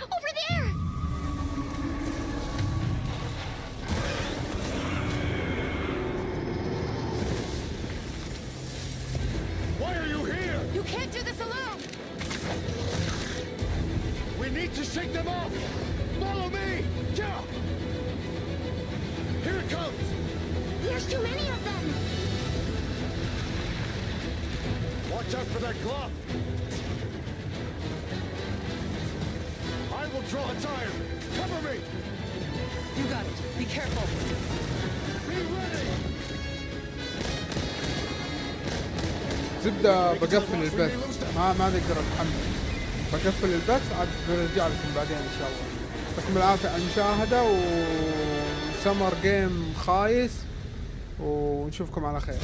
Over there! Why are you here? You can't do this alone! We need to shake them off! Follow me! Yeah! Here it comes! There's too many of them! Watch out for that glove! I will draw a tire! Cover me! You got it. Be careful. Be ready! زبدة بقفل البث ما نقدر نحمل بقفل البث عاد برجع لكم بعدين ان شاء الله. يعطيكم العافية على المشاهدة وسمر جيم خايس ونشوفكم على خير.